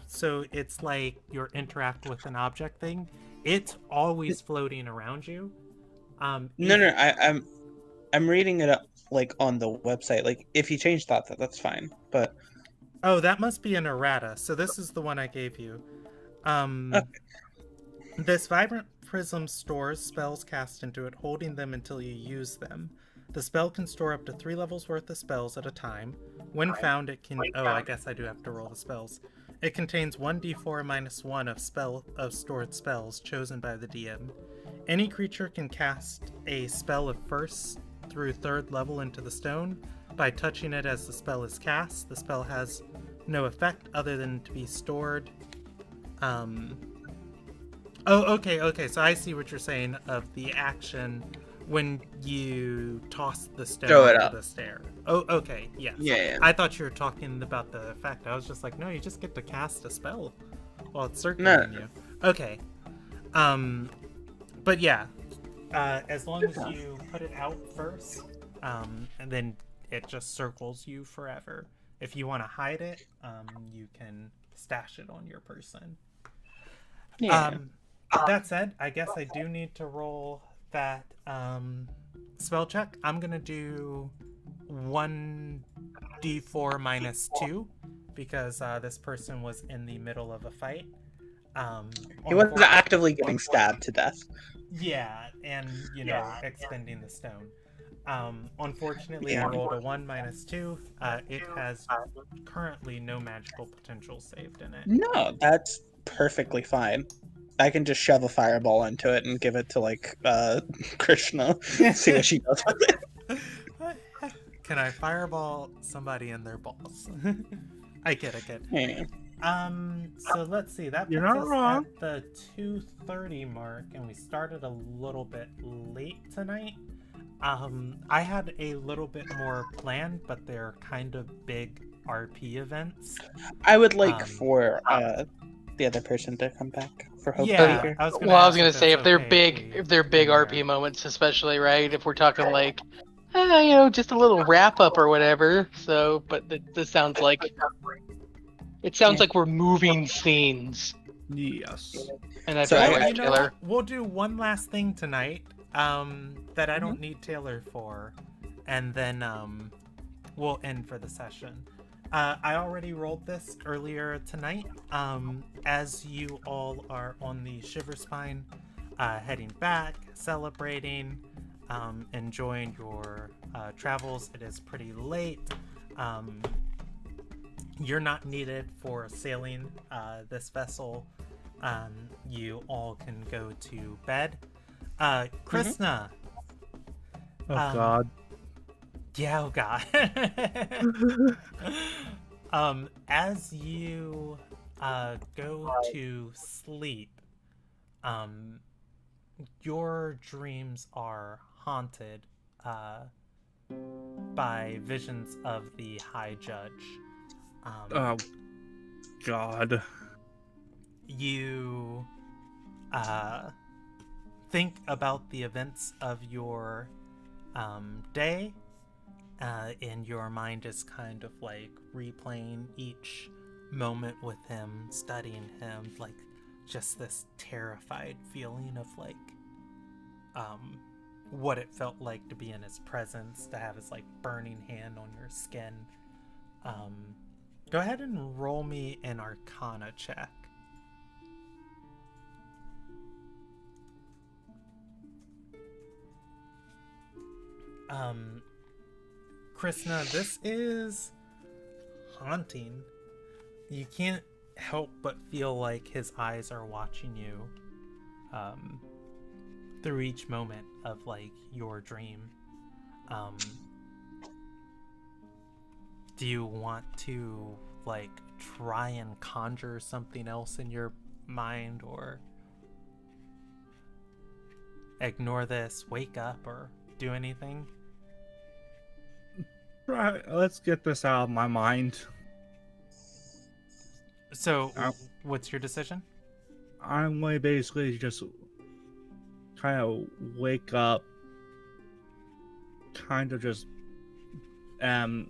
So it's like your interact with an object thing. It's always floating around you. No, I'm reading it up like on the website. Like if you change that's fine. But Oh, that must be an errata. So this is the one I gave you. Okay. This vibrant prism stores spells cast into it, holding them until you use them. The spell can store up to 3 levels worth of spells at a time. When found, it can. Oh, I guess I do have to roll the spells. It contains 1d4 minus 1 of stored spells chosen by the DM. Any creature can cast a spell of 1st through 3rd level into the stone by touching it as the spell is cast. The spell has no effect other than to be stored Oh, okay. So I see what you're saying of the action when you toss the stone Throw it onto up. the stair. Oh, okay, yes. Yeah. I thought you were talking about the effect. I was just like, no, you just get to cast a spell while it's No. circling you. Okay. But yeah, as long as you put it out first, and then it just circles you forever. If you want to hide it, you can stash it on your person. Yeah. That said, I guess I do need to roll that spell check. I'm gonna do 1d4 minus 2 because this person was in the middle of a fight. He wasn't actively getting stabbed to death. Yeah, and expending the stone. Unfortunately, I rolled a 1 minus 2. It has currently no magical potential saved in it. No, that's perfectly fine. I can just shove a fireball into it and give it to Krishna. See what she does with it. Can I fireball somebody in their balls? I get it. Yeah. So let's see. That puts You're not us wrong. at the 2:30 mark, and we started a little bit late tonight. I had a little bit more planned, but they're kind of big RP events. I would like for the other person to come back for Hope Yeah, Speaker. I was gonna. Well, I was ask gonna if say it's if they're okay big, we if they're big bring RP that. moments, especially right, if we're talking like, just a little wrap up or whatever. So, but this sounds like we're moving scenes, Yes. and I So very I- much You know, Taylor. we'll do one last thing tonight that I don't need Taylor for, and then we'll end for the session. I already rolled this earlier tonight. As you all are on the Shiver Spine, heading back, celebrating, enjoying your travels. It is pretty late. You're not needed for sailing this vessel. You all can go to bed. Krishna. Oh Um, God. Yeah, oh god. As you go to sleep, your dreams are haunted by visions of the High Judge. Oh God. You think about the events of your day, and your mind is kind of like replaying each moment with him, studying him, like just this terrified feeling of like what it felt like to be in his presence, to have his like burning hand on your skin. Go ahead and roll me an Arcana check. Krishna, this is haunting. You can't help but feel like his eyes are watching you through each moment of like your dream. Do you want to like try and conjure something else in your mind, or ignore this, wake up, or do anything? Right. Let's get this out of my mind. So, what's your decision? I'm going to basically just kind of wake up, kind of just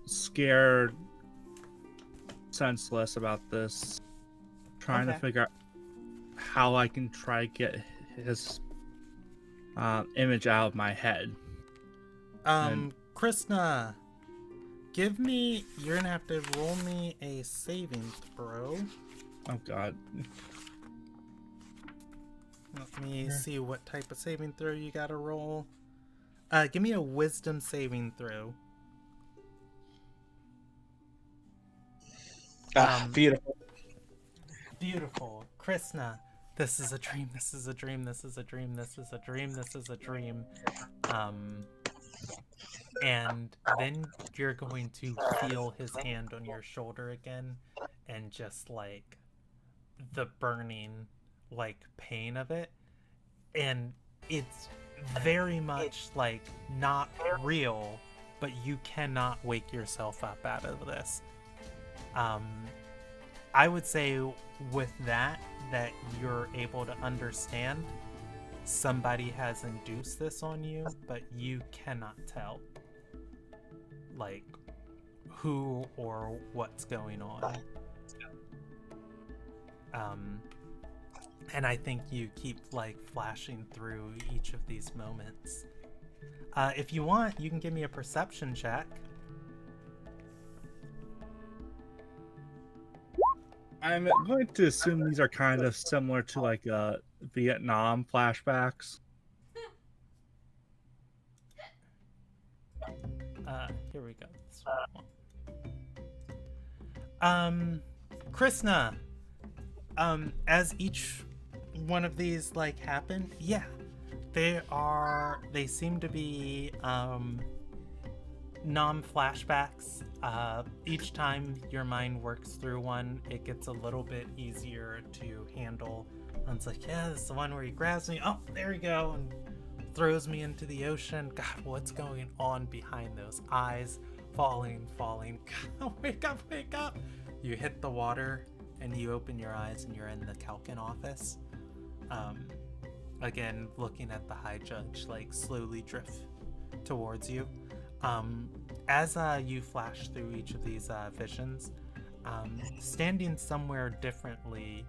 scared, senseless about this, trying to Okay. figure out how I can try to get his image out of my head. Krishna, you're gonna have to roll me a saving throw. Oh God. Let me see what type of saving throw you gotta roll. Give me a wisdom saving throw. Beautiful. Beautiful. Krishna, this is a dream, this is a dream, this is a dream, this is a dream, this is a dream. And then you're going to feel his hand on your shoulder again, and just like the burning like pain of it, and it's very much like not real, but you cannot wake yourself up out of this. I would say with that you're able to understand somebody has induced this on you, but you cannot tell like who or what's going on. And I think you keep like flashing through each of these moments. If you want, you can give me a perception check. I'm going to assume these are kind of similar to like Vietnam flashbacks. Here we go. This one. Krishna, as each one of these like happen, yeah, they seem to be non-flashbacks. Each time your mind works through one, it gets a little bit easier to handle. And it's like, yeah, this is the one where he grabs me. Oh, there we go, and throws me into the ocean. God, what's going on behind those eyes? Falling. God, wake up. You hit the water, and you open your eyes, and you're in the Kalkin office. Again, looking at the High Judge, like, slowly drift towards you. As you flash through each of these visions, standing somewhere differently,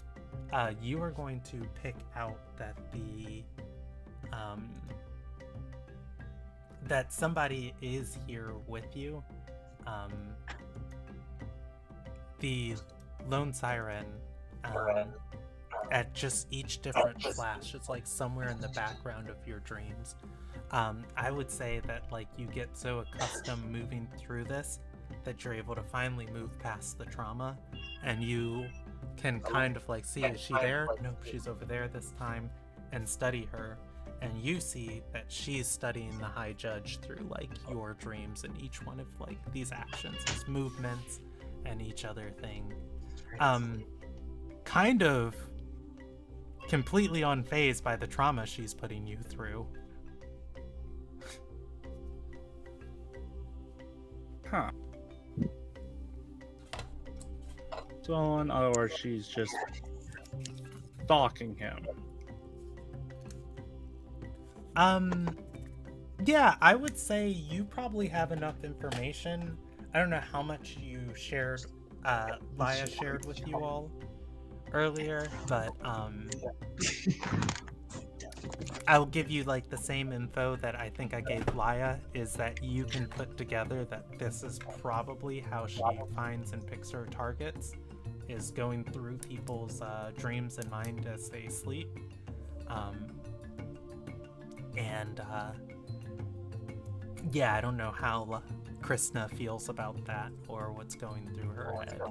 you are going to pick out that that somebody is here with you. The lone siren, at just each different flash, it's like somewhere in the background of your dreams. I would say that like you get so accustomed moving through this that you're able to finally move past the trauma, and you can kind of like see, is she there? Nope, she's over there this time, and study her. And you see that she's studying the High Judge through like your dreams and each one of like these actions, these movements, and each other thing. Kind of completely unfazed by the trauma she's putting you through. Huh. So in other words, she's just stalking him. Yeah, I would say you probably have enough information. I don't know how much you shared, Laya shared with you all earlier, but, I'll give you, like, the same info that I think I gave Laya, is that you can put together that this is probably how she finds and picks her targets, is going through people's, dreams and mind as they sleep. Yeah, I don't know how Krishna feels about that or what's going through her head.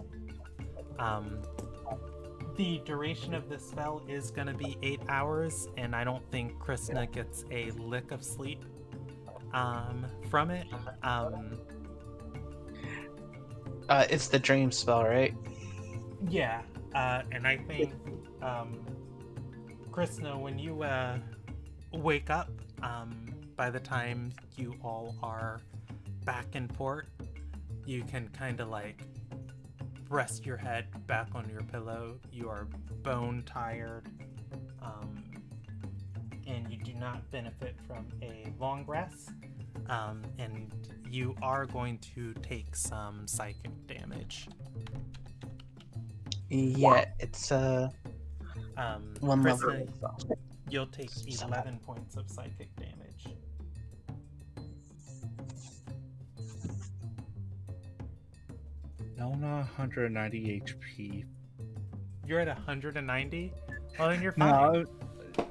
The duration of this spell is going to be 8 hours, and I don't think Krishna gets a lick of sleep from it. It's the dream spell, right? Yeah, and I think Krishna, when you wake up, by the time you all are back in port, you can kind of like rest your head back on your pillow. You are bone tired, and you do not benefit from a long rest, and you are going to take some psychic damage. Yeah, it's one Krishna, level. you'll take 11 points of psychic damage. Nona 190 HP. You're at 190? Well, then you're fine.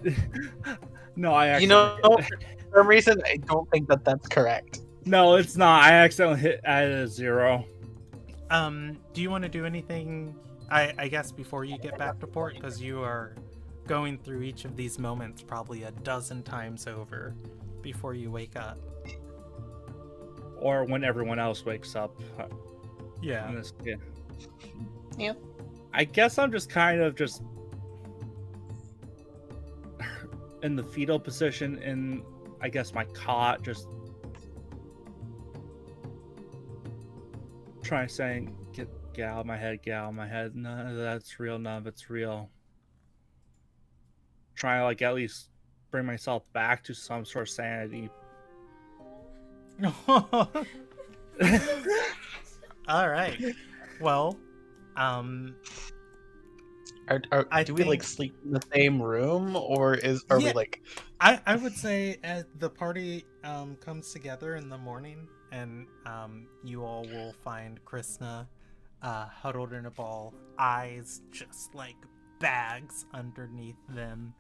No, no, I actually. You know, for some reason, I don't think that that's correct. No, it's not. I accidentally hit at a 0. Do you want to do anything, I guess, before you get back to port? Because you are going through each of these moments probably a dozen times over before you wake up. Or when everyone else wakes up. Yeah. Yeah. I guess I'm just kind of just in the fetal position in, I guess, my cot, just trying saying, get out of my head, get out of my head. None of that's real, none of it's real. Trying to like at least bring myself back to some sort of sanity. All right. Well, Do we like think- sleep in the same room, or are we Yeah. like? I would say the party comes together in the morning, and you all will find Krishna huddled in a ball, eyes just like bags underneath them.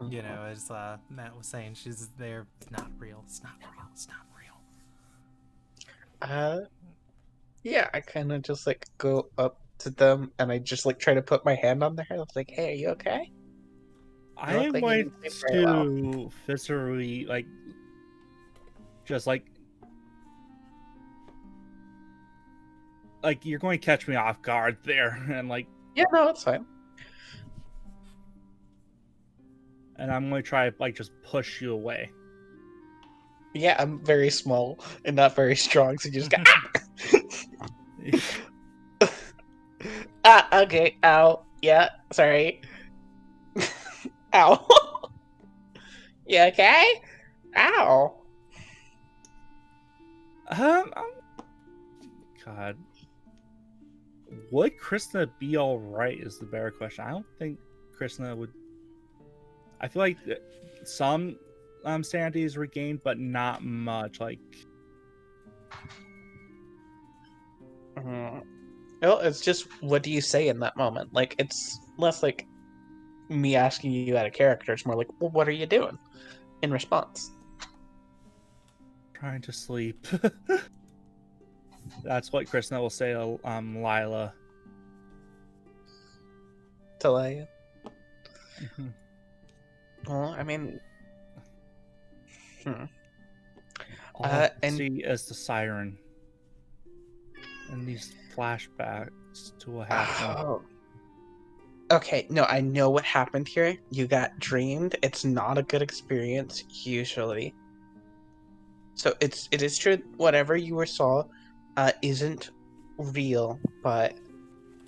You know, as Matt was saying, she's there. It's not real. It's not real. It's not real. Yeah, I kind of just like go up to them and I just like try to put my hand on their head. It's like, hey, are you okay? I look am like you going didn't sleep very well. to viscerally, like, just like you're going to catch me off guard there, and like, Yeah, no, it's fine. and I'm going to try like just push you away. Yeah, I'm very small and not very strong, so you just got. Okay. Ow. Yeah, sorry. Ow. You okay? Ow. God, would Krishna be all right? Is the better question. I don't think Krishna would. I feel like some sanity is regained, but not much. Like, Well, it's just what do you say in that moment? Like, it's less like me asking you out of character. It's more like, well, what are you doing in response? trying to sleep. That's what Krishna will say to Lila. Talaya. Mhm. Well, I mean, All I and- see is the siren and these flashbacks to what happened. oh. Okay, no, I know what happened here. You got dreamed. It's not a good experience usually. So it is true. Whatever you saw, isn't real. But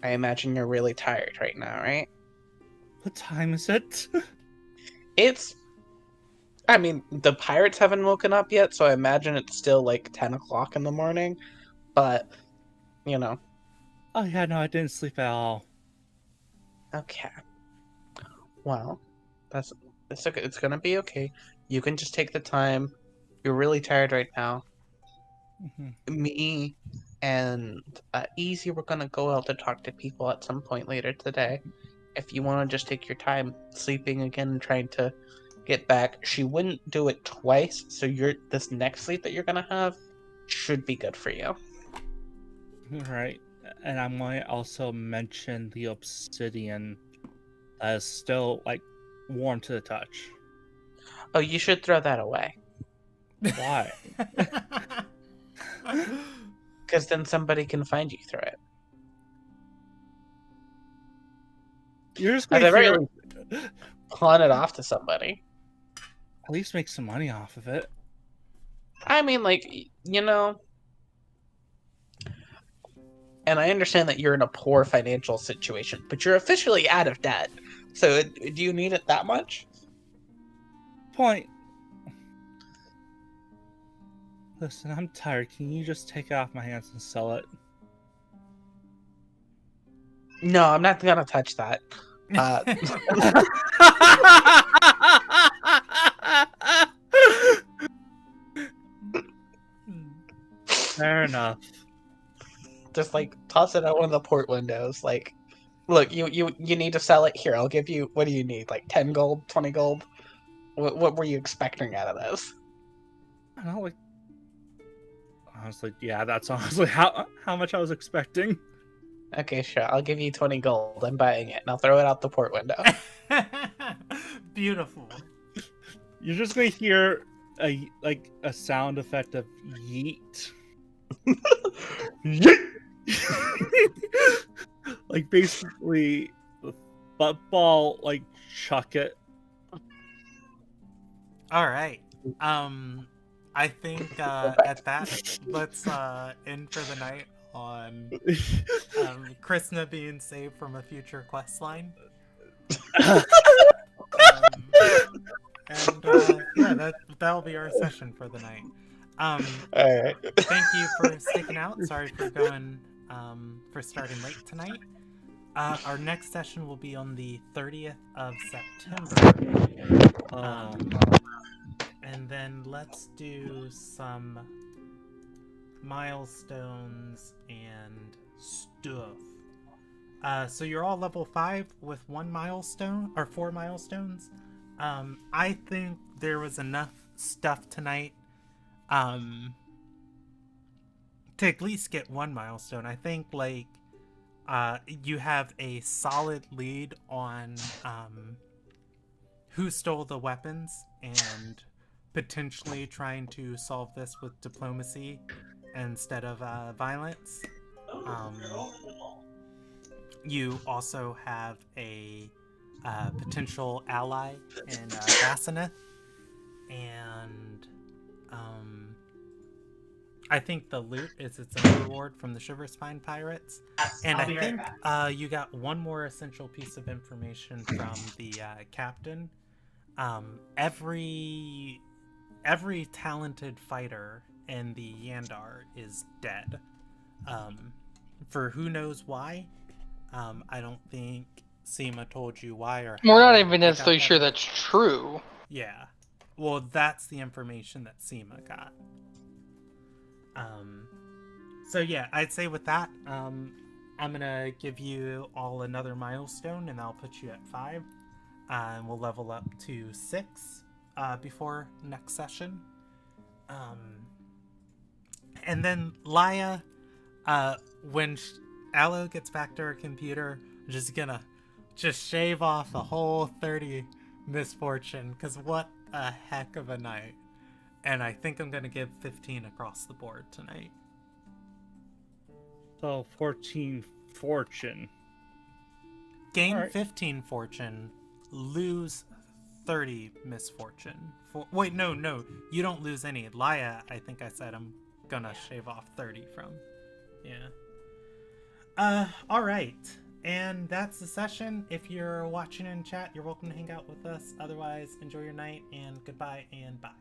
I imagine you're really tired right now, right? What time is it? It's. I mean, the pirates haven't woken up yet, so I imagine it's still like 10 o'clock in the morning. But, you know, Oh yeah, no, I didn't sleep at all. okay. Well, it's okay. It's gonna be okay. You can just take the time. You're really tired right now. Mhm. Me and Easy, we're gonna go out to talk to people at some point later today. If you want to just take your time sleeping again and trying to get back, she wouldn't do it twice. So this next sleep that you're gonna have should be good for you. Right. And I'm going to also mention the obsidian that is still like warm to the touch. Oh, you should throw that away, Why? because then somebody can find you through it. You're just At going the very to least, pawn it off to somebody. at least make some money off of it. I mean, like, you know, and I understand that you're in a poor financial situation, but you're officially out of debt. So, do you need it that much? Point. Listen, I'm tired. Can you just take it off my hands and sell it? No, I'm not gonna touch that. Fair enough. Just like toss it out one of the port windows. Like, look, you need to sell it here. I'll give you. What do you need? Like 10 gold, 20 gold. What were you expecting out of this? I don't know, like, honestly, yeah, that's honestly how much I was expecting. Okay, sure. I'll give you 20 gold. I'm buying it, and I'll throw it out the port window. Beautiful. You're just gonna hear a sound effect of yeet. like basically football, like chuck it. All right. I think at that, let's end for the night on Krishna being saved from a future quest line. Yeah, that'll be our session for the night. All right. Thank you for sticking out. Sorry for going for starting late tonight. Our next session will be on the 30th of September. And then let's do some milestones and stuff. So you're all level 5 with 1 milestone or 4 milestones. I think there was enough stuff tonight to at least get 1 milestone. I think like you have a solid lead on who stole the weapons and potentially trying to solve this with diplomacy instead of violence. You also have a potential ally in Basaneth, and I think the loot is its own reward from the Shiver Spine Pirates. And I think you got one more essential piece of information from the captain. Every talented fighter in the Yandar is dead. For who knows why. I don't think Seema told you why or how. We're not even they got necessarily that sure info. that's true. Yeah. Well, that's the information that Seema got. So yeah, I'd say with that, I'm gonna give you all another milestone, and I'll put you at 5, and we'll level up to 6 before next session. And then Laya, when Aloe gets back to her computer, just gonna shave off a whole 30 misfortune, because what a heck of a night. And I think I'm gonna give 15 across the board tonight. So 14 fortune. Gain Alright. 15 fortune, lose 30 misfortune. Wait, no, you don't lose any. Laya, I think I said I'm gonna shave off 30 from. Yeah. Alright. And that's the session. If you're watching in chat, you're welcome to hang out with us. Otherwise, enjoy your night, and goodbye and bye.